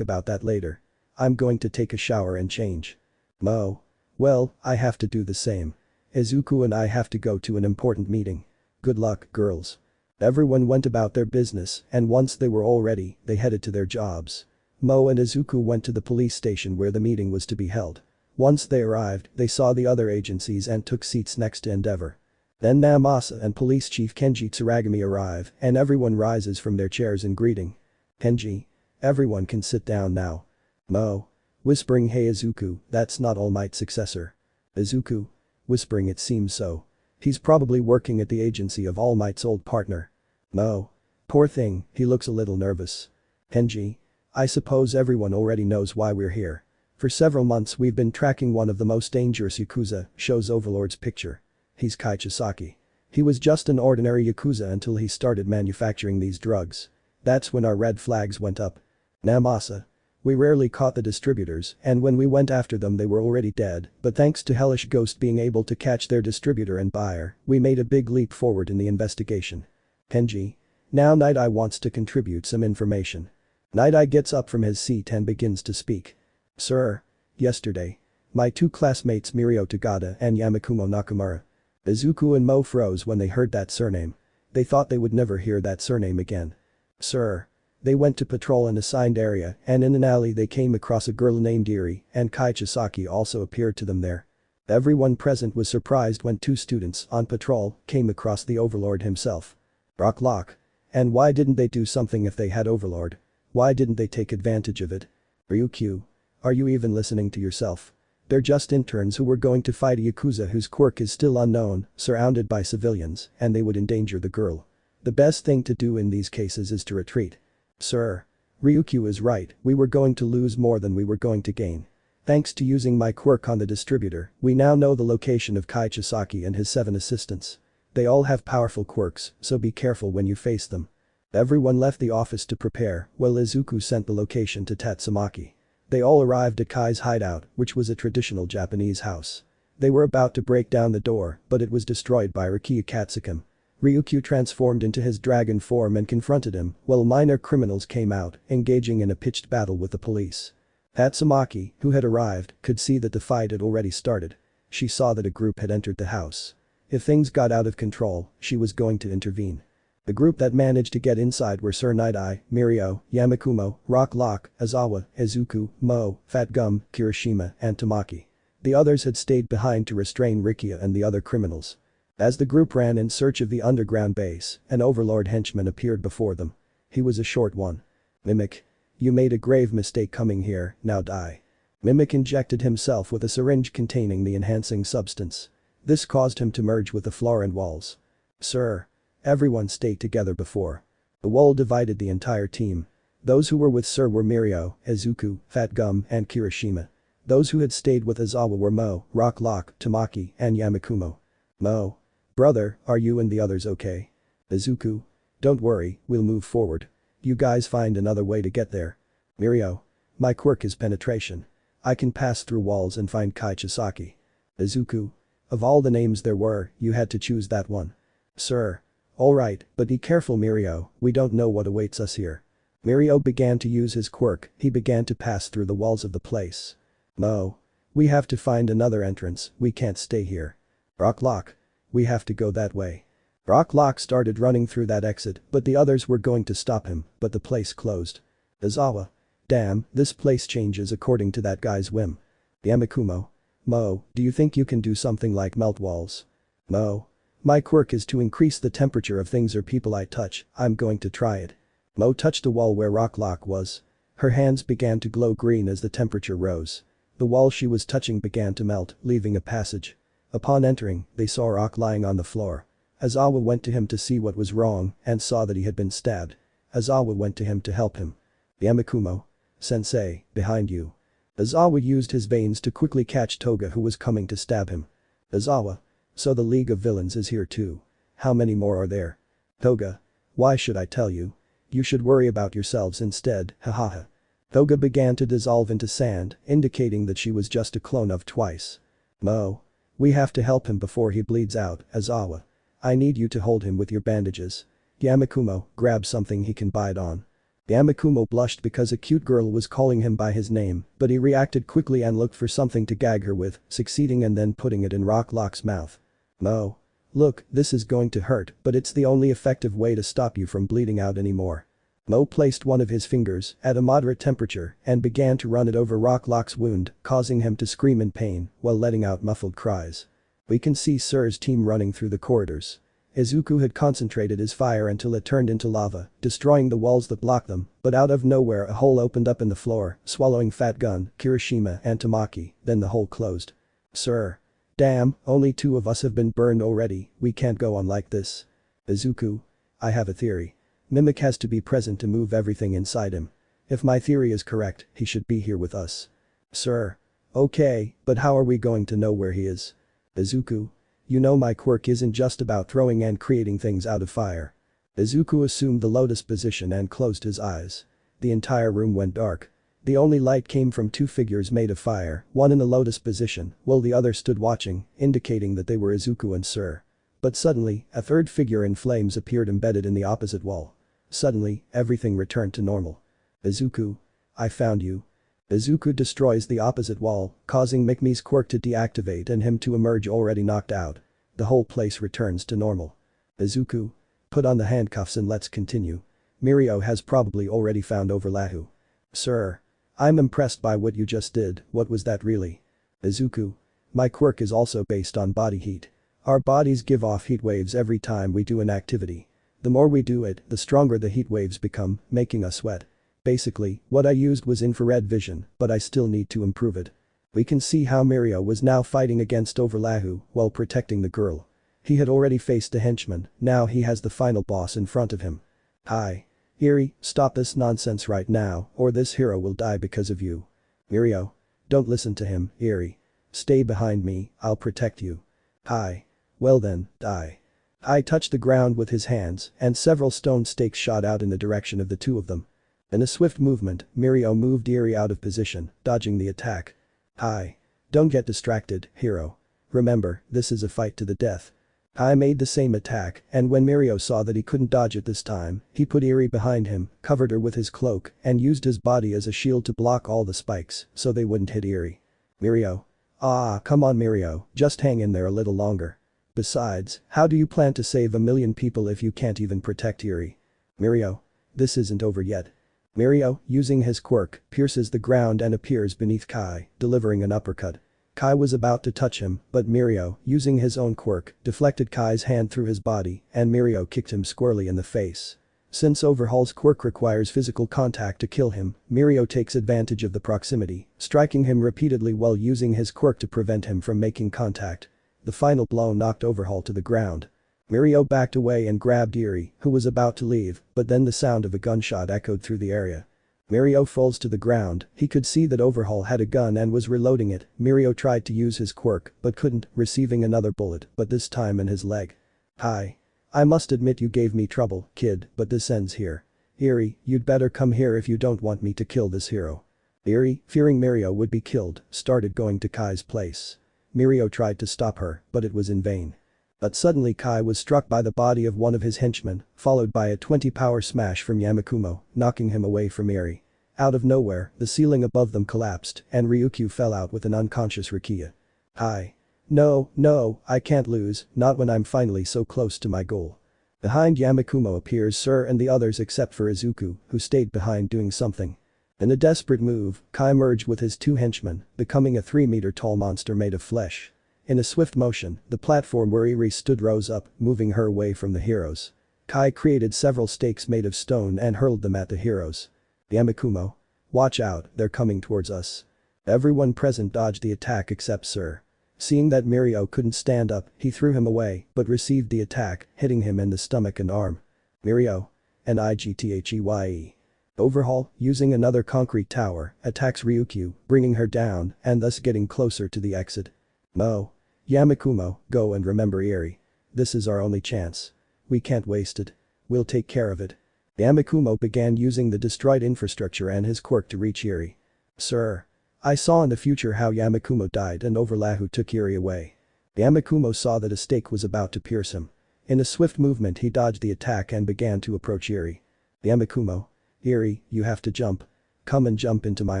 about that later. I'm going to take a shower and change. Mo. Well, I have to do the same. Izuku and I have to go to an important meeting. Good luck, girls. Everyone went about their business, and once they were all ready, they headed to their jobs. Mo and Izuku went to the police station where the meeting was to be held. Once they arrived, they saw the other agencies and took seats next to Endeavor. Then Namasa and Police Chief Kenji Tsuragami arrive, and everyone rises from their chairs in greeting. Kenji. Everyone can sit down now. Mo. Whispering hey Izuku, that's not All Might's successor. Izuku. Whispering it seems so. He's probably working at the agency of All Might's old partner. Mo. Poor thing, he looks a little nervous. Kenji. I suppose everyone already knows why we're here. For several months we've been tracking one of the most dangerous Yakuza, shows Overlord's picture. He's Kaichisaki. He was just an ordinary Yakuza until he started manufacturing these drugs. That's when our red flags went up. Namasa. We rarely caught the distributors, and when we went after them they were already dead, but thanks to Hellish Ghost being able to catch their distributor and buyer, we made a big leap forward in the investigation. Kenji. Now Night Eye wants to contribute some information. Night Eye gets up from his seat and begins to speak. Sir. Yesterday. My 2 classmates Mirio Tagada and Yamakumo Nakamura. Izuku and Mo froze when they heard that surname. They thought they would never hear that surname again. Sir. They went to patrol an assigned area, and in an alley they came across a girl named Eri, and Kaichisaki also appeared to them there. Everyone present was surprised when 2 students on patrol came across the Overlord himself. Rock Lock. And why didn't they do something if they had Overlord? Why didn't they take advantage of it? Ryukyu. Are you even listening to yourself? They're just interns who were going to fight a Yakuza whose quirk is still unknown, surrounded by civilians, and they would endanger the girl. The best thing to do in these cases is to retreat. Sir. Ryukyu is right, we were going to lose more than we were going to gain. Thanks to using my quirk on the distributor, we now know the location of Kaichisaki and his 7 assistants. They all have powerful quirks, so be careful when you face them. Everyone left the office to prepare, while Izuku sent the location to Tatsumaki. They all arrived at Kai's hideout, which was a traditional Japanese house. They were about to break down the door, but it was destroyed by Rikiya Katsukim. Ryukyu transformed into his dragon form and confronted him, while minor criminals came out, engaging in a pitched battle with the police. Tatsumaki, who had arrived, could see that the fight had already started. She saw that a group had entered the house. If things got out of control, she was going to intervene. The group that managed to get inside were Sir Night-Eye, Mirio, Yamakumo, Rock Lock, Aizawa, Izuku, Mo, Fat Gum, Kirishima, and Tamaki. The others had stayed behind to restrain Rikia and the other criminals. As the group ran in search of the underground base, an overlord henchman appeared before them. He was a short one. Mimic. You made a grave mistake coming here, now die. Mimic injected himself with a syringe containing the enhancing substance. This caused him to merge with the floor and walls. Sir. Everyone stayed together before. The wall divided the entire team. Those who were with Sir were Mirio, Izuku, Fat Gum, and Kirishima. Those who had stayed with Aizawa were Mo, Rock Lock, Tamaki, and Yamakumo. Mo. Brother, are you and the others okay? Izuku. Don't worry, we'll move forward. You guys find another way to get there. Mirio. My quirk is penetration. I can pass through walls and find Kaichisaki. Izuku. Of all the names there were, you had to choose that one. Sir. Alright, but be careful Mirio, we don't know what awaits us here. Mirio began to use his quirk, he began to pass through the walls of the place. No. We have to find another entrance, we can't stay here. Rock Lock. We have to go that way. Rock Lock started running through that exit, but the others were going to stop him, but the place closed. Aizawa. Damn, this place changes according to that guy's whim. Yamakumo. Mo, do you think you can do something like melt walls? Mo. My quirk is to increase the temperature of things or people I touch, I'm going to try it. Mo touched the wall where Rock Lock was. Her hands began to glow green as the temperature rose. The wall she was touching began to melt, leaving a passage. Upon entering, they saw Rock lying on the floor. Aizawa went to him to see what was wrong and saw that he had been stabbed. Aizawa went to him to help him. Yamakumo. Sensei, behind you. Aizawa used his veins to quickly catch Toga who was coming to stab him. Aizawa. So the League of Villains is here too. How many more are there? Toga. Why should I tell you? You should worry about yourselves instead, hahaha. Toga began to dissolve into sand, indicating that she was just a clone of Twice. Mo. We have to help him before he bleeds out, Aizawa. I need you to hold him with your bandages. Yamakumo, grab something he can bite on. Yamakumo blushed because a cute girl was calling him by his name, but he reacted quickly and looked for something to gag her with, succeeding and then putting it in Rock Lock's mouth. Mo. Look, this is going to hurt, but it's the only effective way to stop you from bleeding out anymore. Mo placed one of his fingers at a moderate temperature and began to run it over Rock Lock's wound, causing him to scream in pain while letting out muffled cries. We can see Sir's team running through the corridors. Izuku had concentrated his fire until it turned into lava, destroying the walls that blocked them, but out of nowhere a hole opened up in the floor, swallowing Fat Gun, Kirishima and Tamaki, then the hole closed. Sir. Damn, only 2 of us have been burned already, we can't go on like this. Izuku. I have a theory. Mimic has to be present to move everything inside him. If my theory is correct, he should be here with us. Sir. Okay, but how are we going to know where he is? Izuku. You know my quirk isn't just about throwing and creating things out of fire. Izuku assumed the lotus position and closed his eyes. The entire room went dark. The only light came from 2 figures made of fire, one in the lotus position, while the other stood watching, indicating that they were Izuku and Sir. But suddenly, a 3rd figure in flames appeared embedded in the opposite wall. Suddenly, everything returned to normal. Izuku. I found you. Izuku destroys the opposite wall, causing Mikmi's quirk to deactivate and him to emerge already knocked out. The whole place returns to normal. Izuku. Put on the handcuffs and let's continue. Mirio has probably already found Overlahu. Sir. I'm impressed by what you just did, what was that really? Izuku. My quirk is also based on body heat. Our bodies give off heat waves every time we do an activity. The more we do it, the stronger the heat waves become, making us sweat. Basically, what I used was infrared vision, but I still need to improve it. We can see how Mirio was now fighting against Overlahu while protecting the girl. He had already faced a henchman, now he has the final boss in front of him. Hi. Eri, stop this nonsense right now, or this hero will die because of you. Mirio. Don't listen to him, Eri. Stay behind me, I'll protect you. Hi. Well then, die. I touched the ground with his hands, and several stone stakes shot out in the direction of the 2 of them. In a swift movement, Mirio moved Eri out of position, dodging the attack. Hi. Don't get distracted, hero. Remember, this is a fight to the death. Kai made the same attack, and when Mirio saw that he couldn't dodge it this time, he put Eri behind him, covered her with his cloak, and used his body as a shield to block all the spikes, so they wouldn't hit Eri. Mirio. Ah, come on Mirio, just hang in there a little longer. Besides, how do you plan to save a million people if you can't even protect Eri? Mirio. This isn't over yet. Mirio, using his quirk, pierces the ground and appears beneath Kai, delivering an uppercut. Kai was about to touch him, but Mirio, using his own quirk, deflected Kai's hand through his body, and Mirio kicked him squarely in the face. Since Overhaul's quirk requires physical contact to kill him, Mirio takes advantage of the proximity, striking him repeatedly while using his quirk to prevent him from making contact. The final blow knocked Overhaul to the ground. Mirio backed away and grabbed Eri, who was about to leave, but then the sound of a gunshot echoed through the area. Mirio falls to the ground, he could see that Overhaul had a gun and was reloading it. Mirio tried to use his quirk, but couldn't, receiving another bullet, but this time in his leg. Hi. I must admit you gave me trouble, kid, but this ends here. Eri, you'd better come here if you don't want me to kill this hero. Eri, fearing Mirio would be killed, started going to Kai's place. Mirio tried to stop her, but it was in vain. But suddenly Kai was struck by the body of one of his henchmen, followed by a 20 power smash from Yamakumo, knocking him away from Eri. Out of nowhere, the ceiling above them collapsed, and Ryukyu fell out with an unconscious Rukia. Hi. No, I can't lose, not when I'm finally so close to my goal. Behind Yamakumo appears Sir and the others except for Izuku, who stayed behind doing something. In a desperate move, Kai merged with his two henchmen, becoming a 3-meter tall monster made of flesh. In a swift motion, the platform where Eri stood rose up, moving her away from the heroes. Kai created several stakes made of stone and hurled them at the heroes. Yamakumo. Watch out, they're coming towards us. Everyone present dodged the attack except Sir. Seeing that Mirio couldn't stand up, he threw him away, but received the attack, hitting him in the stomach and arm. Mirio. N-I-G-T-H-E-Y-E. Overhaul, using another concrete tower, attacks Ryukyu, bringing her down and thus getting closer to the exit. No. Yamakumo, go and remember Eri. This is our only chance. We can't waste it. We'll take care of it. Yamakumo began using the destroyed infrastructure and his quirk to reach Eri. Sir. I saw in the future how Yamakumo died and Overlahu took Eri away. Yamakumo saw that a stake was about to pierce him. In a swift movement he dodged the attack and began to approach Eri. Yamakumo. Eri, you have to jump. Come and jump into my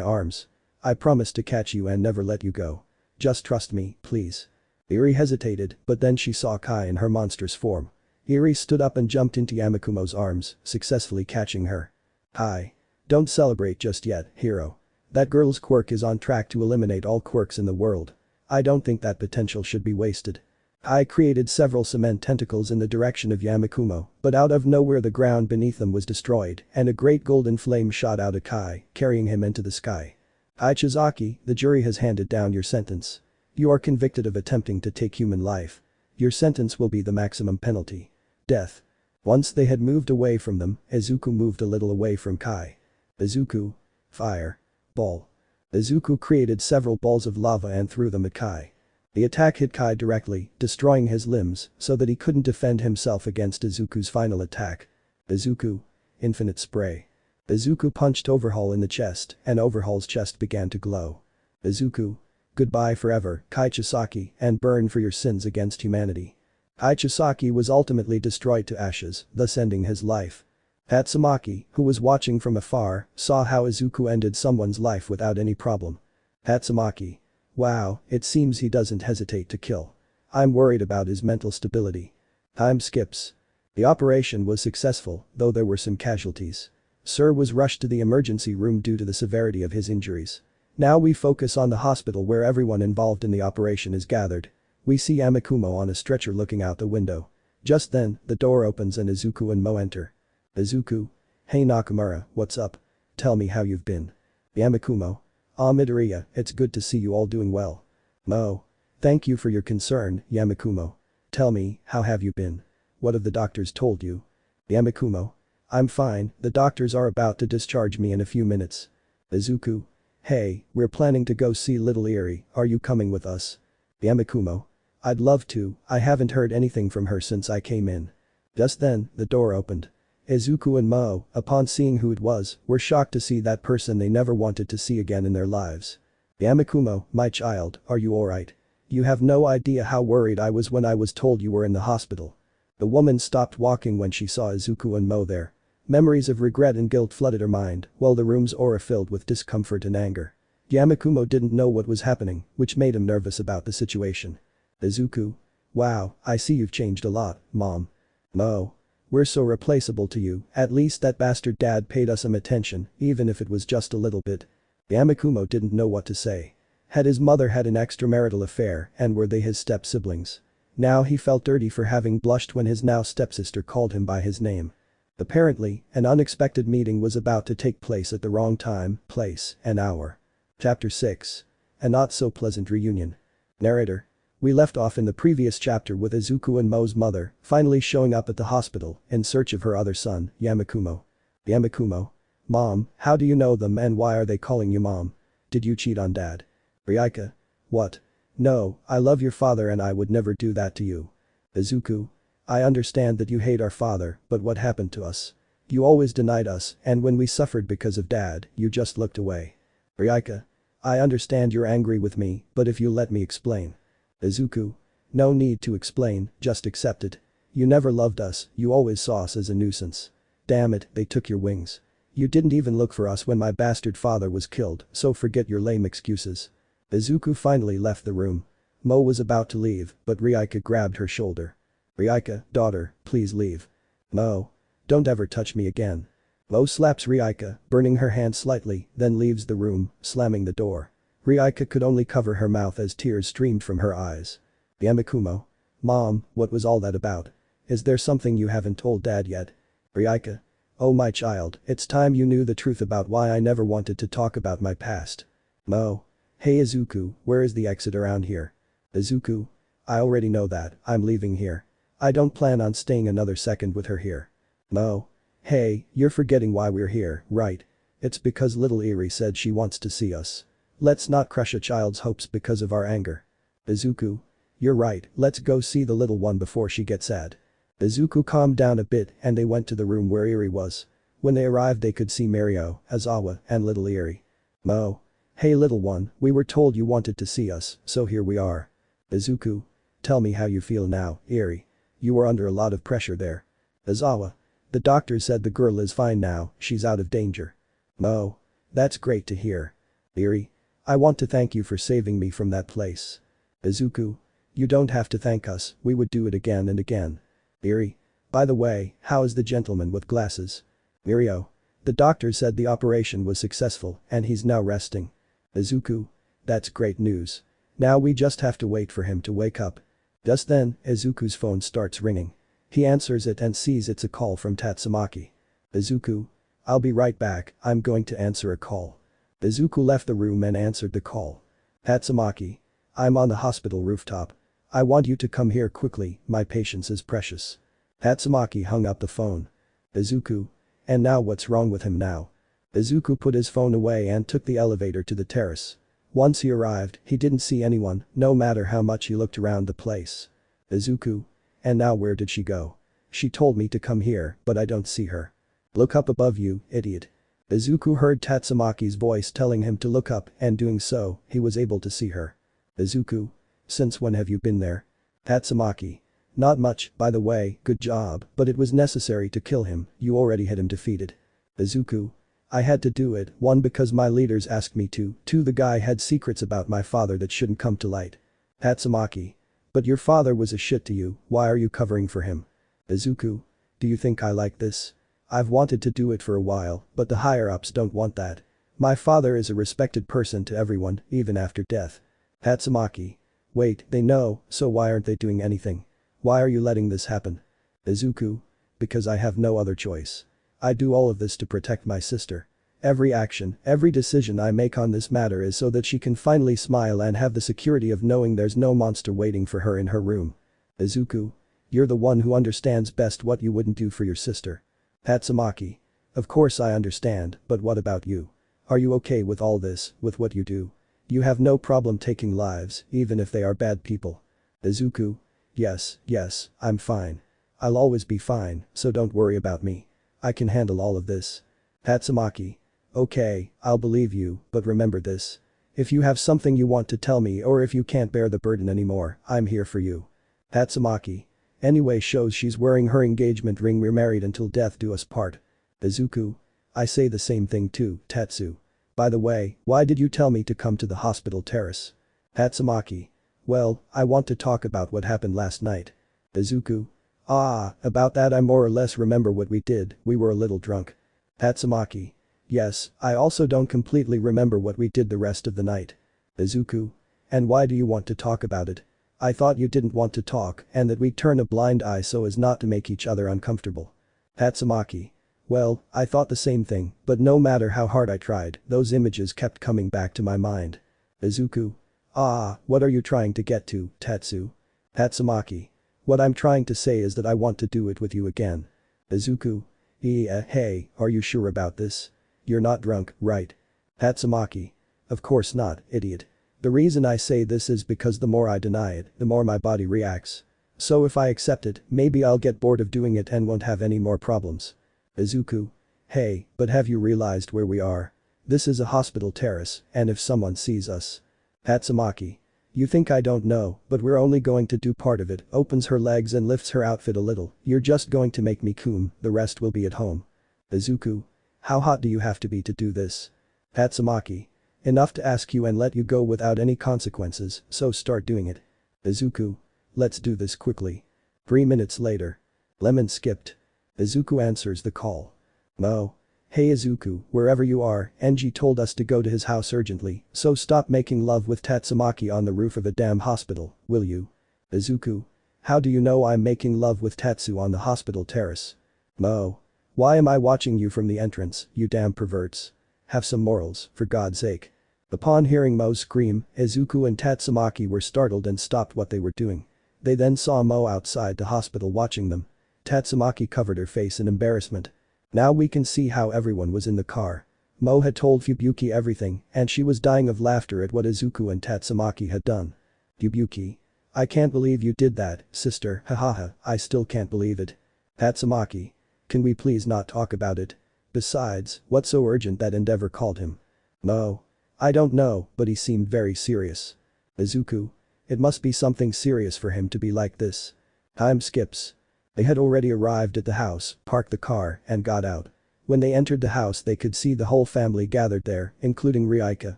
arms. I promise to catch you and never let you go. Just trust me, please. Eri hesitated, but then she saw Kai in her monstrous form. Eri stood up and jumped into Yamakumo's arms, successfully catching her. Hi. Don't celebrate just yet, hero. That girl's quirk is on track to eliminate all quirks in the world. I don't think that potential should be wasted. Kai created several cement tentacles in the direction of Yamakumo, but out of nowhere the ground beneath them was destroyed and a great golden flame shot out at Kai, carrying him into the sky. Ichizaki, the jury has handed down your sentence. You are convicted of attempting to take human life. Your sentence will be the maximum penalty. Death. Once they had moved away from them, Izuku moved a little away from Kai. Izuku. Fire. Ball. Izuku created several balls of lava and threw them at Kai. The attack hit Kai directly, destroying his limbs so that he couldn't defend himself against Izuku's final attack. Izuku. Infinite spray. Izuku punched Overhaul in the chest and Overhaul's chest began to glow. Izuku. Goodbye forever, Kaichisaki, and burn for your sins against humanity. Kaichisaki was ultimately destroyed to ashes, thus ending his life. Tatsumaki, who was watching from afar, saw how Izuku ended someone's life without any problem. Tatsumaki. Wow, it seems he doesn't hesitate to kill. I'm worried about his mental stability. Time skips. The operation was successful, though there were some casualties. Sir was rushed to the emergency room due to the severity of his injuries. Now we focus on the hospital where everyone involved in the operation is gathered. We see Yamakumo on a stretcher looking out the window. Just then, the door opens and Izuku and Mo enter. Izuku. Hey Nakamura, what's up? Tell me how you've been. Yamakumo. Midoriya, it's good to see you all doing well. Mo. Thank you for your concern, Yamakumo. Tell me, how have you been? What have the doctors told you? Yamakumo. I'm fine, the doctors are about to discharge me in a few minutes. Izuku. Hey, we're planning to go see Little Eri, are you coming with us? Yamakumo. I'd love to, I haven't heard anything from her since I came in. Just then, the door opened. Izuku and Mo, upon seeing who it was, were shocked to see that person they never wanted to see again in their lives. Yamakumo, my child, are you alright? You have no idea how worried I was when I was told you were in the hospital." The woman stopped walking when she saw Izuku and Mo there. Memories of regret and guilt flooded her mind, while the room's aura filled with discomfort and anger. Yamakumo didn't know what was happening, which made him nervous about the situation. Izuku. "Wow, I see you've changed a lot, Mom." "Mo. We're so replaceable to you, at least that bastard dad paid us some attention, even if it was just a little bit." Yamakumo didn't know what to say. Had his mother had an extramarital affair and were they his step-siblings? Now he felt dirty for having blushed when his now stepsister called him by his name. Apparently, an unexpected meeting was about to take place at the wrong time, place, and hour. Chapter 6. A not-so-pleasant reunion. Narrator. We left off in the previous chapter with Izuku and Mo's mother finally showing up at the hospital in search of her other son, Yamakumo. Yamakumo. "Mom, how do you know them and why are they calling you Mom? Did you cheat on Dad?" Ryuka. "What? No, I love your father and I would never do that to you." Izuku. "I understand that you hate our father, but what happened to us? You always denied us and when we suffered because of Dad, you just looked away." Ryuka. "I understand you're angry with me, but if you let me explain." Izuku. "No need to explain, just accept it. You never loved us, you always saw us as a nuisance. Damn it, they took your wings. You didn't even look for us when my bastard father was killed, so forget your lame excuses." Izuku finally left the room. Mo was about to leave, but Ryuka grabbed her shoulder. "Ryuka, daughter, please leave." "Mo. Don't ever touch me again." Mo slaps Ryuka, burning her hand slightly, then leaves the room, slamming the door. Ryuka could only cover her mouth as tears streamed from her eyes. Yamakumo. "Mom, what was all that about? Is there something you haven't told Dad yet?" Ryuka. "Oh my child, it's time you knew the truth about why I never wanted to talk about my past." Mo. "Hey Izuku, where is the exit around here?" Izuku. "I already know that, I'm leaving here. I don't plan on staying another second with her here." Mo. "Hey, you're forgetting why we're here, right? It's because little Eri said she wants to see us. Let's not crush a child's hopes because of our anger." Izuku. "You're right, let's go see the little one before she gets sad." Izuku calmed down a bit and they went to the room where Eri was. When they arrived they could see Mario, Azawa, and little Eri. Mo. "Hey little one, we were told you wanted to see us, so here we are." Izuku. "Tell me how you feel now, Eri. You were under a lot of pressure there." Azawa. "The doctor said the girl is fine now, she's out of danger." Mo. "That's great to hear." Eri. "I want to thank you for saving me from that place." Izuku. "You don't have to thank us, we would do it again and again." Eri. "By the way, how is the gentleman with glasses?" Mirio. "The doctor said the operation was successful and he's now resting." Izuku. "That's great news. Now we just have to wait for him to wake up." Just then, Izuku's phone starts ringing. He answers it and sees it's a call from Tatsumaki. Izuku. "I'll be right back, I'm going to answer a call." Izuku left the room and answered the call. Tatsumaki. "I'm on the hospital rooftop. I want you to come here quickly, my patience is precious." Tatsumaki hung up the phone. Izuku. "And now what's wrong with him now?" Izuku put his phone away and took the elevator to the terrace. Once he arrived, he didn't see anyone, no matter how much he looked around the place. Izuku. "And now where did she go? She told me to come here, but I don't see her." "Look up above you, idiot." Izuku heard Tatsumaki's voice telling him to look up and doing so, he was able to see her. Izuku. "Since when have you been there?" Tatsumaki. "Not much, by the way, good job, but it was necessary to kill him, you already had him defeated." Izuku. "I had to do it, one because my leaders asked me to, two the guy had secrets about my father that shouldn't come to light." Tatsumaki. "But your father was a shit to you, why are you covering for him?" Izuku. "Do you think I like this? I've wanted to do it for a while, but the higher-ups don't want that. My father is a respected person to everyone, even after death." Tatsumaki. "Wait, they know, so why aren't they doing anything? Why are you letting this happen?" Izuku. "Because I have no other choice. I do all of this to protect my sister. Every action, every decision I make on this matter is so that she can finally smile and have the security of knowing there's no monster waiting for her in her room." Izuku. "You're the one who understands best what you wouldn't do for your sister." Tatsumaki. "Of course I understand, but what about you? Are you okay with all this, with what you do? You have no problem taking lives, even if they are bad people." Izuku. Yes, I'm fine. I'll always be fine, so don't worry about me. I can handle all of this." Tatsumaki. "Okay, I'll believe you, but remember this. If you have something you want to tell me or if you can't bear the burden anymore, I'm here for you. Tatsumaki. Anyway shows she's wearing her engagement ring, we're married until death do us part. Izuku. I say the same thing too, Tatsu. By the way, why did you tell me to come to the hospital terrace? Tatsumaki. Well, I want to talk about what happened last night. Izuku. Ah, about that I more or less remember what we did, we were a little drunk. Tatsumaki. Yes, I also don't completely remember what we did the rest of the night. Izuku. And why do you want to talk about it? I thought you didn't want to talk and that we'd turn a blind eye so as not to make each other uncomfortable. Tatsumaki. Well, I thought the same thing, but no matter how hard I tried, those images kept coming back to my mind. Izuku. Ah, what are you trying to get to, Tatsu? Tatsumaki. What I'm trying to say is that I want to do it with you again. Izuku. Hey, are you sure about this? You're not drunk, right? Tatsumaki. Of course not, idiot. The reason I say this is because the more I deny it, the more my body reacts. So if I accept it, maybe I'll get bored of doing it and won't have any more problems. Izuku. Hey, but have you realized where we are? This is a hospital terrace, and if someone sees us. Tatsumaki. You think I don't know, but we're only going to do part of it, opens her legs and lifts her outfit a little, you're just going to make me come, the rest will be at home. Izuku. How hot do you have to be to do this? Tatsumaki. Enough to ask you and let you go without any consequences, so start doing it. Izuku. Let's do this quickly. 3 minutes later. Lemon skipped. Izuku answers the call. Mo. Hey Izuku, wherever you are, Enji told us to go to his house urgently, so stop making love with Tatsumaki on the roof of a damn hospital, will you? Izuku. How do you know I'm making love with Tatsu on the hospital terrace? Mo. Why am I watching you from the entrance, you damn perverts? Have some morals, for God's sake. Upon hearing Mo's scream, Izuku and Tatsumaki were startled and stopped what they were doing. They then saw Mo outside the hospital watching them. Tatsumaki covered her face in embarrassment. Now we can see how everyone was in the car. Mo had told Fubuki everything and she was dying of laughter at what Izuku and Tatsumaki had done. Fubuki. I can't believe you did that, sister, hahaha, I still can't believe it. Tatsumaki. Can we please not talk about it? Besides, what's so urgent that Endeavor called him? Mo. I don't know, but he seemed very serious. Izuku. It must be something serious for him to be like this. Time skips. They had already arrived at the house, parked the car, and got out. When they entered the house they could see the whole family gathered there, including Ryuka,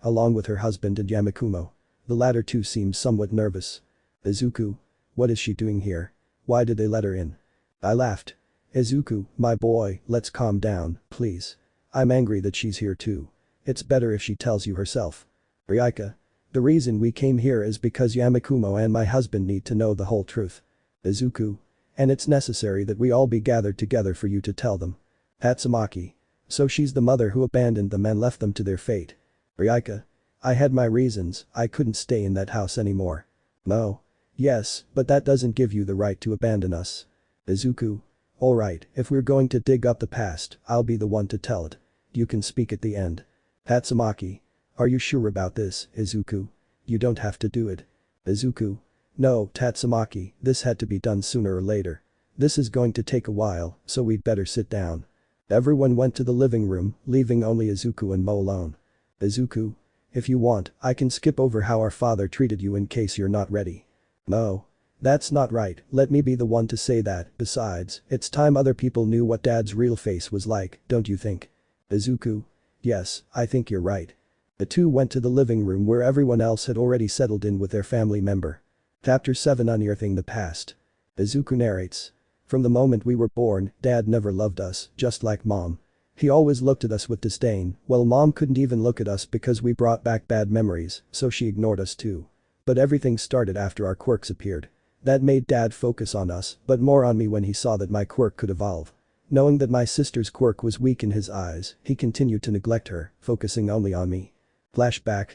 along with her husband and Yamakumo. The latter two seemed somewhat nervous. Izuku. What is she doing here? Why did they let her in? I laughed. Izuku, my boy, let's calm down, please. I'm angry that she's here too. It's better if she tells you herself. Ryuka. The reason we came here is because Yamakumo and my husband need to know the whole truth. Izuku. And it's necessary that we all be gathered together for you to tell them. Tatsumaki. So she's the mother who abandoned them and left them to their fate. Ryuka. I had my reasons, I couldn't stay in that house anymore. Mo. Yes, but that doesn't give you the right to abandon us. Izuku. Alright, if we're going to dig up the past, I'll be the one to tell it. You can speak at the end. Tatsumaki. Are you sure about this, Izuku? You don't have to do it. Izuku. No, Tatsumaki, this had to be done sooner or later. This is going to take a while, so we'd better sit down. Everyone went to the living room, leaving only Izuku and Mo alone. Izuku. If you want, I can skip over how our father treated you in case you're not ready. Mo. That's not right, let me be the one to say that, besides, it's time other people knew what Dad's real face was like, don't you think? Izuku. Yes, I think you're right. The two went to the living room where everyone else had already settled in with their family member. Chapter 7 Unearthing the Past. Izuku narrates. From the moment we were born, Dad never loved us, just like Mom. He always looked at us with disdain, well Mom couldn't even look at us because we brought back bad memories, so she ignored us too. But everything started after our quirks appeared. That made Dad focus on us, but more on me when he saw that my quirk could evolve. Knowing that my sister's quirk was weak in his eyes, he continued to neglect her, focusing only on me. Flashback.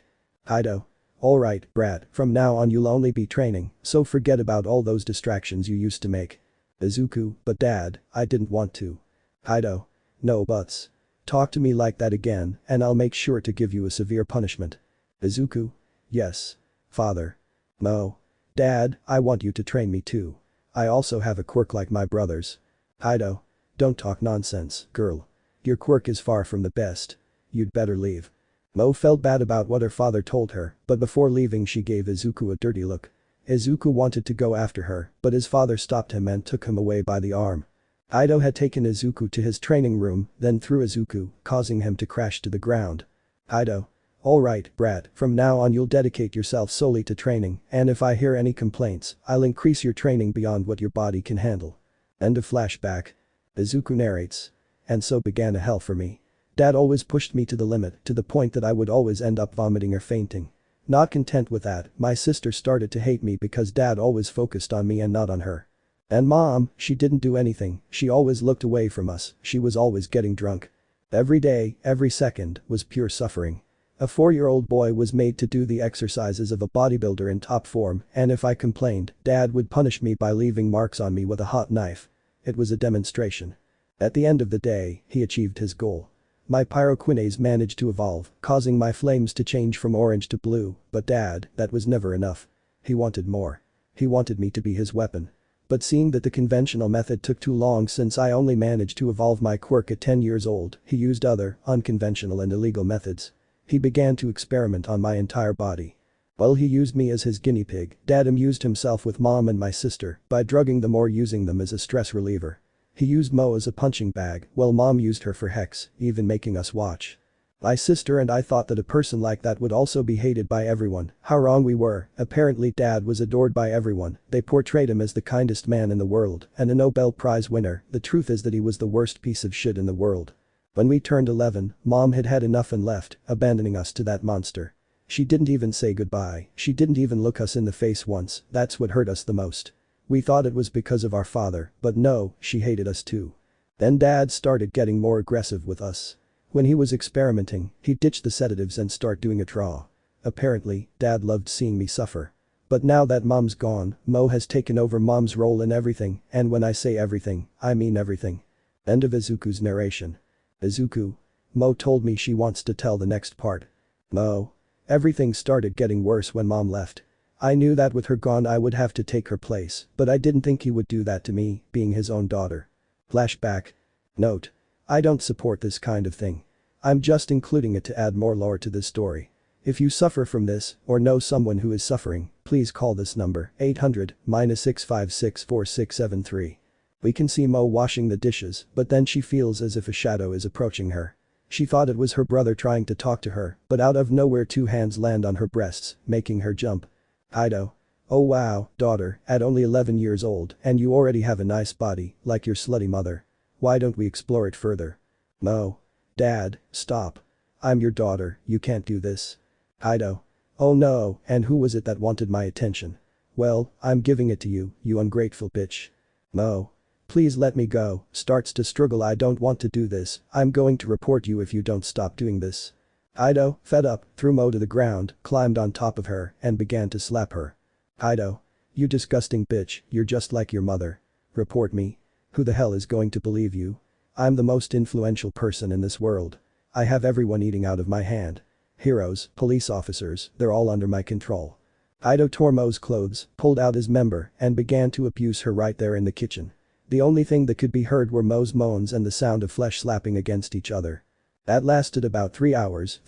Kaido. Alright, Brad, from now on you'll only be training, so forget about all those distractions you used to make. Izuku, but Dad, I didn't want to. Kaido. No buts. Talk to me like that again, and I'll make sure to give you a severe punishment. Izuku. Yes. Father. Mo. Dad, I want you to train me too. I also have a quirk like my brothers. Kaido. Don't talk nonsense, girl. Your quirk is far from the best. You'd better leave. Mo felt bad about what her father told her, but before leaving she gave Izuku a dirty look. Izuku wanted to go after her, but his father stopped him and took him away by the arm. Ido had taken Izuku to his training room, then threw Izuku, causing him to crash to the ground. Ido. Alright, brat, from now on you'll dedicate yourself solely to training, and if I hear any complaints, I'll increase your training beyond what your body can handle. End of flashback. Izuku narrates. And so began a hell for me. Dad always pushed me to the limit, to the point that I would always end up vomiting or fainting. Not content with that, my sister started to hate me because Dad always focused on me and not on her. And Mom, she didn't do anything, she always looked away from us, she was always getting drunk. Every day, every second, was pure suffering. A 4-year-old boy was made to do the exercises of a bodybuilder in top form, and if I complained, Dad would punish me by leaving marks on me with a hot knife. It was a demonstration. At the end of the day, he achieved his goal. My pyrokinase managed to evolve, causing my flames to change from orange to blue, but Dad, that was never enough. He wanted more. He wanted me to be his weapon. But seeing that the conventional method took too long since I only managed to evolve my quirk at 10 years old, he used other, unconventional and illegal methods. He began to experiment on my entire body. While he used me as his guinea pig, Dad amused himself with Mom and my sister by drugging them or using them as a stress reliever. He used Mo as a punching bag, while Mom used her for hex, even making us watch. My sister and I thought that a person like that would also be hated by everyone, how wrong we were. Apparently Dad was adored by everyone, they portrayed him as the kindest man in the world and a Nobel Prize winner. The truth is that he was the worst piece of shit in the world. When we turned 11, Mom had had enough and left, abandoning us to that monster. She didn't even say goodbye, she didn't even look us in the face once, that's what hurt us the most. We thought it was because of our father, but no, she hated us too. Then Dad started getting more aggressive with us. When he was experimenting, he'd ditch the sedatives and start doing it raw. Apparently, Dad loved seeing me suffer. But now that Mom's gone, Mo has taken over Mom's role in everything, and when I say everything, I mean everything. End of Izuku's narration. Izuku. Mo told me she wants to tell the next part. Mo. Everything started getting worse when Mom left. I knew that with her gone I would have to take her place, but I didn't think he would do that to me, being his own daughter. Flashback. Note. I don't support this kind of thing. I'm just including it to add more lore to this story. If you suffer from this, or know someone who is suffering, please call this number 800-656-4673. We can see Mo washing the dishes, but then she feels as if a shadow is approaching her. She thought it was her brother trying to talk to her, but out of nowhere 2 hands land on her breasts, making her jump. Ido. Oh wow, daughter, at only 11 years old, and you already have a nice body, like your slutty mother. Why don't we explore it further? Mo. Dad, stop. I'm your daughter, you can't do this. Ido. Oh no, and who was it that wanted my attention? Well, I'm giving it to you, you ungrateful bitch. Mo. Please let me go, starts to struggle. I don't want to do this, I'm going to report you if you don't stop doing this. Ido, fed up, threw Mo to the ground, climbed on top of her, and began to slap her. Ido. You disgusting bitch, you're just like your mother. Report me. Who the hell is going to believe you? I'm the most influential person in this world. I have everyone eating out of my hand. Heroes, police officers, they're all under my control. Ido tore Mo's clothes, pulled out his member, and began to abuse her right there in the kitchen. The only thing that could be heard were Mo's moans and the sound of flesh slapping against each other. That lasted about 3 hours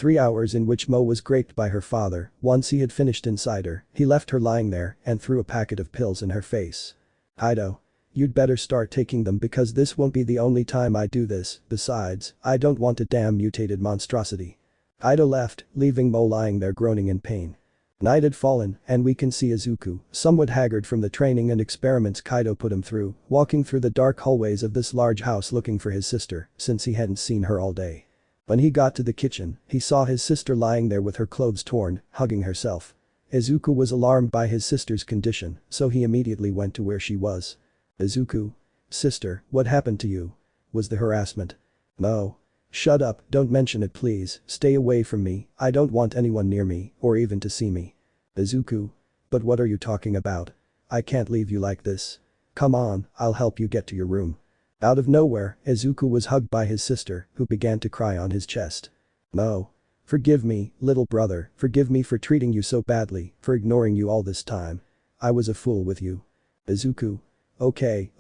in which Mo was raped by her father. Once he had finished inside her, he left her lying there and threw a packet of pills in her face. Ido. You'd better start taking them because this won't be the only time I do this, besides, I don't want a damn mutated monstrosity. Ido left, leaving Mo lying there groaning in pain. Night had fallen, and we can see Izuku, somewhat haggard from the training and experiments Kaido put him through, walking through the dark hallways of this large house looking for his sister, since he hadn't seen her all day. When he got to the kitchen, he saw his sister lying there with her clothes torn, hugging herself. Izuku was alarmed by his sister's condition, so he immediately went to where she was. Izuku. Sister, what happened to you? Was the harassment? No. Shut up, don't mention it please, stay away from me, I don't want anyone near me, or even to see me. Izuku. But what are you talking about? I can't leave you like this. Come on, I'll help you get to your room. Out of nowhere, Izuku was hugged by his sister, who began to cry on his chest. No. Forgive me, little brother, forgive me for treating you so badly, for ignoring you all this time. I was a fool with you. Izuku. Okay,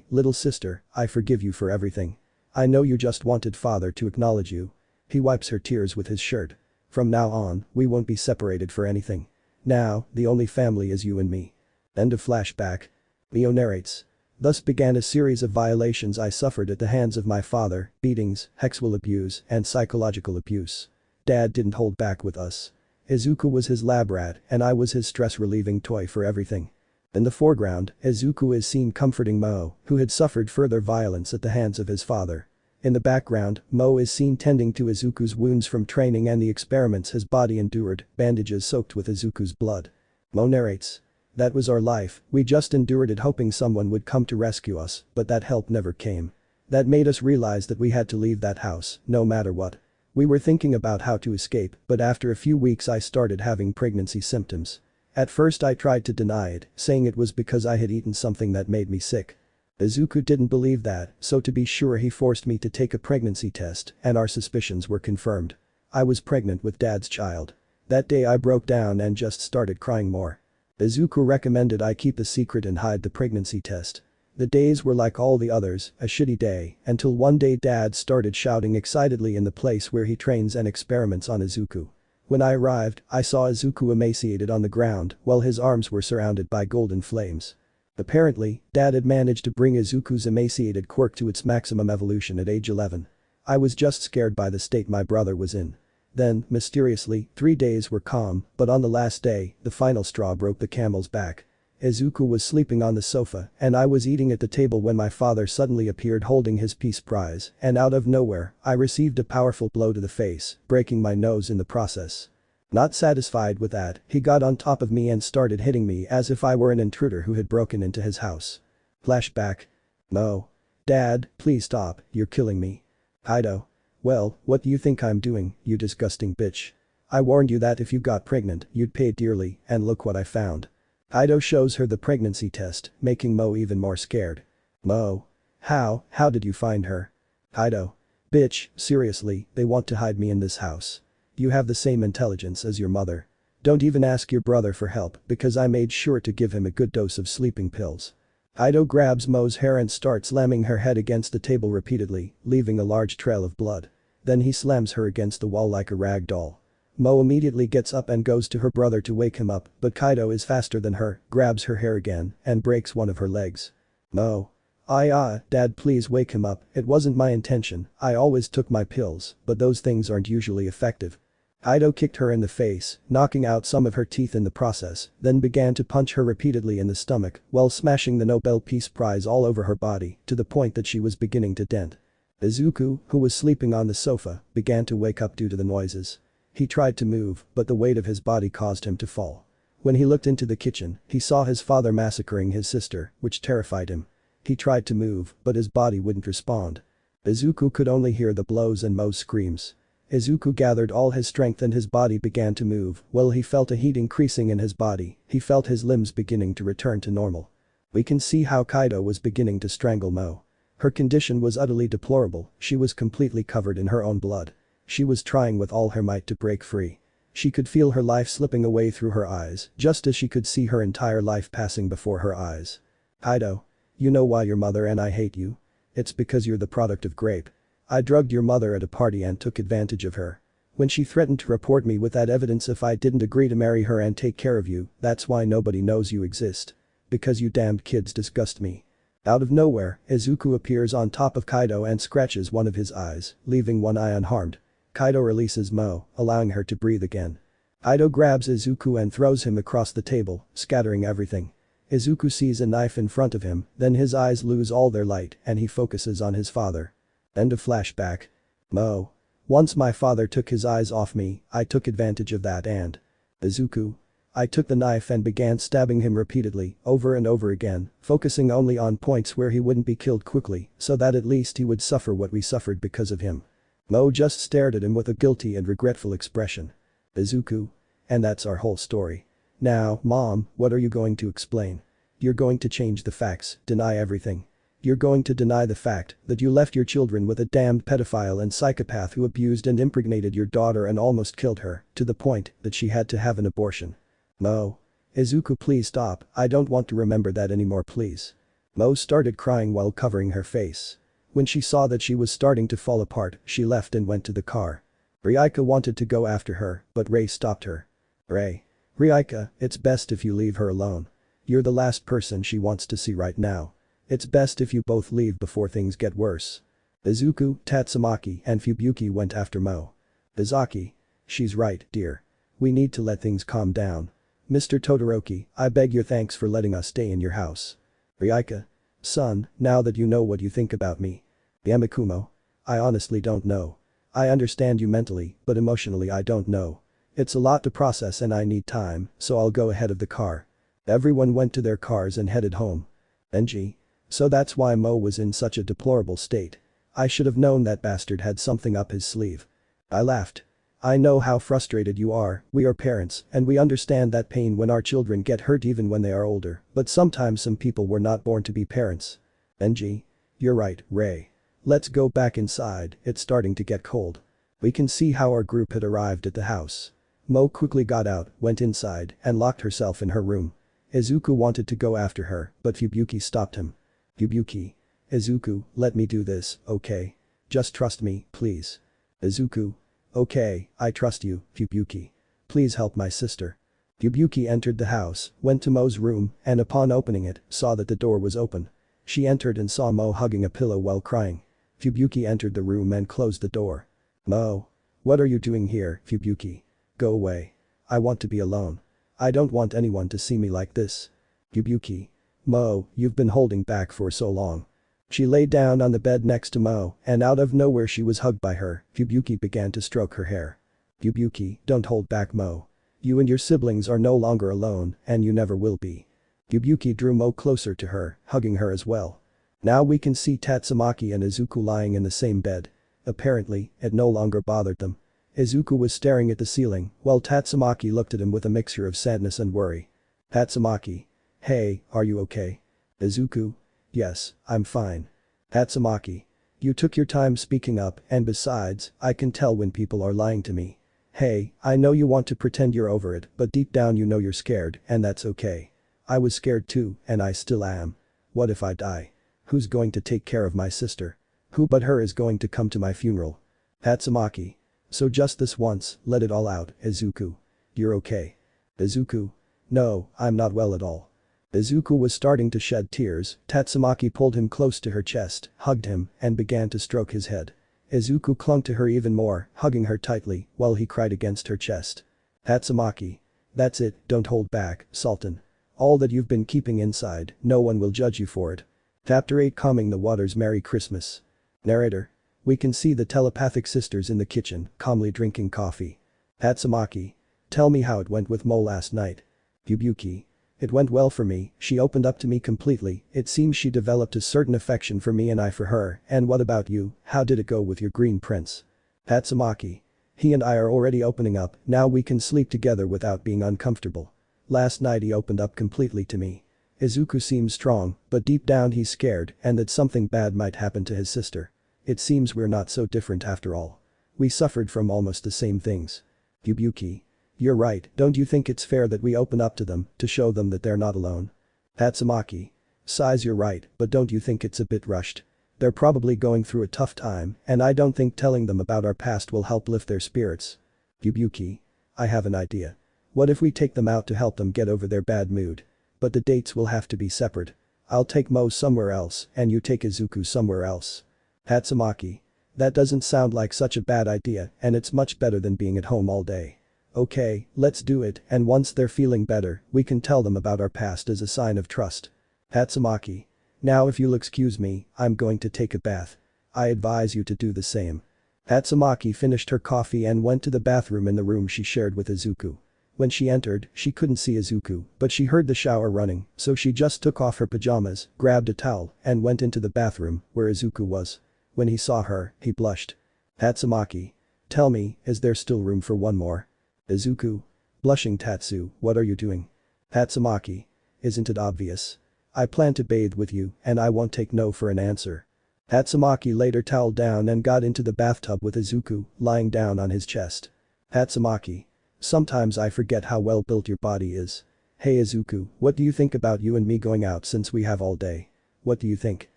little sister, I forgive you for everything. I know you just wanted father to acknowledge you. He wipes her tears with his shirt. From now on, we won't be separated for anything. Now, the only family is you and me. End of flashback. Leo narrates. Thus began a series of violations I suffered at the hands of my father, beatings, sexual abuse, and psychological abuse. Dad didn't hold back with us. Izuku was his lab rat and I was his stress-relieving toy for everything. In the foreground, Izuku is seen comforting Mo, who had suffered further violence at the hands of his father. In the background, Mo is seen tending to Izuku's wounds from training and the experiments his body endured, bandages soaked with Izuku's blood. Mo narrates. That was our life, we just endured it hoping someone would come to rescue us, but that help never came. That made us realize that we had to leave that house, no matter what. We were thinking about how to escape, but after a few weeks I started having pregnancy symptoms. At first I tried to deny it, saying it was because I had eaten something that made me sick. Izuku didn't believe that, so to be sure he forced me to take a pregnancy test, and our suspicions were confirmed. I was pregnant with Dad's child. That day I broke down and just started crying more. Izuku recommended I keep the secret and hide the pregnancy test. The days were like all the others, a shitty day, until one day Dad started shouting excitedly in the place where he trains and experiments on Izuku. When I arrived, I saw Izuku emaciated on the ground while his arms were surrounded by golden flames. Apparently, Dad had managed to bring Izuku's emaciated quirk to its maximum evolution at age 11. I was just scared by the state my brother was in. Then, mysteriously, 3 days were calm, but on the last day, the final straw broke the camel's back. Izuku was sleeping on the sofa and I was eating at the table when my father suddenly appeared holding his peace prize, and out of nowhere, I received a powerful blow to the face, breaking my nose in the process. Not satisfied with that, he got on top of me and started hitting me as if I were an intruder who had broken into his house. Flashback. No. Dad, please stop, you're killing me. Kaido. Well, what do you think I'm doing, you disgusting bitch? I warned you that if you got pregnant, you'd pay dearly, and look what I found. Kaido shows her the pregnancy test, making Mo even more scared. Mo. How did you find her? Kaido. Bitch, seriously, they want to hide me in this house. You have the same intelligence as your mother. Don't even ask your brother for help because I made sure to give him a good dose of sleeping pills. Kaido grabs Mo's hair and starts slamming her head against the table repeatedly, leaving a large trail of blood. Then he slams her against the wall like a rag doll. Mo immediately gets up and goes to her brother to wake him up, but Kaido is faster than her, grabs her hair again, and breaks one of her legs. Mo. Dad, please wake him up, it wasn't my intention, I always took my pills, but those things aren't usually effective. Kaido kicked her in the face, knocking out some of her teeth in the process, then began to punch her repeatedly in the stomach while smashing the Nobel Peace Prize all over her body to the point that she was beginning to dent. Izuku, who was sleeping on the sofa, began to wake up due to the noises. He tried to move, but the weight of his body caused him to fall. When he looked into the kitchen, he saw his father massacring his sister, which terrified him. He tried to move, but his body wouldn't respond. Izuku could only hear the blows and Mo's screams. Izuku gathered all his strength and his body began to move, while he felt a heat increasing in his body, he felt his limbs beginning to return to normal. We can see how Kaido was beginning to strangle Mo. Her condition was utterly deplorable, she was completely covered in her own blood. She was trying with all her might to break free. She could feel her life slipping away through her eyes, just as she could see her entire life passing before her eyes. Kaido. You know why your mother and I hate you? It's because you're the product of grape. I drugged your mother at a party and took advantage of her. When she threatened to report me with that evidence if I didn't agree to marry her and take care of you, that's why nobody knows you exist. Because you damned kids disgust me. Out of nowhere, Izuku appears on top of Kaido and scratches one of his eyes, leaving one eye unharmed. Kaido releases Mo, allowing her to breathe again. Kaido grabs Izuku and throws him across the table, scattering everything. Izuku sees a knife in front of him, then his eyes lose all their light and he focuses on his father. End of flashback. Mo. Once my father took his eyes off me, I took advantage of that and. Izuku. I took the knife and began stabbing him repeatedly, over and over again, focusing only on points where he wouldn't be killed quickly, so that at least he would suffer what we suffered because of him. Mo just stared at him with a guilty and regretful expression. Izuku. And that's our whole story. Now, Mom, what are you going to explain? You're going to change the facts, deny everything. You're going to deny the fact that you left your children with a damned pedophile and psychopath who abused and impregnated your daughter and almost killed her, to the point that she had to have an abortion. Mo. Izuku, please stop, I don't want to remember that anymore, please. Mo started crying while covering her face. When she saw that she was starting to fall apart, she left and went to the car. Ryuka wanted to go after her, but Rei stopped her. Ryuka, it's best if you leave her alone. You're the last person she wants to see right now. It's best if you both leave before things get worse. Izuku, Tatsumaki and Fubuki went after Mo. Izaki. She's right, dear. We need to let things calm down. Mr. Todoroki, I beg your thanks for letting us stay in your house. Ryuka. Son, now that you know what you think about me. Yamakumo. I honestly don't know. I understand you mentally, but emotionally I don't know. It's a lot to process and I need time, so I'll go ahead of the car. Everyone went to their cars and headed home. NG. So that's why Mo was in such a deplorable state. I should have known that bastard had something up his sleeve. I laughed. I know how frustrated you are, we are parents, and we understand that pain when our children get hurt even when they are older, but sometimes some people were not born to be parents. NG. You're right, Rei. Let's go back inside, it's starting to get cold. We can see how our group had arrived at the house. Mo quickly got out, went inside, and locked herself in her room. Izuku wanted to go after her, but Fubuki stopped him. Fubuki. Izuku, let me do this, okay? Just trust me, please. Izuku. Okay, I trust you, Fubuki. Please help my sister. Fubuki entered the house, went to Mo's room, and upon opening it, saw that the door was open. She entered and saw Mo hugging a pillow while crying. Fubuki entered the room and closed the door. Mo. What are you doing here, Fubuki? Go away. I want to be alone. I don't want anyone to see me like this. Fubuki. Mo, you've been holding back for so long. She lay down on the bed next to Mo, and out of nowhere she was hugged by her. Fubuki began to stroke her hair. Fubuki, don't hold back, Mo. You and your siblings are no longer alone, and you never will be. Fubuki drew Mo closer to her, hugging her as well. Now we can see Tatsumaki and Izuku lying in the same bed. Apparently, it no longer bothered them. Izuku was staring at the ceiling, while Tatsumaki looked at him with a mixture of sadness and worry. Tatsumaki. Hey, are you okay? Izuku. Yes, I'm fine. Tatsumaki. You took your time speaking up, and besides, I can tell when people are lying to me. Hey, I know you want to pretend you're over it, but deep down you know you're scared, and that's okay. I was scared too, and I still am. What if I die? Who's going to take care of my sister? Who but her is going to come to my funeral? Tatsumaki. So just this once, let it all out, Izuku. You're okay. Izuku. No, I'm not well at all. Izuku was starting to shed tears. Tatsumaki pulled him close to her chest, hugged him, and began to stroke his head. Izuku clung to her even more, hugging her tightly, while he cried against her chest. Tatsumaki. That's it, don't hold back, Sultan. All that you've been keeping inside, no one will judge you for it. Chapter 8 Calming the Waters. Merry Christmas. Narrator. We can see the telepathic sisters in the kitchen, calmly drinking coffee. Tatsumaki. Tell me how it went with Mo last night. Fubuki. It went well for me, she opened up to me completely, it seems she developed a certain affection for me and I for her, and what about you, how did it go with your green prince? Tatsumaki. He and I are already opening up, now we can sleep together without being uncomfortable. Last night he opened up completely to me. Izuku seems strong, but deep down he's scared and that something bad might happen to his sister. It seems we're not so different after all. We suffered from almost the same things. Fubuki. You're right, don't you think it's fair that we open up to them, to show them that they're not alone? Tatsumaki. Size, you're right, but don't you think it's a bit rushed? They're probably going through a tough time, and I don't think telling them about our past will help lift their spirits. Fubuki. I have an idea. What if we take them out to help them get over their bad mood? But the dates will have to be separate. I'll take Mo somewhere else, and you take Izuku somewhere else. Tatsumaki. That doesn't sound like such a bad idea, and it's much better than being at home all day. Okay, let's do it, and once they're feeling better, we can tell them about our past as a sign of trust. Tatsumaki. Now if you'll excuse me, I'm going to take a bath. I advise you to do the same. Tatsumaki finished her coffee and went to the bathroom in the room she shared with Izuku. When she entered, she couldn't see Izuku, but she heard the shower running, so she just took off her pajamas, grabbed a towel, and went into the bathroom, where Izuku was. When he saw her, he blushed. Tatsumaki. Tell me, is there still room for one more? Izuku. Blushing Tatsu, what are you doing? Tatsumaki. Isn't it obvious? I plan to bathe with you, and I won't take no for an answer. Tatsumaki laid her towel down and got into the bathtub with Izuku, lying down on his chest. Tatsumaki. Sometimes I forget how well built your body is. Hey Izuku, what do you think about you and me going out since we have all day? What do you think?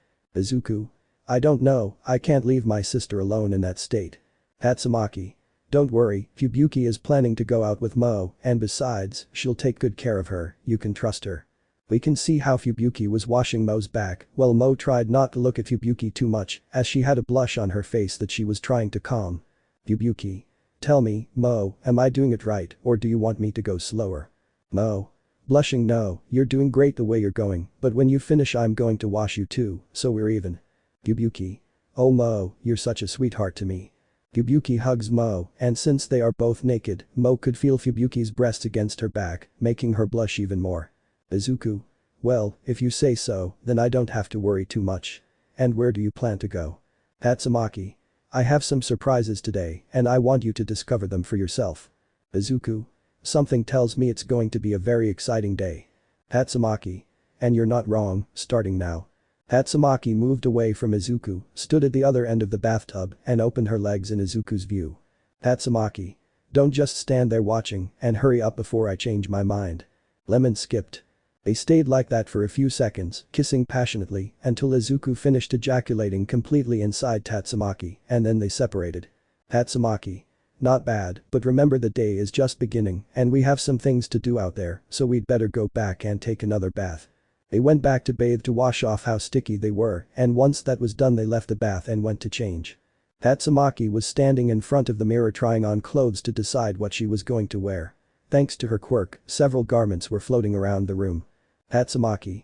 Izuku. I don't know, I can't leave my sister alone in that state. Tatsumaki. Don't worry, Fubuki is planning to go out with Mo, and besides, she'll take good care of her, you can trust her. We can see how Fubuki was washing Mo's back while Mo tried not to look at Fubuki too much as she had a blush on her face that she was trying to calm. Fubuki. Tell me, Mo, am I doing it right or do you want me to go slower? Mo. Blushing no, you're doing great the way you're going, but when you finish I'm going to wash you too, so we're even. Fubuki. Oh Mo, you're such a sweetheart to me. Fubuki hugs Mo, and since they are both naked, Mo could feel Fubuki's breasts against her back, making her blush even more. Izuku. Well, if you say so, then I don't have to worry too much. And where do you plan to go? Tatsumaki. I have some surprises today, and I want you to discover them for yourself. Izuku. Something tells me it's going to be a very exciting day. Tatsumaki. And you're not wrong, starting now. Tatsumaki moved away from Izuku, stood at the other end of the bathtub, and opened her legs in Izuku's view. Tatsumaki. Don't just stand there watching, and hurry up before I change my mind. Lemon skipped. They stayed like that for a few seconds, kissing passionately, until Izuku finished ejaculating completely inside Tatsumaki, and then they separated. Tatsumaki. Not bad, but remember the day is just beginning, and we have some things to do out there, so we'd better go back and take another bath. They went back to bathe to wash off how sticky they were, and once that was done they left the bath and went to change. Tatsumaki was standing in front of the mirror trying on clothes to decide what she was going to wear. Thanks to her quirk, several garments were floating around the room. Tatsumaki.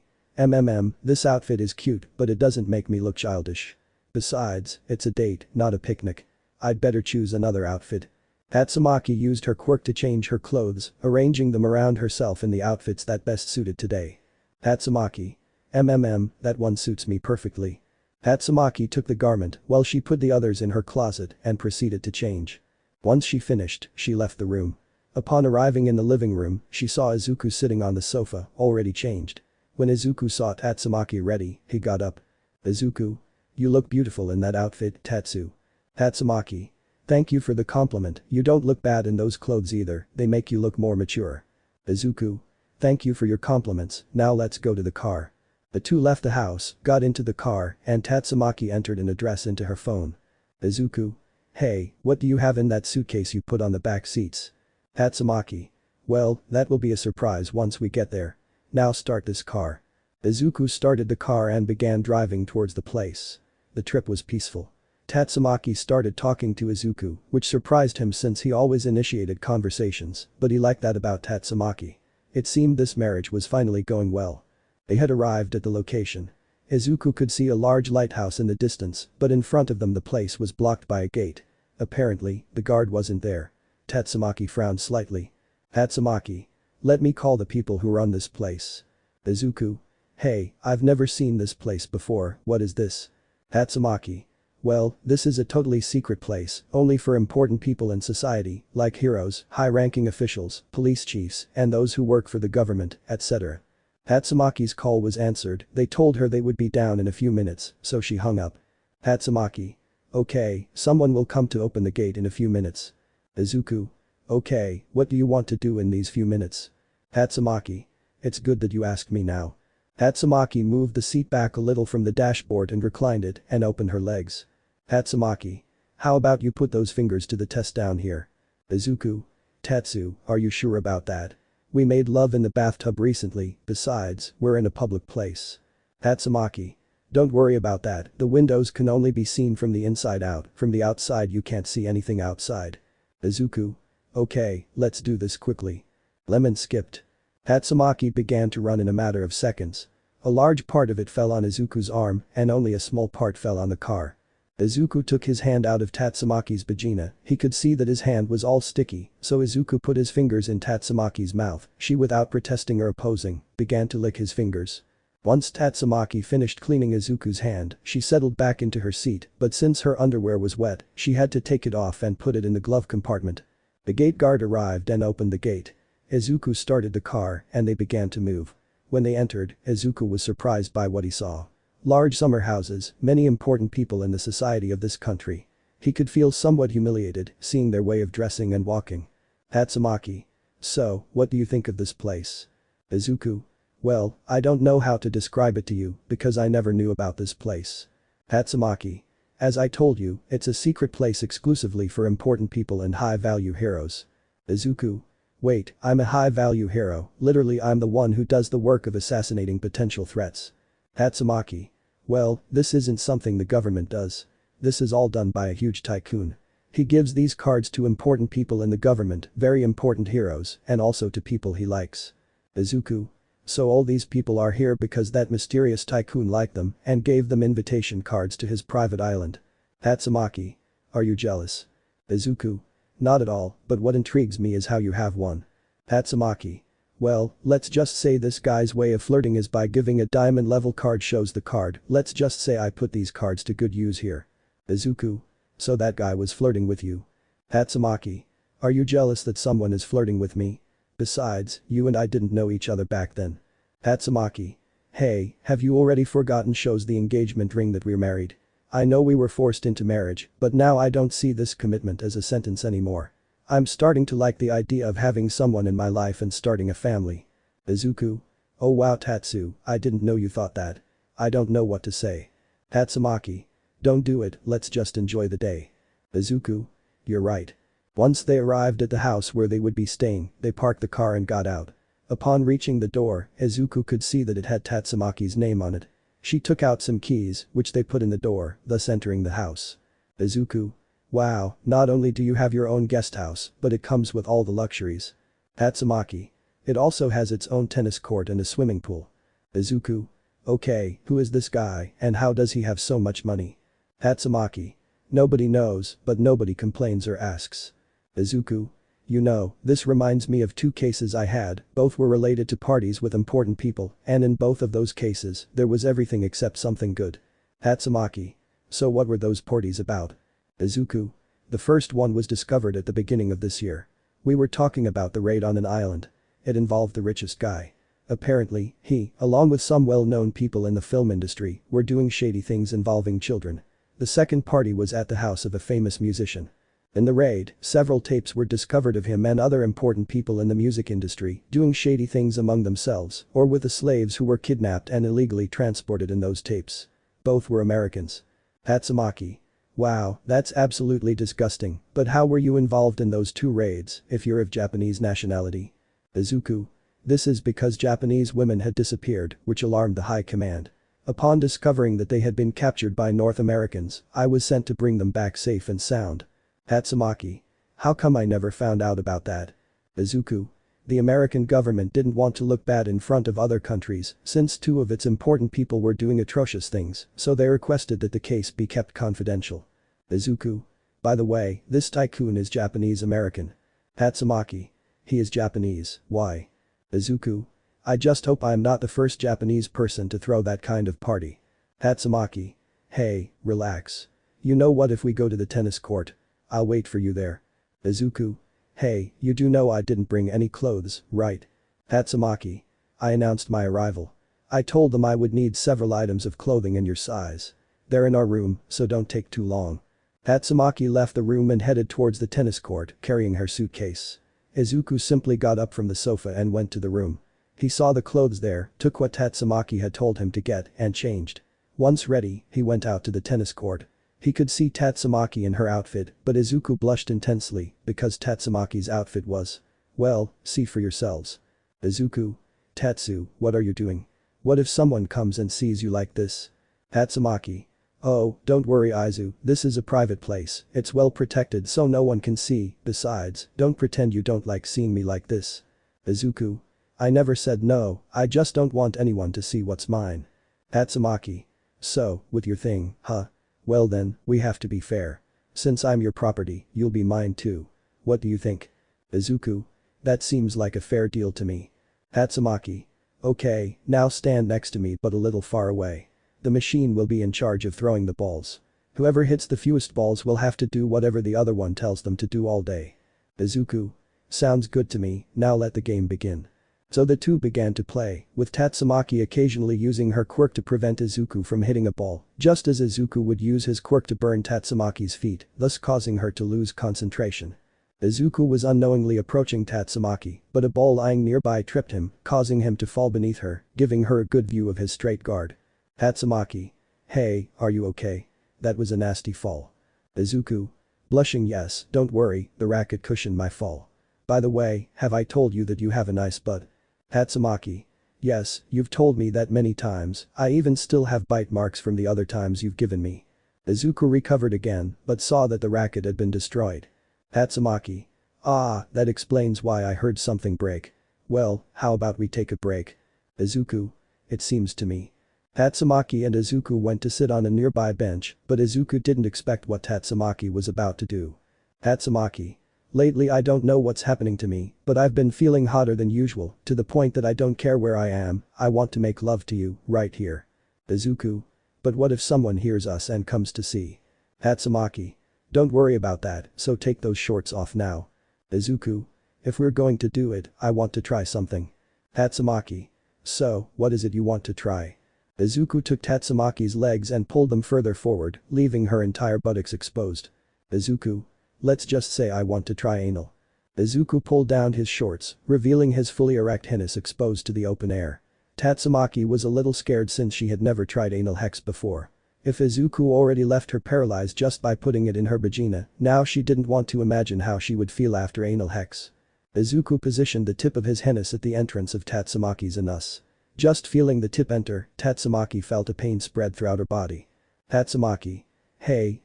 This outfit is cute, but it doesn't make me look childish. Besides, it's a date, not a picnic. I'd better choose another outfit. Tatsumaki used her quirk to change her clothes, arranging them around herself in the outfits that best suited today. Tatsumaki. That one suits me perfectly. Tatsumaki took the garment while she put the others in her closet and proceeded to change. Once she finished, she left the room. Upon arriving in the living room, she saw Izuku sitting on the sofa, already changed. When Izuku saw Tatsumaki ready, he got up. Izuku. You look beautiful in that outfit, Tatsu. Tatsumaki. Thank you for the compliment, you don't look bad in those clothes either, they make you look more mature. Izuku. Thank you for your compliments, now let's go to the car. The two left the house, got into the car, and Tatsumaki entered an address into her phone. Izuku. Hey, what do you have in that suitcase you put on the back seats? Tatsumaki. Well, that will be a surprise once we get there. Now start this car. Izuku started the car and began driving towards the place. The trip was peaceful. Tatsumaki started talking to Izuku, which surprised him since he always initiated conversations, but he liked that about Tatsumaki. It seemed this marriage was finally going well. They had arrived at the location. Izuku could see a large lighthouse in the distance, but in front of them the place was blocked by a gate. Apparently, the guard wasn't there. Tatsumaki frowned slightly. Tatsumaki. Let me call the people who run this place. Izuku. Hey, I've never seen this place before, what is this? Tatsumaki. Well, this is a totally secret place, only for important people in society, like heroes, high-ranking officials, police chiefs, and those who work for the government, etc. Tatsumaki's call was answered, they told her they would be down in a few minutes, so she hung up. Tatsumaki. Okay, someone will come to open the gate in a few minutes. Izuku. Okay, what do you want to do in these few minutes? Tatsumaki. It's good that you asked me now. Tatsumaki moved the seat back a little from the dashboard and reclined it and opened her legs. Tatsumaki. How about you put those fingers to the test down here? Izuku. Tatsu, are you sure about that? We made love in the bathtub recently, besides, we're in a public place. Tatsumaki. Don't worry about that, the windows can only be seen from the inside out, from the outside you can't see anything outside. Izuku. Okay, let's do this quickly. Lemon skipped. Tatsumaki began to run in a matter of seconds. A large part of it fell on Izuku's arm and only a small part fell on the car. Izuku took his hand out of Tatsumaki's vagina, he could see that his hand was all sticky, so Izuku put his fingers in Tatsumaki's mouth, she without protesting or opposing, began to lick his fingers. Once Tatsumaki finished cleaning Izuku's hand, she settled back into her seat, but since her underwear was wet, she had to take it off and put it in the glove compartment. The gate guard arrived and opened the gate. Izuku started the car and they began to move. When they entered, Izuku was surprised by what he saw. Large summer houses, many important people in the society of this country. He could feel somewhat humiliated, seeing their way of dressing and walking. Tatsumaki. So, what do you think of this place? Izuku. Well, I don't know how to describe it to you, because I never knew about this place. Tatsumaki. As I told you, it's a secret place exclusively for important people and high-value heroes. Izuku. Wait, I'm a high-value hero, literally I'm the one who does the work of assassinating potential threats. Tatsumaki. Well, this isn't something the government does. This is all done by a huge tycoon. He gives these cards to important people in the government, very important heroes, and also to people he likes. Izuku. So all these people are here because that mysterious tycoon liked them and gave them invitation cards to his private island. Tatsumaki. Are you jealous? Izuku. Not at all, but what intrigues me is how you have one. Tatsumaki. Well, let's just say this guy's way of flirting is by giving a diamond level card shows the card, let's just say I put these cards to good use here. Izuku. So that guy was flirting with you. Tatsumaki. Are you jealous that someone is flirting with me? Besides, you and I didn't know each other back then. Tatsumaki. Hey, have you already forgotten shows the engagement ring that we're married? I know we were forced into marriage, but now I don't see this commitment as a sentence anymore. I'm starting to like the idea of having someone in my life and starting a family. Izuku. Oh wow Tatsu, I didn't know you thought that. I don't know what to say. Tatsumaki. Don't do it, let's just enjoy the day. Izuku. You're right. Once they arrived at the house where they would be staying, they parked the car and got out. Upon reaching the door, Izuku could see that it had Tatsumaki's name on it. She took out some keys, which they put in the door, thus entering the house. Izuku. Wow, not only do you have your own guest house, but it comes with all the luxuries. Tatsumaki. It also has its own tennis court and a swimming pool. Izuku. Okay, who is this guy and how does he have so much money? Tatsumaki. Nobody knows, but nobody complains or asks. Izuku. You know, this reminds me of two cases I had, both were related to parties with important people, and in both of those cases, there was everything except something good. Tatsumaki. So what were those parties about? Izuku. The first one was discovered at the beginning of this year. We were talking about the raid on an island. It involved the richest guy. Apparently, he, along with some well-known people in the film industry, were doing shady things involving children. The second party was at the house of a famous musician. In the raid, several tapes were discovered of him and other important people in the music industry doing shady things among themselves or with the slaves who were kidnapped and illegally transported in those tapes. Both were Americans. Tatsumaki. Wow, that's absolutely disgusting, but how were you involved in those two raids if you're of Japanese nationality? Izuku. This is because Japanese women had disappeared, which alarmed the high command. Upon discovering that they had been captured by North Americans, I was sent to bring them back safe and sound. Tatsumaki. How come I never found out about that? Izuku. The American government didn't want to look bad in front of other countries since two of its important people were doing atrocious things, so they requested that the case be kept confidential. Izuku. By the way, this tycoon is Japanese-American. Tatsumaki. He is Japanese, why? Izuku. I just hope I'm not the first Japanese person to throw that kind of party. Tatsumaki. Hey, relax. You know what if we go to the tennis court? I'll wait for you there. Izuku. Hey, you do know I didn't bring any clothes, right? Tatsumaki. I announced my arrival. I told them I would need several items of clothing in your size. They're in our room, so don't take too long. Tatsumaki left the room and headed towards the tennis court, carrying her suitcase. Izuku simply got up from the sofa and went to the room. He saw the clothes there, took what Tatsumaki had told him to get, and changed. Once ready, he went out to the tennis court. He could see Tatsumaki in her outfit, but Izuku blushed intensely because Tatsumaki's outfit was. Well, see for yourselves. Izuku. Tatsu, what are you doing? What if someone comes and sees you like this? Tatsumaki. Oh, don't worry Izu, this is a private place, it's well protected so no one can see, besides, don't pretend you don't like seeing me like this. Izuku. I never said no, I just don't want anyone to see what's mine. Tatsumaki. So, with your thing, huh? Well then, we have to be fair. Since I'm your property, you'll be mine too. What do you think? Izuku. That seems like a fair deal to me. Tatsumaki. Okay, now stand next to me but a little far away. The machine will be in charge of throwing the balls. Whoever hits the fewest balls will have to do whatever the other one tells them to do all day. Izuku. Sounds good to me, now let the game begin. So the two began to play, with Tatsumaki occasionally using her quirk to prevent Izuku from hitting a ball, just as Izuku would use his quirk to burn Tatsumaki's feet, thus causing her to lose concentration. Izuku was unknowingly approaching Tatsumaki, but a ball lying nearby tripped him, causing him to fall beneath her, giving her a good view of his straight guard. Tatsumaki. Hey, are you okay? that was a nasty fall. Izuku. Blushing yes, don't worry, the racket cushioned my fall. By the way, have I told you that you have a nice butt? Tatsumaki. Yes, you've told me that many times, I even still have bite marks from the other times you've given me. Izuku recovered again, but saw that the racket had been destroyed. Tatsumaki. Ah, that explains why I heard something break. Well, how about we take a break? Izuku. It seems to me. Tatsumaki and Izuku went to sit on a nearby bench, but Izuku didn't expect what Tatsumaki was about to do. Tatsumaki. Lately I don't know what's happening to me, but I've been feeling hotter than usual, to the point that I don't care where I am, I want to make love to you, right here. Izuku. But what if someone hears us and comes to see? Tatsumaki. Don't worry about that, so take those shorts off now. Izuku. If we're going to do it, I want to try something. Tatsumaki. So, what is it you want to try? Izuku took Tatsumaki's legs and pulled them further forward, leaving her entire buttocks exposed. Izuku. Let's just say I want to try anal. Izuku pulled down his shorts, revealing his fully erect penis exposed to the open air. Tatsumaki was a little scared since she had never tried anal sex before. If Izuku already left her paralyzed just by putting it in her vagina, now she didn't want to imagine how she would feel after anal sex. Izuku positioned the tip of his penis at the entrance of Tatsumaki's anus. Just feeling the tip enter, Tatsumaki felt a pain spread throughout her body. Tatsumaki. Hey,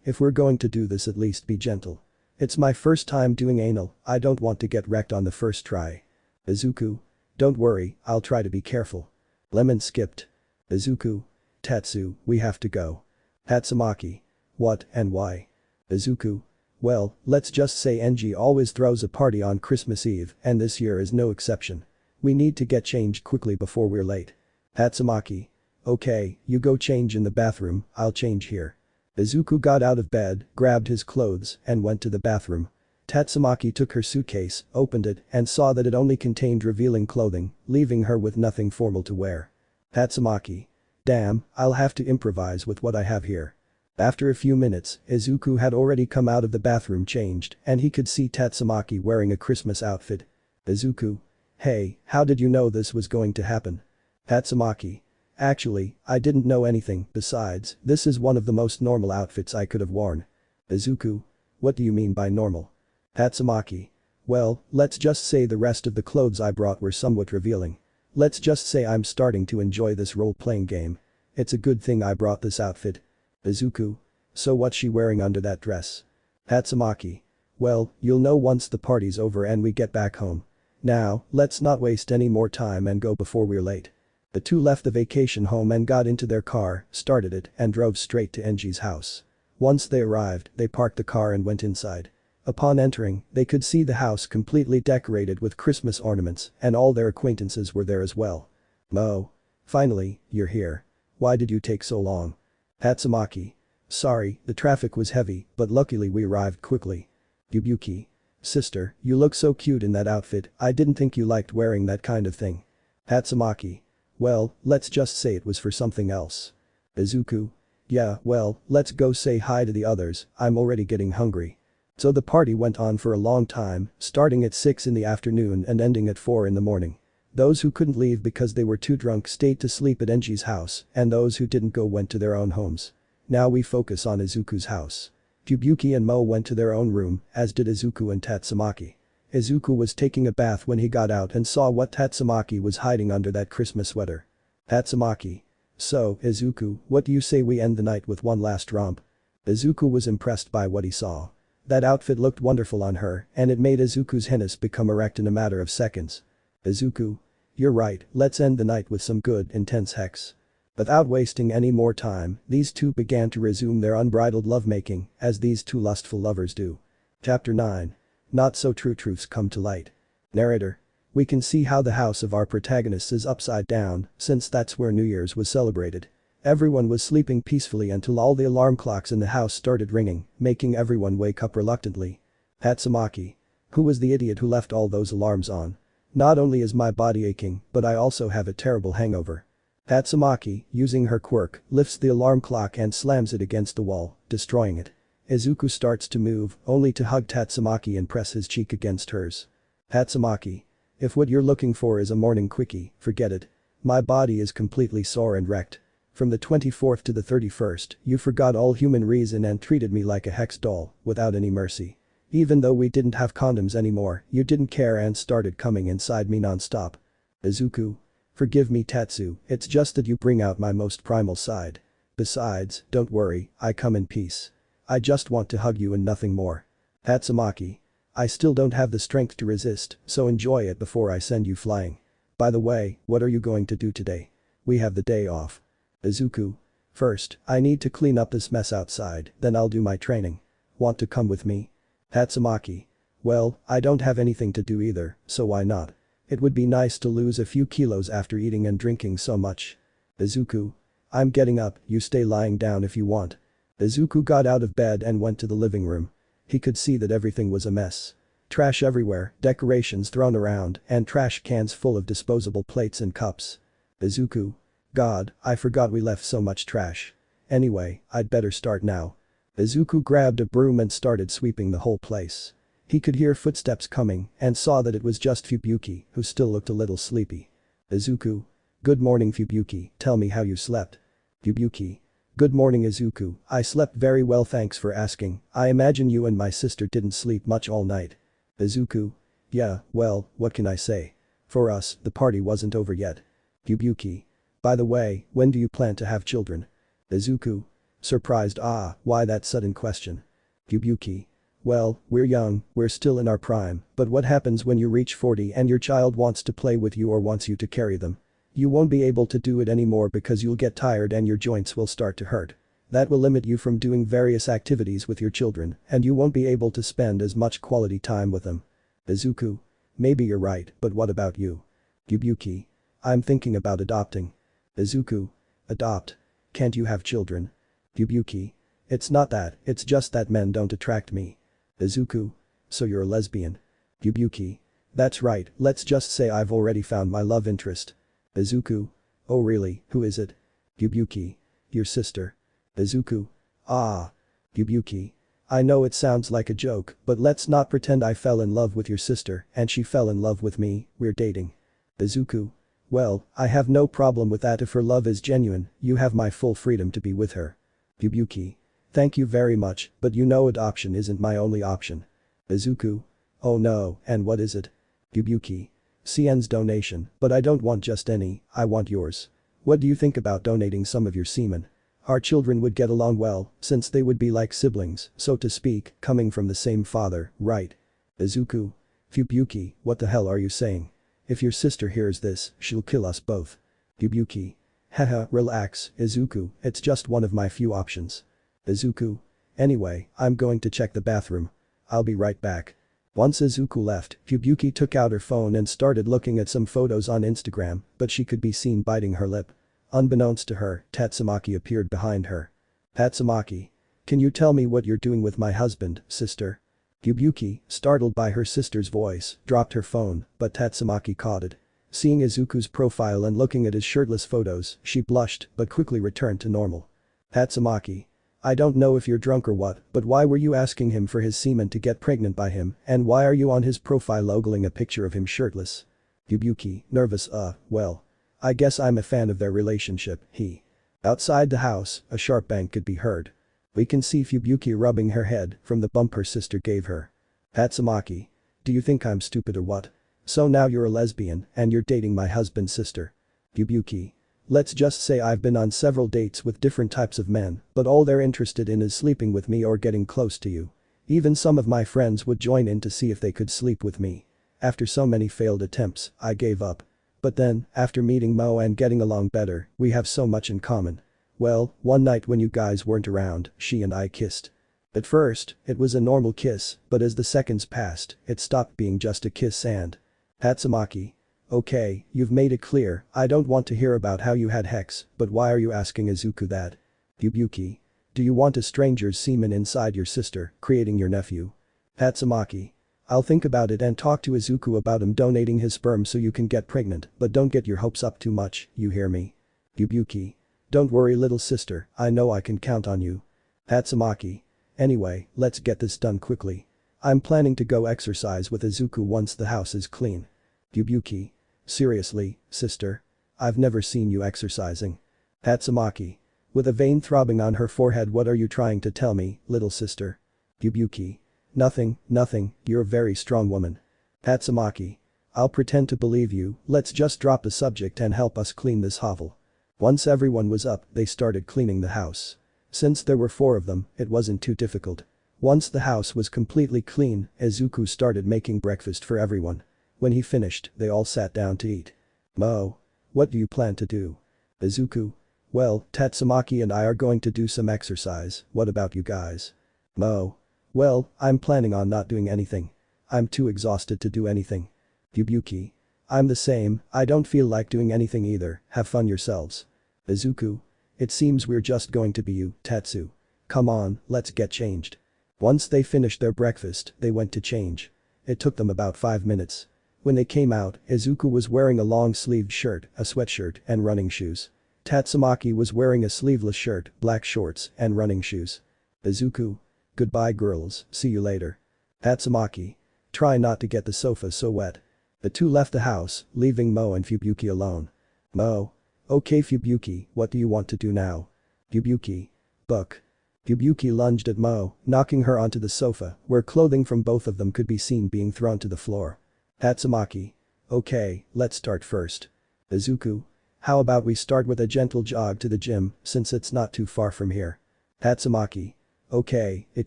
if we're going to do this at least be gentle. It's my first time doing anal, I don't want to get wrecked on the first try. Izuku. Don't worry, I'll try to be careful. Lemon skipped. Izuku. Tatsu, we have to go. Tatsumaki. What and why? Izuku. Well, let's just say Enji always throws a party on Christmas Eve and this year is no exception. We need to get changed quickly before we're late. Tatsumaki. Okay, you go change in the bathroom, I'll change here. Izuku got out of bed, grabbed his clothes, and went to the bathroom. Tatsumaki took her suitcase, opened it, and saw that it only contained revealing clothing, leaving her with nothing formal to wear. Tatsumaki. Damn, I'll have to improvise with what I have here. After a few minutes, Izuku had already come out of the bathroom changed, and he could see Tatsumaki wearing a Christmas outfit. Izuku. Hey, how did you know this was going to happen? Tatsumaki. Actually, I didn't know anything, besides, this is one of the most normal outfits I could have worn. Izuku. What do you mean by normal? Tatsumaki. Well, let's just say the rest of the clothes I brought were somewhat revealing. Let's just say I'm starting to enjoy this role-playing game. It's a good thing I brought this outfit. Izuku. So what's she wearing under that dress? Tatsumaki. Well, you'll know once the party's over and we get back home. Now, let's not waste any more time and go before we're late. The two left the vacation home and got into their car, started it, and drove straight to Enji's house. Once they arrived, they parked the car and went inside. Upon entering, they could see the house completely decorated with Christmas ornaments, and all their acquaintances were there as well. Mo. Finally, you're here. Why did you take so long? Tatsumaki. Sorry, the traffic was heavy, but luckily we arrived quickly. Yubuki. Sister, you look so cute in that outfit, I didn't think you liked wearing that kind of thing. Tatsumaki. Well, let's just say it was for something else. Izuku. Yeah, well, let's go say hi to the others, I'm already getting hungry. So the party went on for a long time, starting at 6 in the afternoon and ending at 4 in the morning. Those who couldn't leave because they were too drunk stayed to sleep at Enji's house, and those who didn't go went to their own homes. Now we focus on Izuku's house. Fubuki and Mo went to their own room, as did Izuku and Tatsumaki. Izuku was taking a bath when he got out and saw what Tatsumaki was hiding under that Christmas sweater. Tatsumaki. So, Izuku, what do you say we end the night with one last romp? Izuku was impressed by what he saw. That outfit looked wonderful on her, and it made Izuku's penis become erect in a matter of seconds. Izuku. You're right, let's end the night with some good, intense sex. Without wasting any more time, these two began to resume their unbridled lovemaking, as these two lustful lovers do. Chapter 9. Not so true truths come to light. Narrator. We can see how the house of our protagonists is upside down, since that's where New Year's was celebrated. Everyone was sleeping peacefully until all the alarm clocks in the house started ringing, making everyone wake up reluctantly. Tatsumaki. Who was the idiot who left all those alarms on? Not only is my body aching, but I also have a terrible hangover. Tatsumaki, using her quirk, lifts the alarm clock and slams it against the wall, destroying it. Izuku starts to move, only to hug Tatsumaki and press his cheek against hers. Tatsumaki. If what you're looking for is a morning quickie, forget it. My body is completely sore and wrecked. From the 24th to the 31st, you forgot all human reason and treated me like a hex doll, without any mercy. Even though we didn't have condoms anymore, you didn't care and started coming inside me non-stop. Izuku. Forgive me Tatsu, it's just that you bring out my most primal side. Besides, don't worry, I come in peace. I just want to hug you and nothing more. Tatsumaki. I still don't have the strength to resist, so enjoy it before I send you flying. By the way, what are you going to do today? We have the day off. Izuku. First, I need to clean up this mess outside, then I'll do my training. Want to come with me? Tatsumaki. Well, I don't have anything to do either, so why not? It would be nice to lose a few kilos after eating and drinking so much. Izuku. I'm getting up, you stay lying down if you want. Izuku got out of bed and went to the living room. He could see that everything was a mess. Trash everywhere, decorations thrown around, and trash cans full of disposable plates and cups. Izuku. God, I forgot we left so much trash. Anyway, I'd better start now. Izuku grabbed a broom and started sweeping the whole place. He could hear footsteps coming and saw that it was just Fubuki, who still looked a little sleepy. Izuku. Good morning Fubuki, tell me how you slept. Fubuki. Good morning Izuku, I slept very well thanks for asking, I imagine you and my sister didn't sleep much all night. Izuku. Yeah, well, what can I say? For us, the party wasn't over yet. Fubuki. By the way, when do you plan to have children? Izuku. Surprised why that sudden question? Fubuki. Well, we're young, we're still in our prime, but what happens when you reach 40 and your child wants to play with you or wants you to carry them? You won't be able to do it anymore because you'll get tired and your joints will start to hurt. That will limit you from doing various activities with your children and you won't be able to spend as much quality time with them. Izuku. Maybe you're right, but what about you? Fubuki. I'm thinking about adopting. Izuku. Adopt? Can't you have children? Fubuki. It's not that, it's just that men don't attract me. Izuku. So you're a lesbian. Fubuki. That's right, let's just say I've already found my love interest. Izuku. Oh really, who is it? Fubuki. Your sister. Izuku. Fubuki. I know it sounds like a joke, but let's not pretend I fell in love with your sister and she fell in love with me, we're dating. Izuku. Well, I have no problem with that if her love is genuine, you have my full freedom to be with her. Fubuki. Thank you very much, but you know adoption isn't my only option. Izuku. Oh no, and what is it? Fubuki. CN's donation, but I don't want just any, I want yours. What do you think about donating some of your semen? Our children would get along well, since they would be like siblings, so to speak, coming from the same father, right? Izuku. Fubuki, what the hell are you saying? If your sister hears this, she'll kill us both. Fubuki. Haha, relax, Izuku, it's just one of my few options. Izuku. Anyway, I'm going to check the bathroom. I'll be right back. Once Izuku left, Fubuki took out her phone and started looking at some photos on Instagram, but she could be seen biting her lip. Unbeknownst to her, Tatsumaki appeared behind her. Tatsumaki. Can you tell me what you're doing with my husband, sister? Fubuki, startled by her sister's voice, dropped her phone, but Tatsumaki caught it. Seeing Izuku's profile and looking at his shirtless photos, she blushed, but quickly returned to normal. Tatsumaki. I don't know if you're drunk or what, but why were you asking him for his semen to get pregnant by him, and why are you on his profile ogling a picture of him shirtless? Fubuki, nervous well. I guess I'm a fan of their relationship, he. Outside the house, a sharp bang could be heard. We can see Fubuki rubbing her head from the bump her sister gave her. Tatsumaki. Do you think I'm stupid or what? So now you're a lesbian, and you're dating my husband's sister. Fubuki. Let's just say I've been on several dates with different types of men, but all they're interested in is sleeping with me or getting close to you. Even some of my friends would join in to see if they could sleep with me. After so many failed attempts, I gave up. But then, after meeting Mo and getting along better, we have so much in common. Well, one night when you guys weren't around, she and I kissed. At first, it was a normal kiss, but as the seconds passed, it stopped being just a kiss and… Tatsumaki. Okay, you've made it clear, I don't want to hear about how you had hex, but why are you asking Izuku that? Fubuki. Do you want a stranger's semen inside your sister, creating your nephew? Tatsumaki. I'll think about it and talk to Izuku about him donating his sperm so you can get pregnant, but don't get your hopes up too much, you hear me? Fubuki. Don't worry little sister, I know I can count on you. Tatsumaki. Anyway, let's get this done quickly. I'm planning to go exercise with Izuku once the house is clean. Fubuki. Seriously, sister? I've never seen you exercising. Tatsumaki. With a vein throbbing on her forehead, what are you trying to tell me, little sister? Yubuki. Nothing, nothing, you're a very strong woman. Tatsumaki. I'll pretend to believe you, let's just drop the subject and help us clean this hovel. Once everyone was up, they started cleaning the house. Since there were 4 of them, it wasn't too difficult. Once the house was completely clean, Izuku started making breakfast for everyone. When he finished, they all sat down to eat. Mo. What do you plan to do? Izuku. Well, Tatsumaki and I are going to do some exercise, what about you guys? Mo. Well, I'm planning on not doing anything. I'm too exhausted to do anything. Yubuki. I'm the same, I don't feel like doing anything either, have fun yourselves. Izuku. It seems we're just going to be you, Tatsu. Come on, let's get changed. Once they finished their breakfast, they went to change. It took them about 5 minutes. When they came out, Izuku was wearing a long-sleeved shirt, a sweatshirt, and running shoes. Tatsumaki was wearing a sleeveless shirt, black shorts, and running shoes. Izuku. Goodbye girls, see you later. Tatsumaki. Try not to get the sofa so wet. The two left the house, leaving Mo and Fubuki alone. Mo. Okay Fubuki, what do you want to do now? Fubuki. Book. Fubuki lunged at Mo, knocking her onto the sofa, where clothing from both of them could be seen being thrown to the floor. Tatsumaki. Okay, let's start first. Izuku. How about we start with a gentle jog to the gym, since it's not too far from here. Tatsumaki. Okay, it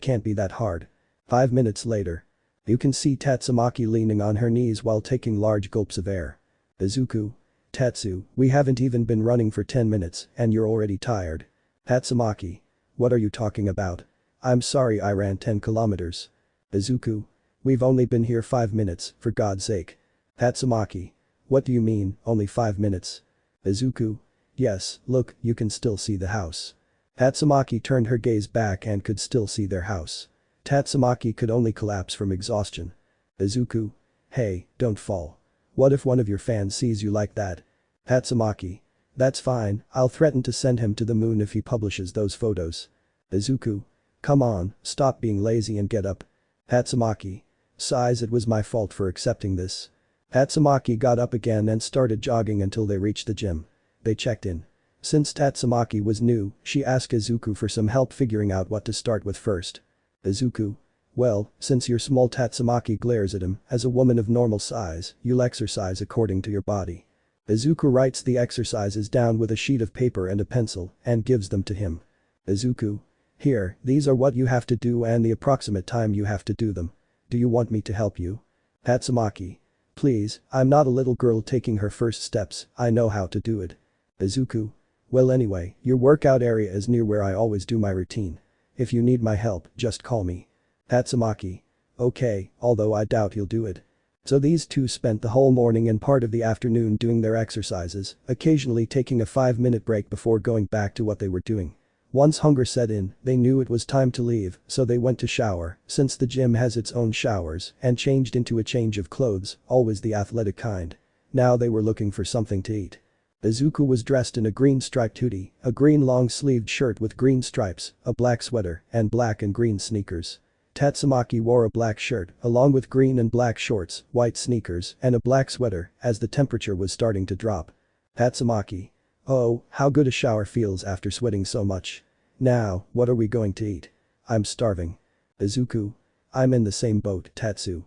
can't be that hard. 5 minutes later. You can see Tatsumaki leaning on her knees while taking large gulps of air. Izuku. Tatsu, we haven't even been running for 10 minutes, and you're already tired. Tatsumaki. What are you talking about? I'm sorry I ran 10 kilometers. Izuku. We've only been here 5 minutes, for God's sake. Tatsumaki. What do you mean, only 5 minutes? Izuku. Yes, look, you can still see the house. Tatsumaki turned her gaze back and could still see their house. Tatsumaki could only collapse from exhaustion. Izuku. Hey, don't fall. What if one of your fans sees you like that? Tatsumaki. That's fine, I'll threaten to send him to the moon if he publishes those photos. Izuku. Come on, stop being lazy and get up. Tatsumaki. Sighs, it was my fault for accepting this. Tatsumaki got up again and started jogging until they reached the gym. They checked in. Since Tatsumaki was new, she asked Izuku for some help figuring out what to start with first. Izuku. Well, since you're small, Tatsumaki glares at him, as a woman of normal size, you'll exercise according to your body. Izuku writes the exercises down with a sheet of paper and a pencil, and gives them to him. Izuku. Here, these are what you have to do and the approximate time you have to do them. Do you want me to help you? Tatsumaki. Please, I'm not a little girl taking her first steps, I know how to do it. Izuku. Well anyway, your workout area is near where I always do my routine. If you need my help, just call me. Tatsumaki. Okay, although I doubt he'll do it. So these two spent the whole morning and part of the afternoon doing their exercises, occasionally taking a 5-minute break before going back to what they were doing. Once hunger set in, they knew it was time to leave, so they went to shower, since the gym has its own showers, and changed into a change of clothes, always the athletic kind. Now they were looking for something to eat. Izuku was dressed in a green striped hoodie, a green long-sleeved shirt with green stripes, a black sweater, and black and green sneakers. Tatsumaki wore a black shirt, along with green and black shorts, white sneakers, and a black sweater, as the temperature was starting to drop. Tatsumaki. Oh, how good a shower feels after sweating so much. Now, what are we going to eat? I'm starving. Izuku. I'm in the same boat, Tatsu.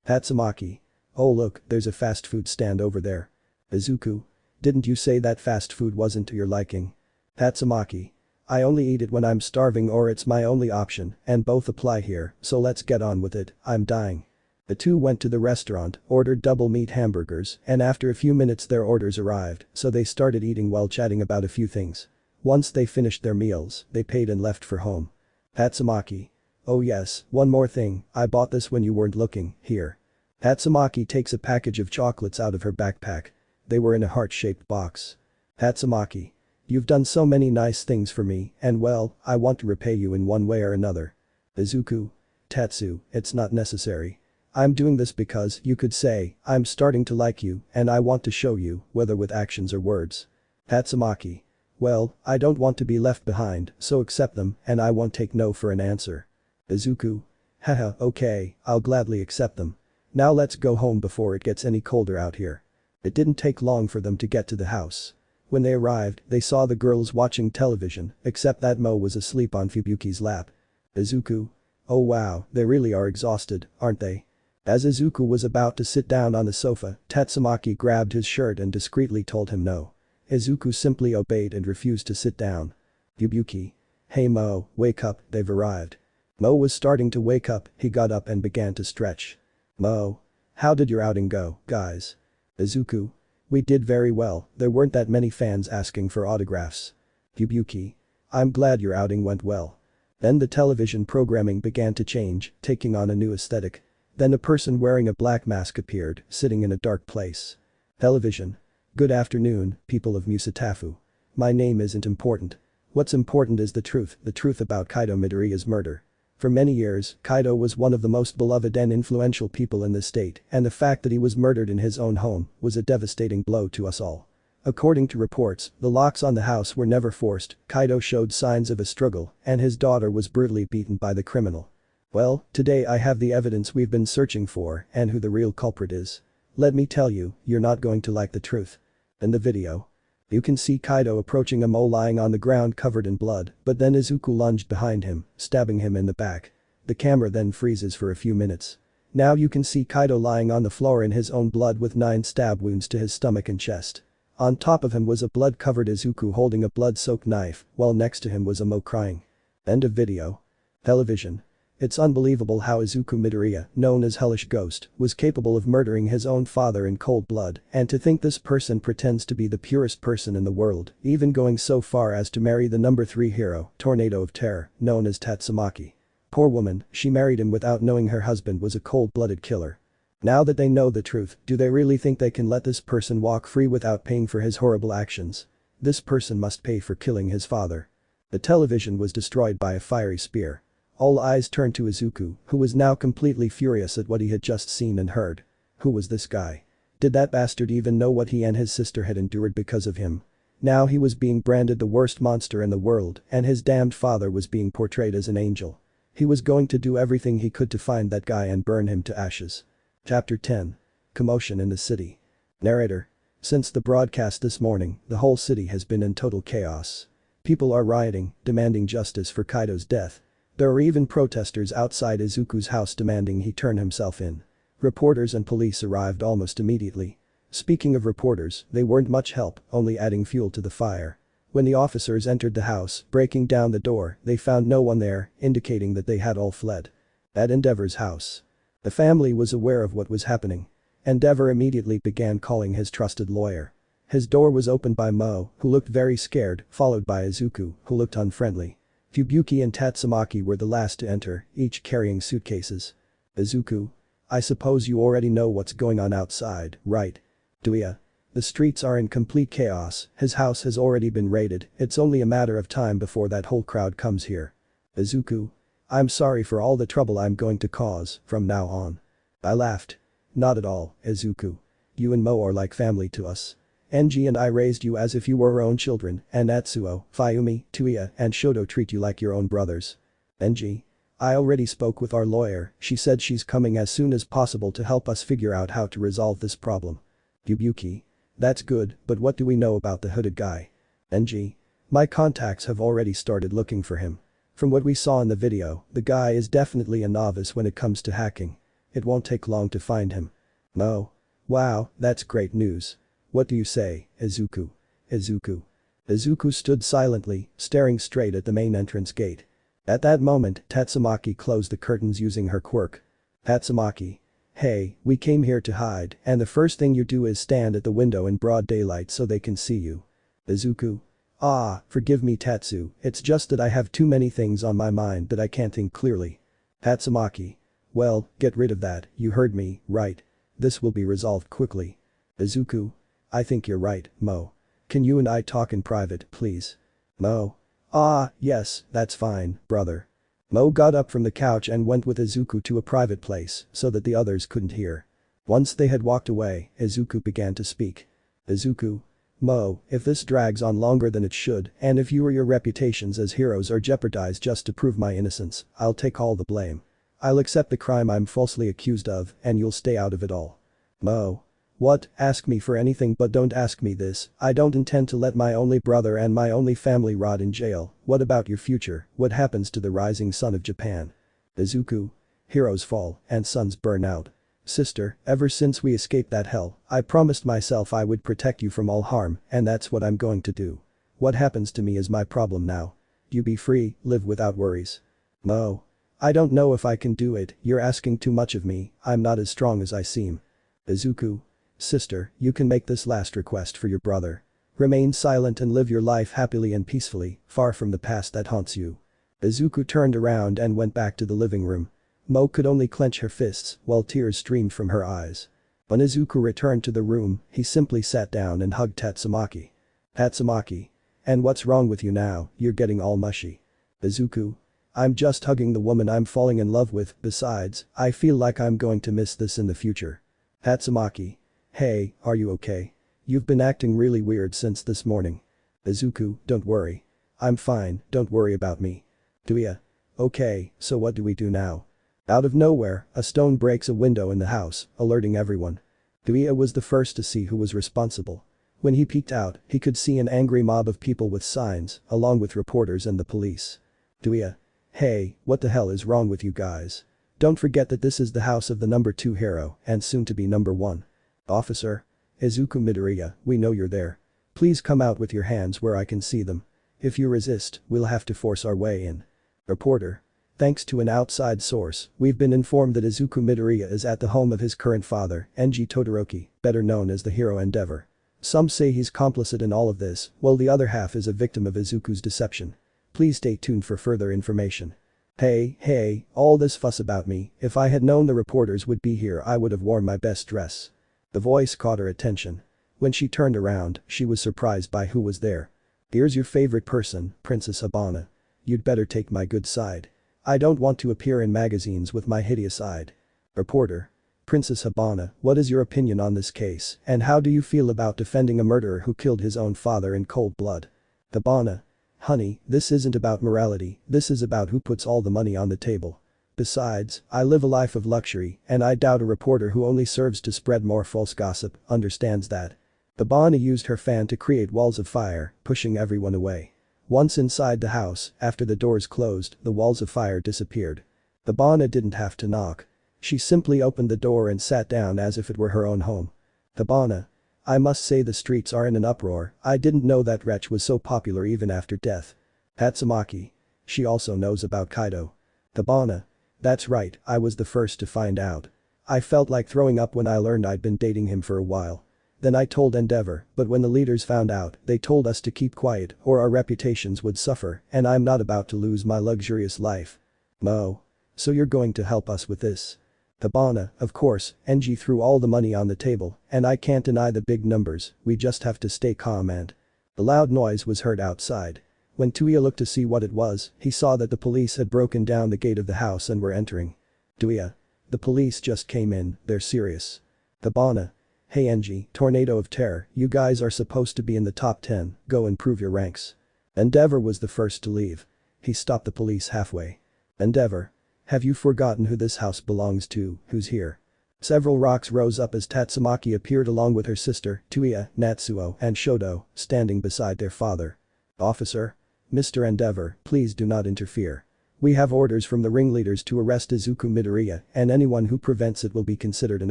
Tatsumaki. Oh look, there's a fast food stand over there. Izuku. Didn't you say that fast food wasn't to your liking? Tatsumaki. I only eat it when I'm starving or it's my only option, and both apply here, so let's get on with it, I'm dying. The two went to the restaurant, ordered double meat hamburgers, and after a few minutes their orders arrived, so they started eating while chatting about a few things. Once they finished their meals, they paid and left for home. Tatsumaki. Oh yes, one more thing, I bought this when you weren't looking, here. Tatsumaki takes a package of chocolates out of her backpack. They were in a heart-shaped box. Tatsumaki. You've done so many nice things for me, and well, I want to repay you in one way or another. Izuku. Tatsu, it's not necessary. I'm doing this because, you could say, I'm starting to like you, and I want to show you, whether with actions or words. Tatsumaki. Well, I don't want to be left behind, so accept them, and I won't take no for an answer. Izuku. Haha, okay, I'll gladly accept them. Now let's go home before it gets any colder out here. It didn't take long for them to get to the house. When they arrived, they saw the girls watching television, except that Mo was asleep on Fubuki's lap. Izuku? Oh wow, they really are exhausted, aren't they? As Izuku was about to sit down on the sofa, Tatsumaki grabbed his shirt and discreetly told him no. Izuku simply obeyed and refused to sit down. Fubuki. Hey Mo, wake up, they've arrived. Mo was starting to wake up, he got up and began to stretch. Mo. How did your outing go, guys? Izuku. We did very well, there weren't that many fans asking for autographs. Fubuki. I'm glad your outing went well. Then the television programming began to change, taking on a new aesthetic. Then a person wearing a black mask appeared, sitting in a dark place. Television. Good afternoon, people of Musatafu. My name isn't important. What's important is the truth about Kaido Midoriya's murder. For many years, Kaido was one of the most beloved and influential people in the state, and the fact that he was murdered in his own home was a devastating blow to us all. According to reports, the locks on the house were never forced, Kaido showed signs of a struggle, and his daughter was brutally beaten by the criminal. Well, today I have the evidence we've been searching for and who the real culprit is. Let me tell you, you're not going to like the truth. In the video, you can see Kaido approaching a Mo lying on the ground covered in blood, but then Izuku lunged behind him, stabbing him in the back. The camera then freezes for a few minutes. Now you can see Kaido lying on the floor in his own blood with 9 stab wounds to his stomach and chest. On top of him was a blood-covered Izuku holding a blood-soaked knife, while next to him was a Mo crying. End of video. Television. It's unbelievable how Izuku Midoriya, known as Hellish Ghost, was capable of murdering his own father in cold blood, and to think this person pretends to be the purest person in the world, even going so far as to marry the number 3 hero, Tornado of Terror, known as Tatsumaki. Poor woman, she married him without knowing her husband was a cold-blooded killer. Now that they know the truth, do they really think they can let this person walk free without paying for his horrible actions? This person must pay for killing his father. The television was destroyed by a fiery spear. All eyes turned to Izuku, who was now completely furious at what he had just seen and heard. Who was this guy? Did that bastard even know what he and his sister had endured because of him? Now he was being branded the worst monster in the world, and his damned father was being portrayed as an angel. He was going to do everything he could to find that guy and burn him to ashes. Chapter 10. Commotion in the city. Narrator. Since the broadcast this morning, the whole city has been in total chaos. People are rioting, demanding justice for Kaido's death. There are even protesters outside Izuku's house demanding he turn himself in. Reporters and police arrived almost immediately. Speaking of reporters, they weren't much help, only adding fuel to the fire. When the officers entered the house, breaking down the door, they found no one there, indicating that they had all fled. At Endeavor's house. The family was aware of what was happening. Endeavor immediately began calling his trusted lawyer. His door was opened by Mo, who looked very scared, followed by Izuku, who looked unfriendly. Fubuki and Tatsumaki were the last to enter, each carrying suitcases. Izuku. I suppose you already know what's going on outside, right? Do ya? The streets are in complete chaos, his house has already been raided, it's only a matter of time before that whole crowd comes here. Izuku. I'm sorry for all the trouble I'm going to cause from now on. I laughed. Not at all, Izuku. You and Mo are like family to us. Enji and I raised you as if you were our own children, and Natsuo, Fayumi, Tuya, and Shoto treat you like your own brothers. Enji. I already spoke with our lawyer, she said she's coming as soon as possible to help us figure out how to resolve this problem. Fubuki. That's good, but what do we know about the hooded guy? Enji. My contacts have already started looking for him. From what we saw in the video, the guy is definitely a novice when it comes to hacking. It won't take long to find him. Mo. Wow, that's great news. What do you say, Izuku? Izuku. Izuku stood silently, staring straight at the main entrance gate. At that moment, Tatsumaki closed the curtains using her quirk. Tatsumaki. Hey, we came here to hide, and the first thing you do is stand at the window in broad daylight so they can see you. Izuku. Ah, forgive me Tatsu, it's just that I have too many things on my mind that I can't think clearly. Tatsumaki. Well, get rid of that, you heard me, right? This will be resolved quickly. Izuku. I think you're right, Mo. Can you and I talk in private, please? Mo. Ah, yes, that's fine, brother. Mo got up from the couch and went with Izuku to a private place so that the others couldn't hear. Once they had walked away, Izuku began to speak. Izuku. Mo, if this drags on longer than it should, and if you or your reputations as heroes are jeopardized just to prove my innocence, I'll take all the blame. I'll accept the crime I'm falsely accused of, and you'll stay out of it all. Mo. What? Ask me for anything but don't ask me this. I don't intend to let my only brother and my only family rot in jail. What about your future? What happens to the rising sun of Japan? Izuku. Heroes fall and suns burn out. Sister, ever since we escaped that hell, I promised myself I would protect you from all harm, and that's what I'm going to do. What happens to me is my problem now. You be free, live without worries. No. I don't know if I can do it, you're asking too much of me, I'm not as strong as I seem. Izuku. Sister, you can make this last request for your brother. Remain silent and live your life happily and peacefully, far from the past that haunts you. Izuku turned around and went back to the living room. Mo could only clench her fists while tears streamed from her eyes. When Izuku returned to the room, he simply sat down and hugged Tatsumaki. Tatsumaki. And what's wrong with you now, you're getting all mushy. Izuku. I'm just hugging the woman I'm falling in love with, besides, I feel like I'm going to miss this in the future. Tatsumaki. Hey, are you okay? You've been acting really weird since this morning. Izuku, don't worry. I'm fine, don't worry about me. Tuya. Okay, so what do we do now? Out of nowhere, a stone breaks a window in the house, alerting everyone. Tuya was the first to see who was responsible. When he peeked out, he could see an angry mob of people with signs, along with reporters and the police. Tuya. Hey, what the hell is wrong with you guys? Don't forget that this is the house of the number 2 hero and soon to be number 1. Officer. Izuku Midoriya, we know you're there. Please come out with your hands where I can see them. If you resist, we'll have to force our way in. Reporter. Thanks to an outside source, we've been informed that Izuku Midoriya is at the home of his current father, Enji Todoroki, better known as the hero Endeavor. Some say he's complicit in all of this, while the other half is a victim of Izuku's deception. Please stay tuned for further information. Hey, all this fuss about me, if I had known the reporters would be here I would have worn my best dress. The voice caught her attention. When she turned around, she was surprised by who was there. Here's your favorite person, Princess Habana. You'd better take my good side. I don't want to appear in magazines with my hideous side. Reporter. Princess Habana, what is your opinion on this case, and how do you feel about defending a murderer who killed his own father in cold blood? Habana. Honey, this isn't about morality, this is about who puts all the money on the table. Besides, I live a life of luxury, and I doubt a reporter who only serves to spread more false gossip understands that. Habana used her fan to create walls of fire, pushing everyone away. Once inside the house, after the doors closed, the walls of fire disappeared. Habana didn't have to knock. She simply opened the door and sat down as if it were her own home. Habana. I must say the streets are in an uproar, I didn't know that wretch was so popular even after death. Tatsumaki. She also knows about Kaido. Habana. That's right, I was the first to find out. I felt like throwing up when I learned I'd been dating him for a while. Then I told Endeavor, but when the leaders found out, they told us to keep quiet or our reputations would suffer, and I'm not about to lose my luxurious life. Mo. So you're going to help us with this? Habana, of course, Enji threw all the money on the table, and I can't deny the big numbers, we just have to stay calm and… The loud noise was heard outside. When Tuya looked to see what it was, he saw that the police had broken down the gate of the house and were entering. Tuya. The police just came in, they're serious. Habana. Hey Enji, Tornado of Terror, you guys are supposed to be in the top 10, go improve your ranks. Endeavor was the first to leave. He stopped the police halfway. Endeavor. Have you forgotten who this house belongs to, who's here? Several rocks rose up as Tatsumaki appeared along with her sister, Tuya, Natsuo, and Shoto, standing beside their father. Officer. Mr. Endeavor, please do not interfere. We have orders from the ringleaders to arrest Izuku Midoriya, and anyone who prevents it will be considered an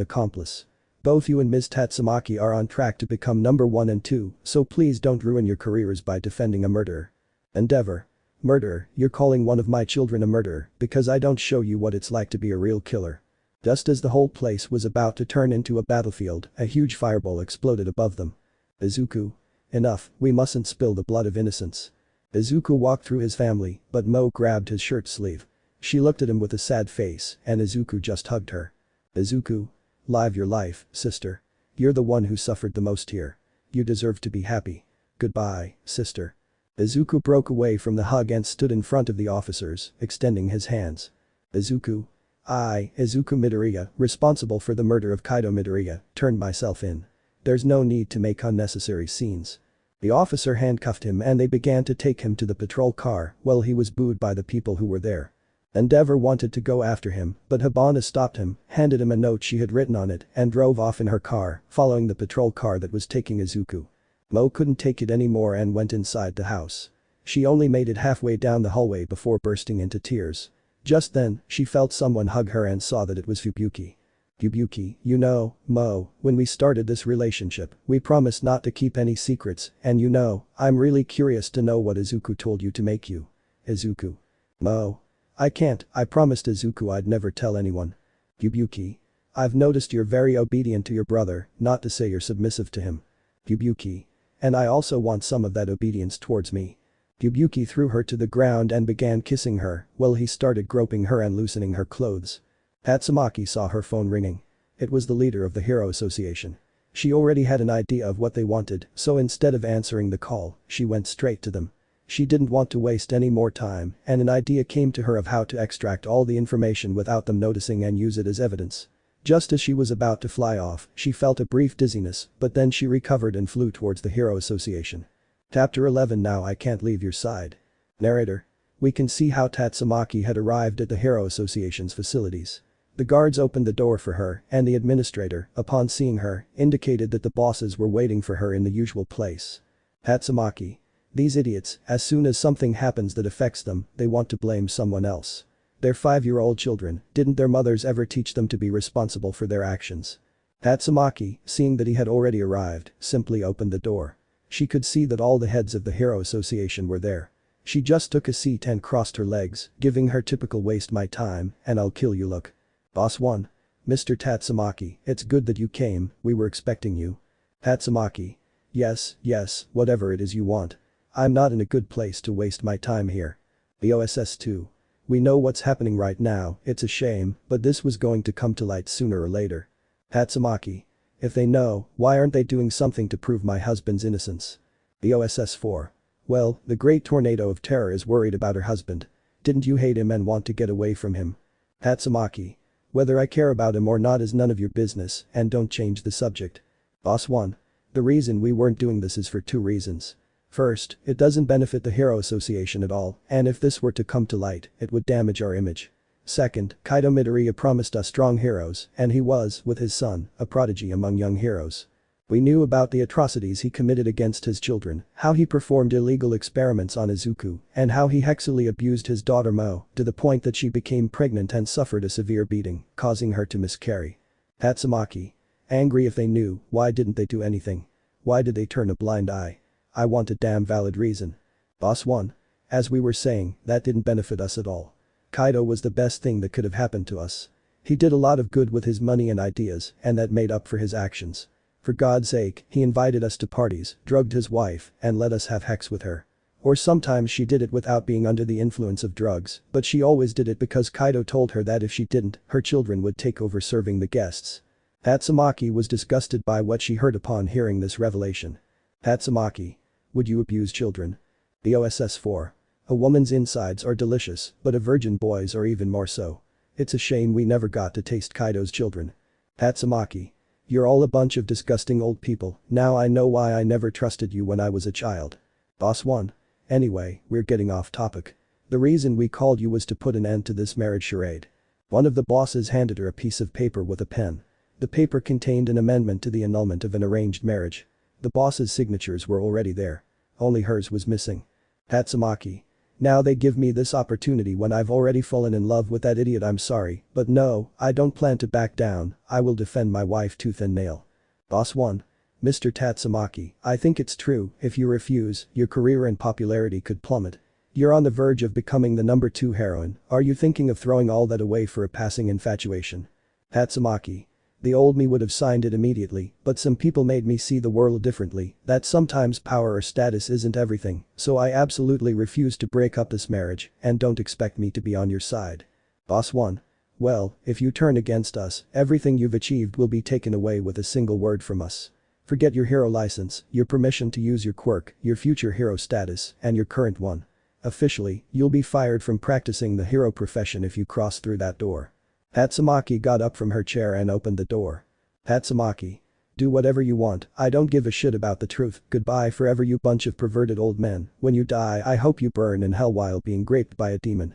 accomplice. Both you and Ms. Tatsumaki are on track to become number 1 and 2, so please don't ruin your careers by defending a murderer. Endeavor. Murderer, you're calling one of my children a murderer because I don't show you what it's like to be a real killer. Just as the whole place was about to turn into a battlefield, a huge fireball exploded above them. Izuku. Enough, we mustn't spill the blood of innocents. Izuku walked through his family, but Mo grabbed his shirt sleeve. She looked at him with a sad face, and Izuku just hugged her. Izuku. Live your life, sister. You're the one who suffered the most here. You deserve to be happy. Goodbye, sister. Izuku broke away from the hug and stood in front of the officers, extending his hands. Izuku. I, Izuku Midoriya, responsible for the murder of Kaido Midoriya, turned myself in. There's no need to make unnecessary scenes. The officer handcuffed him and they began to take him to the patrol car while he was booed by the people who were there. Endeavor wanted to go after him, but Hibana stopped him, handed him a note she had written on it and drove off in her car, following the patrol car that was taking Izuku. Mo couldn't take it anymore and went inside the house. She only made it halfway down the hallway before bursting into tears. Just then, she felt someone hug her and saw that it was Fubuki. Fubuki, you know, Mo, when we started this relationship, we promised not to keep any secrets, and you know, I'm really curious to know what Izuku told you to make you. Izuku. Mo. I can't, I promised Izuku I'd never tell anyone. Fubuki. I've noticed you're very obedient to your brother, not to say you're submissive to him. Fubuki. And I also want some of that obedience towards me. Fubuki threw her to the ground and began kissing her, while he started groping her and loosening her clothes. Tatsumaki saw her phone ringing. It was the leader of the Hero Association. She already had an idea of what they wanted, so instead of answering the call, she went straight to them. She didn't want to waste any more time, and an idea came to her of how to extract all the information without them noticing and use it as evidence. Just as she was about to fly off, she felt a brief dizziness, but then she recovered and flew towards the Hero Association. Chapter 11. Now I can't leave your side. Narrator. We can see how Tatsumaki had arrived at the Hero Association's facilities. The guards opened the door for her, and the administrator, upon seeing her, indicated that the bosses were waiting for her in the usual place. Tatsumaki. These idiots, as soon as something happens that affects them, they want to blame someone else. They're 5-year-old children, didn't their mothers ever teach them to be responsible for their actions? Tatsumaki, seeing that he had already arrived, simply opened the door. She could see that all the heads of the Hero Association were there. She just took a seat and crossed her legs, giving her typical waste my time and I'll kill you look. Boss 1. Mr. Tatsumaki, it's good that you came, we were expecting you. Tatsumaki. Yes, whatever it is you want. I'm not in a good place to waste my time here. The OSS 2. We know what's happening right now, it's a shame, but this was going to come to light sooner or later. Tatsumaki. If they know, why aren't they doing something to prove my husband's innocence? The OSS 4. Well, the great tornado of terror is worried about her husband. Didn't you hate him and want to get away from him? Tatsumaki. Whether I care about him or not is none of your business, and don't change the subject. Boss 1. The reason we weren't doing this is for 2 reasons. First, it doesn't benefit the Hero Association at all, and if this were to come to light, it would damage our image. Second, Kaido Midoriya promised us strong heroes, and he was, with his son, a prodigy among young heroes. We knew about the atrocities he committed against his children, how he performed illegal experiments on Izuku, and how he sexually abused his daughter Mo, to the point that she became pregnant and suffered a severe beating, causing her to miscarry. Tatsumaki. Angry if they knew, why didn't they do anything? Why did they turn a blind eye? I want a damn valid reason. Boss 1. As we were saying, that didn't benefit us at all. Kaido was the best thing that could have happened to us. He did a lot of good with his money and ideas, and that made up for his actions. For God's sake, he invited us to parties, drugged his wife, and let us have sex with her. Or sometimes she did it without being under the influence of drugs, but she always did it because Kaido told her that if she didn't, her children would take over serving the guests. Tatsumaki was disgusted by what she heard upon hearing this revelation. Tatsumaki. Would you abuse children? The OSS 4. A woman's insides are delicious, but a virgin boy's are even more so. It's a shame we never got to taste Kaido's children. Tatsumaki. You're all a bunch of disgusting old people, now I know why I never trusted you when I was a child. Boss 1. Anyway, we're getting off topic. The reason we called you was to put an end to this marriage charade. One of the bosses handed her a piece of paper with a pen. The paper contained an amendment to the annulment of an arranged marriage. The boss's signatures were already there. Only hers was missing. Tatsumaki. Now they give me this opportunity when I've already fallen in love with that idiot. I'm sorry, but no, I don't plan to back down, I will defend my wife tooth and nail. Boss 1. Mr. Tatsumaki, I think it's true, if you refuse, your career and popularity could plummet. You're on the verge of becoming the number 2 heroine, are you thinking of throwing all that away for a passing infatuation? Tatsumaki. The old me would have signed it immediately, but some people made me see the world differently, that sometimes power or status isn't everything, so I absolutely refuse to break up this marriage, and don't expect me to be on your side. Boss 1. Well, if you turn against us, everything you've achieved will be taken away with a single word from us. Forget your hero license, your permission to use your quirk, your future hero status, and your current one. Officially, you'll be fired from practicing the hero profession if you cross through that door. Tatsumaki got up from her chair and opened the door. Tatsumaki. Do whatever you want, I don't give a shit about the truth, goodbye forever you bunch of perverted old men, when you die I hope you burn in hell while being raped by a demon.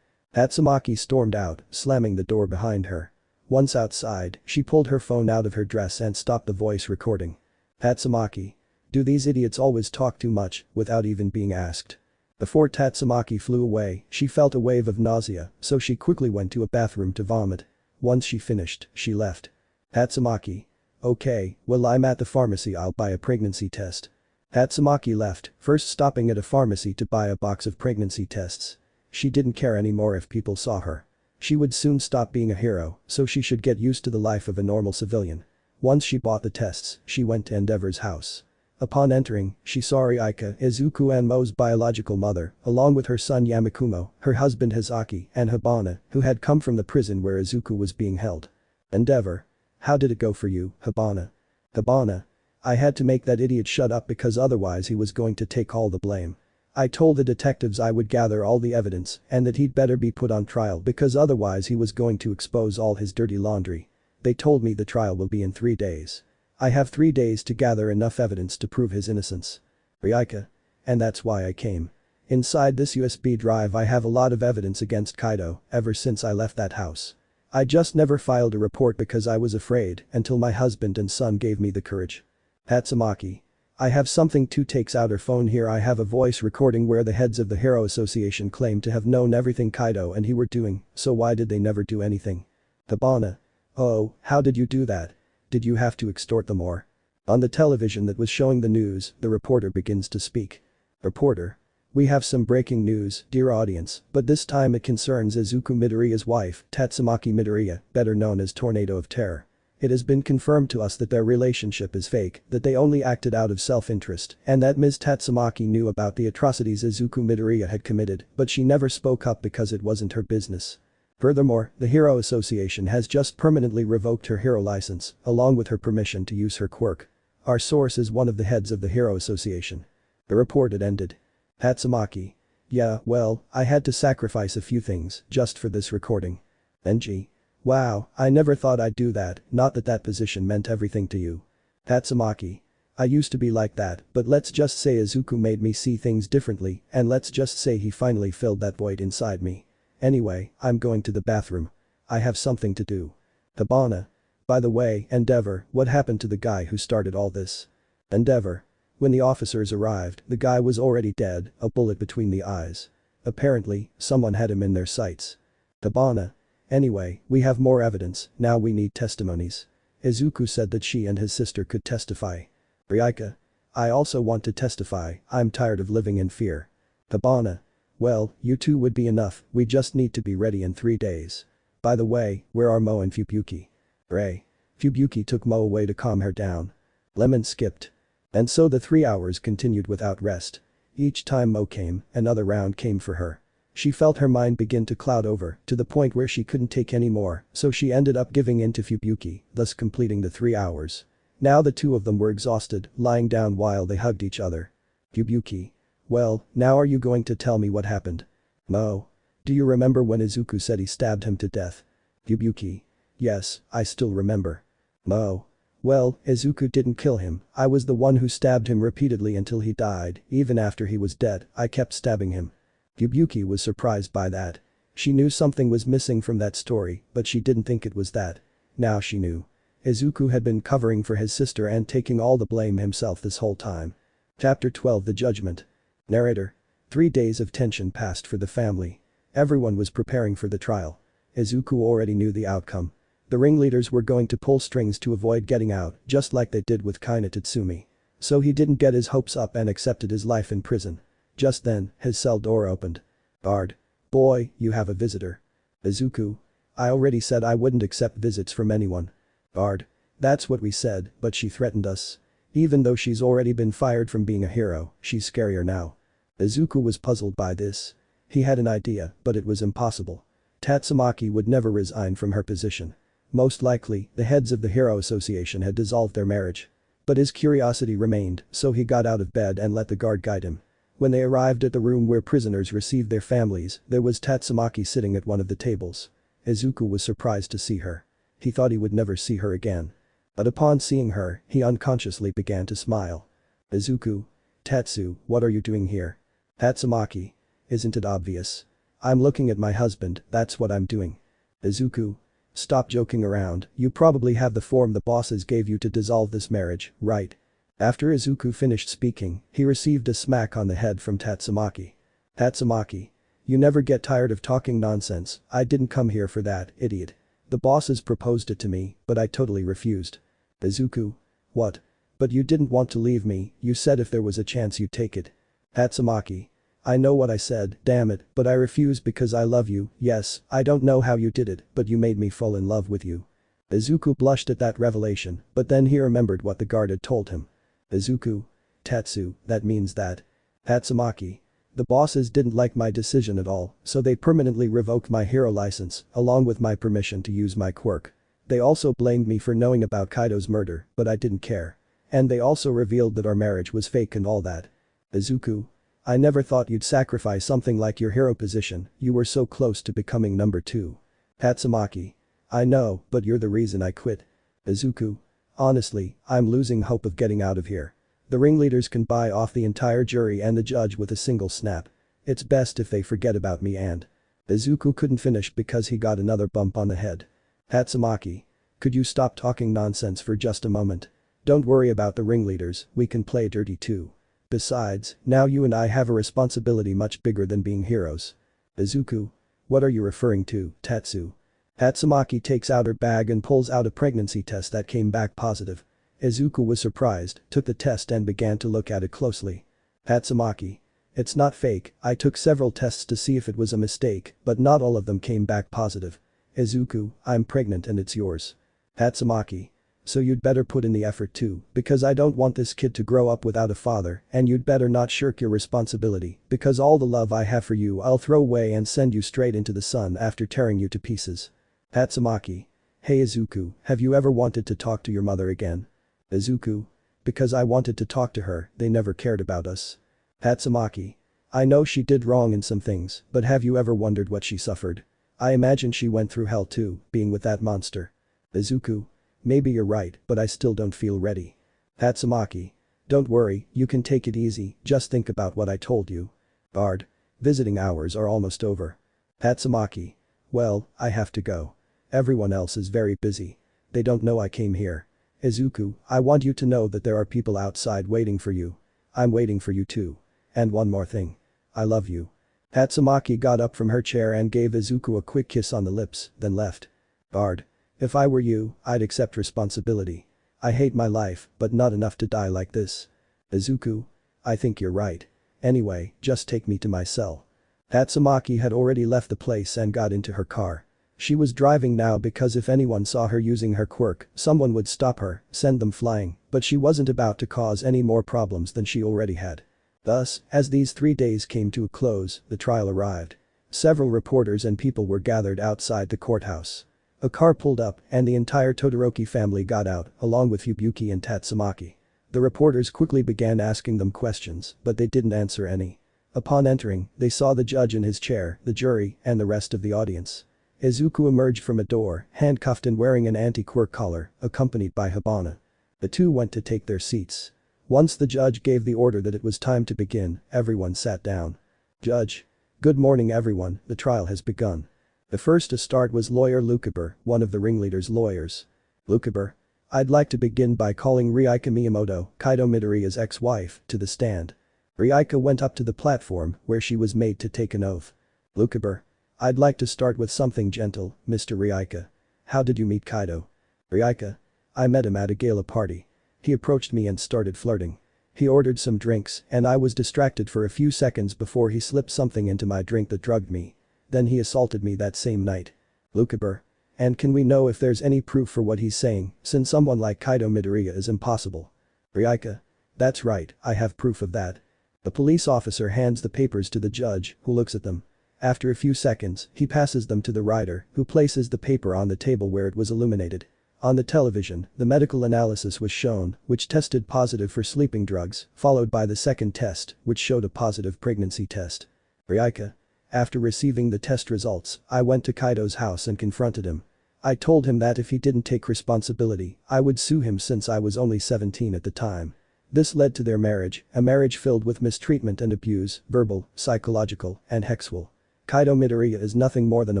Tatsumaki stormed out, slamming the door behind her. Once outside, she pulled her phone out of her dress and stopped the voice recording. Tatsumaki. Do these idiots always talk too much, without even being asked? Before Tatsumaki flew away, she felt a wave of nausea, so she quickly went to a bathroom to vomit. Once she finished, she left. Tatsumaki. Okay, well I'm at the pharmacy, I'll buy a pregnancy test. Tatsumaki left, first stopping at a pharmacy to buy a box of pregnancy tests. She didn't care anymore if people saw her. She would soon stop being a hero, so she should get used to the life of a normal civilian. Once she bought the tests, she went to Endeavor's house. Upon entering, she saw Uraraka, Izuku and Mo's biological mother, along with her son Yamakumo, her husband Hisaki, and Hibana, who had come from the prison where Izuku was being held. Endeavor. How did it go for you, Hibana? Hibana. I had to make that idiot shut up because otherwise he was going to take all the blame. I told the detectives I would gather all the evidence and that he'd better be put on trial because otherwise he was going to expose all his dirty laundry. They told me the trial will be in 3 days. I have 3 days to gather enough evidence to prove his innocence. Uraraka. And that's why I came. Inside this USB drive I have a lot of evidence against Kaido ever since I left that house. I just never filed a report because I was afraid until my husband and son gave me the courage. Tatsumaki. I have something too. Takes out her phone. Here I have a voice recording where the heads of the Hero Association claim to have known everything Kaido and he were doing, so why did they never do anything? Hibana. Oh, how did you do that? Did you have to extort them or? On the television that was showing the news, the reporter begins to speak. Reporter. We have some breaking news, dear audience, but this time it concerns Izuku Midoriya's wife, Tatsumaki Midoriya, better known as Tornado of Terror. It has been confirmed to us that their relationship is fake, that they only acted out of self-interest, and that Ms. Tatsumaki knew about the atrocities Izuku Midoriya had committed, but she never spoke up because it wasn't her business. Furthermore, the Hero Association has just permanently revoked her hero license, along with her permission to use her quirk. Our source is one of the heads of the Hero Association. The report had ended. Tatsumaki. Yeah, well, I had to sacrifice a few things just for this recording. NG. Wow, I never thought I'd do that, not that that position meant everything to you. Tatsumaki. I used to be like that, but let's just say Izuku made me see things differently, and let's just say he finally filled that void inside me. Anyway, I'm going to the bathroom. I have something to do. Hibana. By the way, Endeavor, what happened to the guy who started all this? Endeavor. When the officers arrived, the guy was already dead, a bullet between the eyes. Apparently, someone had him in their sights. Hibana. Anyway, we have more evidence, now we need testimonies. Izuku said that she and his sister could testify. Uraraka. I also want to testify, I'm tired of living in fear. Hibana. Well, you two would be enough, we just need to be ready in 3 days. By the way, where are Mo and Fubuki? Ray. Fubuki took Mo away to calm her down. Lemon skipped. And so the 3 hours continued without rest. Each time Mo came, another round came for her. She felt her mind begin to cloud over, to the point where she couldn't take any more, so she ended up giving in to Fubuki, thus completing the 3 hours. Now the two of them were exhausted, lying down while they hugged each other. Fubuki. Well, now are you going to tell me what happened? Mo. Do you remember when Izuku said he stabbed him to death? Fubuki. Yes, I still remember. Mo. Well, Izuku didn't kill him, I was the one who stabbed him repeatedly until he died, even after he was dead, I kept stabbing him. Fubuki was surprised by that. She knew something was missing from that story, but she didn't think it was that. Now she knew. Izuku had been covering for his sister and taking all the blame himself this whole time. Chapter 12 The Judgment. Narrator. 3 days of tension passed for the family. Everyone was preparing for the trial. Izuku already knew the outcome. The ringleaders were going to pull strings to avoid getting out, just like they did with Kaina Tatsumi. So he didn't get his hopes up and accepted his life in prison. Just then, his cell door opened. Guard. Boy, you have a visitor. Izuku. I already said I wouldn't accept visits from anyone. Guard. That's what we said, but she threatened us. Even though she's already been fired from being a hero, she's scarier now. Izuku was puzzled by this. He had an idea, but it was impossible. Tatsumaki would never resign from her position. Most likely, the heads of the Hero Association had dissolved their marriage. But his curiosity remained, so he got out of bed and let the guard guide him. When they arrived at the room where prisoners received their families, there was Tatsumaki sitting at one of the tables. Izuku was surprised to see her. He thought he would never see her again. But upon seeing her, he unconsciously began to smile. Izuku. Tatsu, what are you doing here? Tatsumaki. Isn't it obvious? I'm looking at my husband, that's what I'm doing. Izuku. Stop joking around, you probably have the form the bosses gave you to dissolve this marriage, right? After Izuku finished speaking, he received a smack on the head from Tatsumaki. Tatsumaki. You never get tired of talking nonsense, I didn't come here for that, idiot. The bosses proposed it to me, but I totally refused. Izuku. What? But you didn't want to leave me, you said if there was a chance you'd take it. Tatsumaki. I know what I said, damn it, but I refused because I love you, yes, I don't know how you did it, but you made me fall in love with you. Izuku blushed at that revelation, but then he remembered what the guard had told him. Izuku. Tatsu, that means that. Tatsumaki. The bosses didn't like my decision at all, so they permanently revoked my hero license, along with my permission to use my quirk. They also blamed me for knowing about Kaido's murder, but I didn't care. And they also revealed that our marriage was fake and all that. Izuku. I never thought you'd sacrifice something like your hero position, you were so close to becoming number 2. Tatsumaki. I know, but you're the reason I quit. Izuku. Honestly, I'm losing hope of getting out of here. The ringleaders can buy off the entire jury and the judge with a single snap. It's best if they forget about me and. Izuku couldn't finish because he got another bump on the head. Tatsumaki. Could you stop talking nonsense for just a moment? Don't worry about the ringleaders, we can play dirty too. Besides, now you and I have a responsibility much bigger than being heroes. Izuku. What are you referring to, Tatsu? Tatsumaki takes out her bag and pulls out a pregnancy test that came back positive. Izuku was surprised, took the test and began to look at it closely. Tatsumaki. It's not fake, I took several tests to see if it was a mistake, but not all of them came back positive. Izuku, I'm pregnant and it's yours. Tatsumaki. So you'd better put in the effort too, because I don't want this kid to grow up without a father, and you'd better not shirk your responsibility, because all the love I have for you I'll throw away and send you straight into the sun after tearing you to pieces. Tatsumaki. Hey Izuku, have you ever wanted to talk to your mother again? Izuku. Because I wanted to talk to her, they never cared about us. Tatsumaki. I know she did wrong in some things, but have you ever wondered what she suffered? I imagine she went through hell too, being with that monster. Izuku. Maybe you're right, but I still don't feel ready. Tatsumaki. Don't worry, you can take it easy, just think about what I told you. Bard. Visiting hours are almost over. Tatsumaki. Well, I have to go. Everyone else is very busy. They don't know I came here. Izuku, I want you to know that there are people outside waiting for you. I'm waiting for you too. And one more thing. I love you. Tatsumaki got up from her chair and gave Izuku a quick kiss on the lips, then left. Bard. If I were you, I'd accept responsibility. I hate my life, but not enough to die like this. Izuku. I think you're right. Anyway, just take me to my cell. Tatsumaki had already left the place and got into her car. She was driving now because if anyone saw her using her quirk, someone would stop her, send them flying, but she wasn't about to cause any more problems than she already had. Thus, as these 3 days came to a close, the trial arrived. Several reporters and people were gathered outside the courthouse. A car pulled up and the entire Todoroki family got out, along with Fubuki and Tatsumaki. The reporters quickly began asking them questions, but they didn't answer any. Upon entering, they saw the judge in his chair, the jury, and the rest of the audience. Izuku emerged from a door, handcuffed and wearing an anti-quirk collar, accompanied by Hibana. The two went to take their seats. Once the judge gave the order that it was time to begin, everyone sat down. Judge. Good morning everyone, the trial has begun. The first to start was lawyer Lukaber, one of the ringleader's lawyers. Lukaber. I'd like to begin by calling Ryaika Miyamoto, Kaido Midoriya's ex-wife, to the stand. Ryaika went up to the platform, where she was made to take an oath. Lukaber. I'd like to start with something gentle, Mr. Ryaika. How did you meet Kaido? Ryaika. I met him at a gala party. He approached me and started flirting. He ordered some drinks, and I was distracted for a few seconds before he slipped something into my drink that drugged me. Then he assaulted me that same night. Lukaber. And can we know if there's any proof for what he's saying, since someone like Kaido Midoriya is impossible? Ryaika. That's right, I have proof of that. The police officer hands the papers to the judge, who looks at them. After a few seconds, he passes them to the writer, who places the paper on the table where it was illuminated. On the television, the medical analysis was shown, which tested positive for sleeping drugs, followed by the second test, which showed a positive pregnancy test. Ryaika. After receiving the test results, I went to Kaido's house and confronted him. I told him that if he didn't take responsibility, I would sue him since I was only 17 at the time. This led to their marriage, a marriage filled with mistreatment and abuse, verbal, psychological, and sexual. Kaido Midoriya is nothing more than a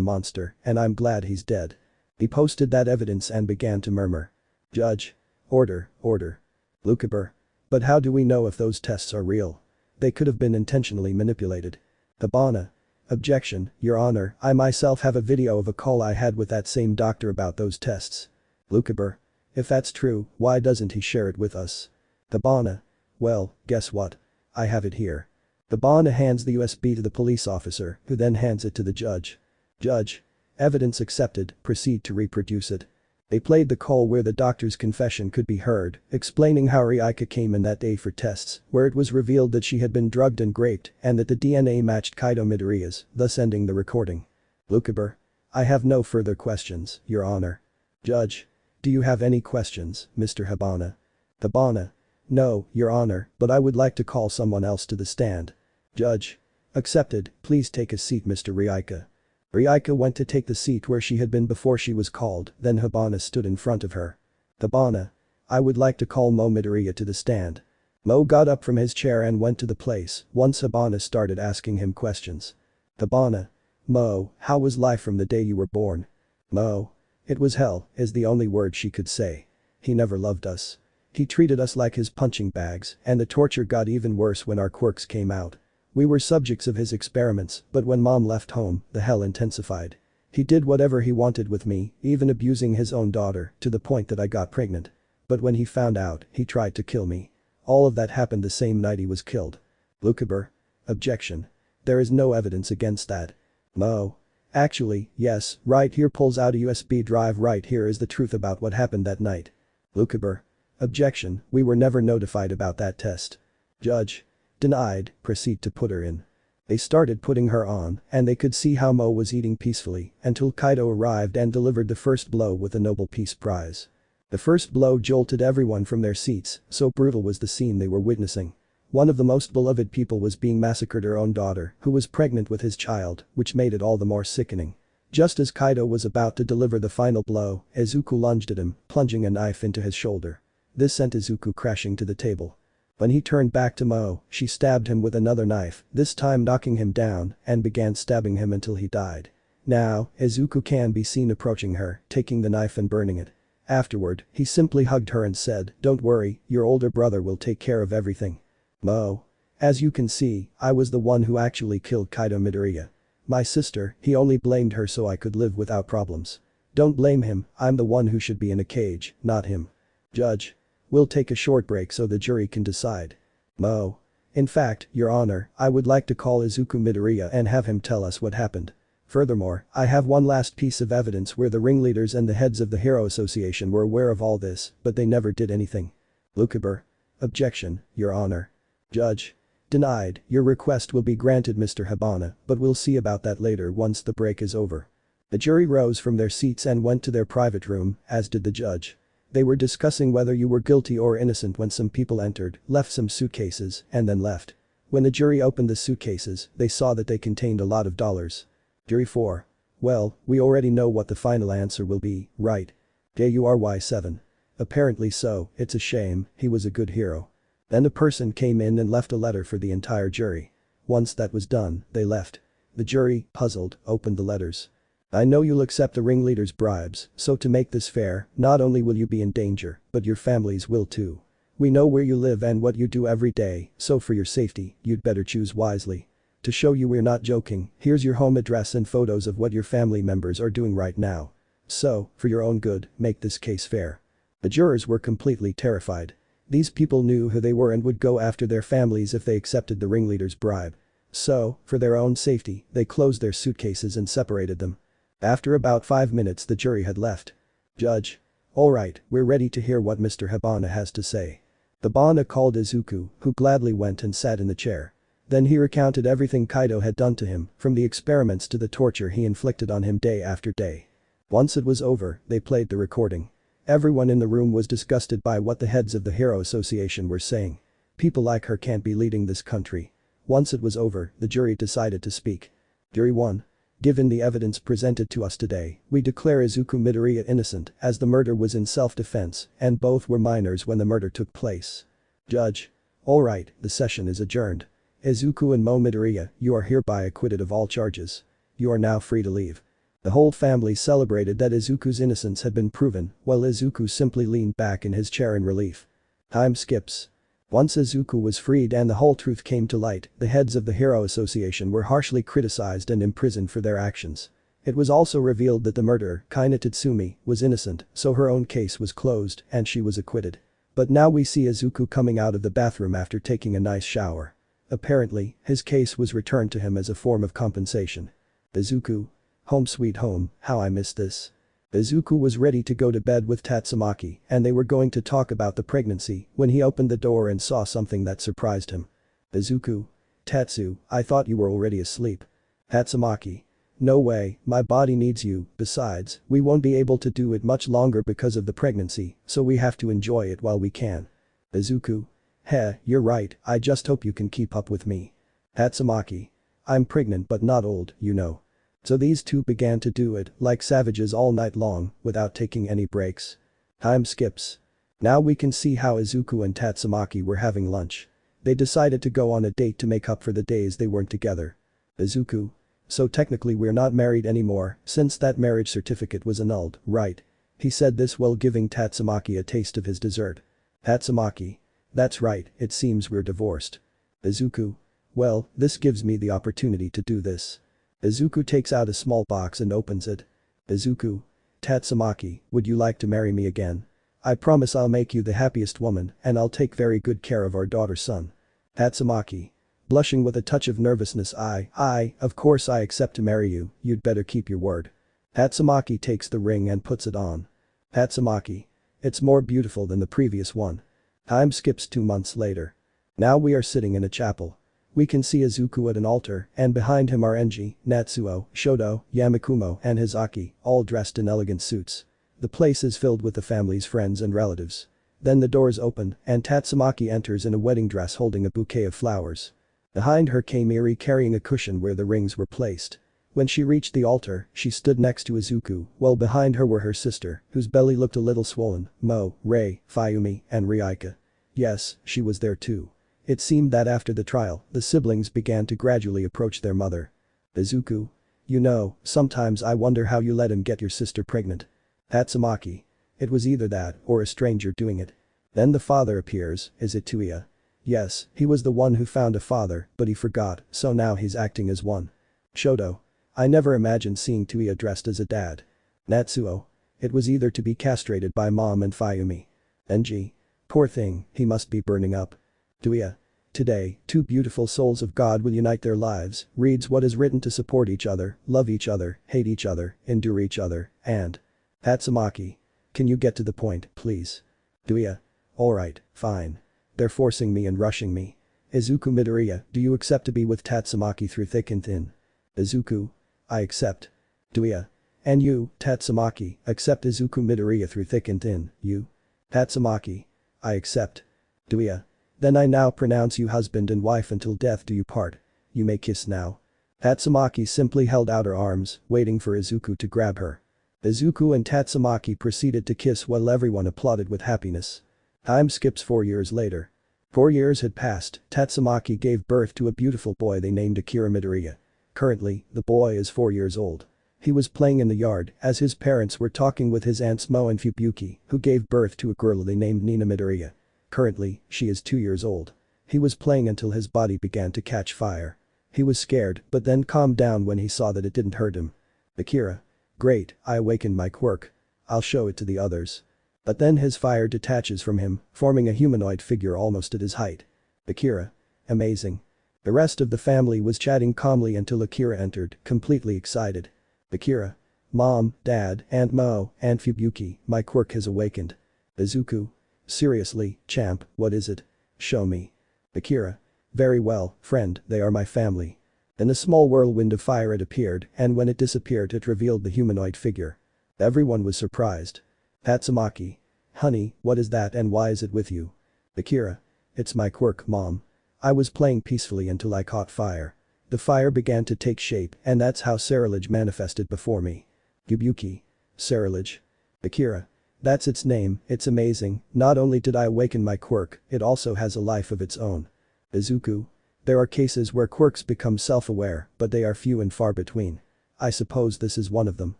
monster, and I'm glad he's dead. He posted that evidence and began to murmur. Judge. Order, order. Lucifer. But how do we know if those tests are real? They could have been intentionally manipulated. Hibana. Objection, Your Honor, I myself have a video of a call I had with that same doctor about those tests. Lucifer. If that's true, why doesn't he share it with us? Hibana. Well, guess what? I have it here. Hibana hands the USB to the police officer, who then hands it to the judge. Judge. Evidence accepted, proceed to reproduce it. They played the call where the doctor's confession could be heard, explaining how Uraraka came in that day for tests, where it was revealed that she had been drugged and raped and that the DNA matched Kaido Midoriya's, thus ending the recording. Lucifer. I have no further questions, Your Honor. Judge. Do you have any questions, Mr. Hibana? Hibana. No, Your Honor, but I would like to call someone else to the stand. Judge. Accepted, please take a seat, Mr. Uraraka. Uraraka went to take the seat where she had been before she was called, then Hibana stood in front of her. Hibana. I would like to call Mo Midoriya to the stand. Mo got up from his chair and went to the place once Hibana started asking him questions. Hibana. Mo, how was life from the day you were born? Mo. It was hell, is the only word she could say. He never loved us. He treated us like his punching bags, and the torture got even worse when our quirks came out. We were subjects of his experiments, but when Mom left home, the hell intensified. He did whatever he wanted with me, even abusing his own daughter, to the point that I got pregnant. But when he found out, he tried to kill me. All of that happened the same night he was killed. Lucifer. Objection. There is no evidence against that. Mo. Actually, yes, right here pulls out a USB drive, right here is the truth about what happened that night. Lucifer. Objection, we were never notified about that test. Judge. Denied, proceed to put her in. They started putting her on, and they could see how Mo was eating peacefully until Kaido arrived and delivered the first blow with a Nobel Peace Prize. The first blow jolted everyone from their seats, so brutal was the scene they were witnessing. One of the most beloved people was being massacred, her own daughter, who was pregnant with his child, which made it all the more sickening. Just as Kaido was about to deliver the final blow, Izuku lunged at him, plunging a knife into his shoulder. This sent Izuku crashing to the table. When he turned back to Mo, she stabbed him with another knife, this time knocking him down, and began stabbing him until he died. Now, Izuku can be seen approaching her, taking the knife and burning it. Afterward, he simply hugged her and said, "Don't worry, your older brother will take care of everything." Mo. As you can see, I was the one who actually killed Kaido Midoriya. My sister, he only blamed her so I could live without problems. Don't blame him, I'm the one who should be in a cage, not him. Judge. We'll take a short break so the jury can decide. Mo. In fact, Your Honor, I would like to call Izuku Midoriya and have him tell us what happened. Furthermore, I have one last piece of evidence where the ringleaders and the heads of the Hero Association were aware of all this, but they never did anything. Lucifer. Objection, Your Honor. Judge. Denied, your request will be granted, Mr. Hibana, but we'll see about that later once the break is over. The jury rose from their seats and went to their private room, as did the judge. They were discussing whether you were guilty or innocent when some people entered, left some suitcases, and then left. When the jury opened the suitcases, they saw that they contained a lot of dollars. Jury 4. Well, we already know what the final answer will be, right? JURY7. Apparently so, it's a shame, he was a good hero. Then a person came in and left a letter for the entire jury. Once that was done, they left. The jury, puzzled, opened the letters. I know you'll accept the ringleader's bribes, so to make this fair, not only will you be in danger, but your families will too. We know where you live and what you do every day, so for your safety, you'd better choose wisely. To show you we're not joking, here's your home address and photos of what your family members are doing right now. So, for your own good, make this case fair. The jurors were completely terrified. These people knew who they were and would go after their families if they accepted the ringleader's bribe. So, for their own safety, they closed their suitcases and separated them. After about 5 minutes the jury had left. Judge. Alright, we're ready to hear what Mr. Hibana has to say. Hibana called Izuku, who gladly went and sat in the chair. Then he recounted everything Kaido had done to him, from the experiments to the torture he inflicted on him day after day. Once it was over, they played the recording. Everyone in the room was disgusted by what the heads of the Hero Association were saying. People like her can't be leading this country. Once it was over, the jury decided to speak. Jury 1. Given the evidence presented to us today, we declare Izuku Midoriya innocent as the murder was in self-defense and both were minors when the murder took place. Judge. Alright, the session is adjourned. Izuku and Mo Midoriya, you are hereby acquitted of all charges. You are now free to leave." The whole family celebrated that Izuku's innocence had been proven, while Izuku simply leaned back in his chair in relief. Time skips. Once Izuku was freed and the whole truth came to light, the heads of the Hero Association were harshly criticized and imprisoned for their actions. It was also revealed that the murderer, Kaina Tatsumi, was innocent, so her own case was closed and she was acquitted. But now we see Izuku coming out of the bathroom after taking a nice shower. Apparently, his case was returned to him as a form of compensation. Izuku. Home sweet home, how I miss this. Izuku was ready to go to bed with Tatsumaki and they were going to talk about the pregnancy when he opened the door and saw something that surprised him. Izuku. Tatsu, I thought you were already asleep. Tatsumaki. No way, my body needs you, besides, we won't be able to do it much longer because of the pregnancy, so we have to enjoy it while we can. Izuku. Heh, you're right, I just hope you can keep up with me. Tatsumaki. I'm pregnant but not old, you know. So these two began to do it like savages all night long, without taking any breaks. Time skips. Now we can see how Izuku and Tatsumaki were having lunch. They decided to go on a date to make up for the days they weren't together. Izuku. So technically we're not married anymore, since that marriage certificate was annulled, right? He said this while giving Tatsumaki a taste of his dessert. Tatsumaki. That's right, it seems we're divorced. Izuku. Well, this gives me the opportunity to do this. Izuku takes out a small box and opens it. Izuku. Tatsumaki, would you like to marry me again? I promise I'll make you the happiest woman and I'll take very good care of our daughter's son. Tatsumaki. Blushing with a touch of nervousness, of course I accept to marry you, you'd better keep your word. Tatsumaki takes the ring and puts it on. Tatsumaki. It's more beautiful than the previous one. Time skips 2 months later. Now we are sitting in a chapel. We can see Izuku at an altar and behind him are Enji, Natsuo, Shoto, Yamakumo and Hizaki, all dressed in elegant suits. The place is filled with the family's friends and relatives. Then the doors open and Tatsumaki enters in a wedding dress holding a bouquet of flowers. Behind her came Eri carrying a cushion where the rings were placed. When she reached the altar, she stood next to Izuku, while behind her were her sister, whose belly looked a little swollen, Mo, Rei, Fayumi, and Ryuka. Yes, she was there too. It seemed that after the trial, the siblings began to gradually approach their mother. Izuku. You know, sometimes I wonder how you let him get your sister pregnant. Tatsumaki. It was either that or a stranger doing it. Then the father appears, is it Tuya? Yes, he was the one who found a father, but he forgot, so now he's acting as one. Shoto. I never imagined seeing Tuya dressed as a dad. Natsuo. It was either to be castrated by mom and Fayumi. Enji. Poor thing, he must be burning up. Tuya. Today, two beautiful souls of God will unite their lives, reads what is written to support each other, love each other, hate each other, endure each other, and… Tatsumaki. Can you get to the point, please? Tuya. Alright, fine. They're forcing me and rushing me. Izuku Midoriya, do you accept to be with Tatsumaki through thick and thin? Izuku. I accept. Tuya. And you, Tatsumaki, accept Izuku Midoriya through thick and thin, you? Tatsumaki. I accept. Tuya. Then I now pronounce you husband and wife until death do you part. You may kiss now. Tatsumaki simply held out her arms, waiting for Izuku to grab her. Izuku and Tatsumaki proceeded to kiss while everyone applauded with happiness. Time skips 4 years later. 4 years had passed, Tatsumaki gave birth to a beautiful boy they named Akira Midoriya. Currently, the boy is 4 years old. He was playing in the yard as his parents were talking with his aunts Mo and Fubuki, who gave birth to a girl they named Nina Midoriya. Currently, she is 2 years old. He was playing until his body began to catch fire. He was scared but then calmed down when he saw that it didn't hurt him. Akira. Great, I awakened my quirk. I'll show it to the others. But then his fire detaches from him, forming a humanoid figure almost at his height. Akira. Amazing. The rest of the family was chatting calmly until Akira entered, completely excited. Akira. Mom, Dad, Aunt Mo, and Fubuki, my quirk has awakened. Izuku. Seriously, champ, what is it? Show me. Akira. Very well, friend, they are my family. In a small whirlwind of fire it appeared, and when it disappeared it revealed the humanoid figure. Everyone was surprised. Tatsumaki. Honey, what is that and why is it with you? Akira. It's my quirk, Mom. I was playing peacefully until I caught fire. The fire began to take shape and that's how Cerilage manifested before me. Fubuki. Cerilage. Akira. That's its name, it's amazing, not only did I awaken my quirk, it also has a life of its own. Izuku. There are cases where quirks become self-aware, but they are few and far between. I suppose this is one of them.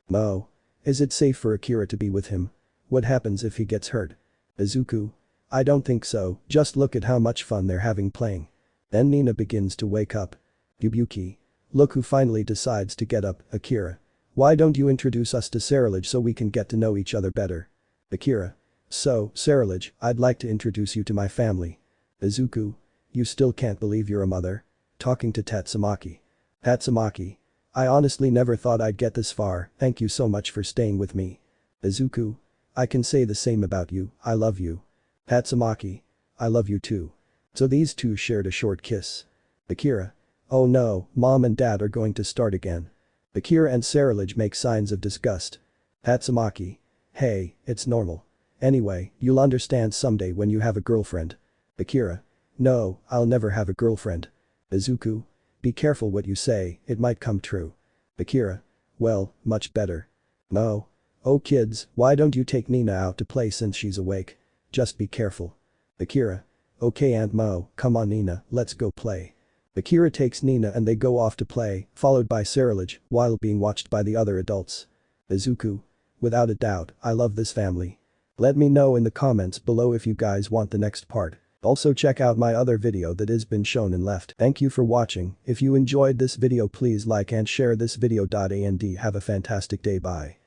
Mo. Is it safe for Akira to be with him? What happens if he gets hurt? Izuku. I don't think so, just look at how much fun they're having playing. Then Nina begins to wake up. Yubuki. Look who finally decides to get up, Akira. Why don't you introduce us to Sarilage so we can get to know each other better? Akira. So, Sarilage, I'd like to introduce you to my family. Izuku. You still can't believe you're a mother? Talking to Tatsumaki. Tatsumaki. I honestly never thought I'd get this far, thank you so much for staying with me. Izuku. I can say the same about you, I love you. Tatsumaki. I love you too. So these two shared a short kiss. Akira. Oh no, mom and dad are going to start again. Akira and Sarilage make signs of disgust. Tatsumaki. Hey, it's normal. Anyway, you'll understand someday when you have a girlfriend. Akira. No, I'll never have a girlfriend. Izuku. Be careful what you say, it might come true. Akira. Well, much better. Mo. Oh kids, why don't you take Nina out to play since she's awake? Just be careful. Akira. Okay Aunt Mo, come on Nina, let's go play. Akira takes Nina and they go off to play, followed by Sarilage, while being watched by the other adults. Izuku. Without a doubt, I love this family. Let me know in the comments below if you guys want the next part. Also check out my other video that has been shown and left. Thank you for watching, if you enjoyed this video please like and share this video. And have a fantastic day, bye.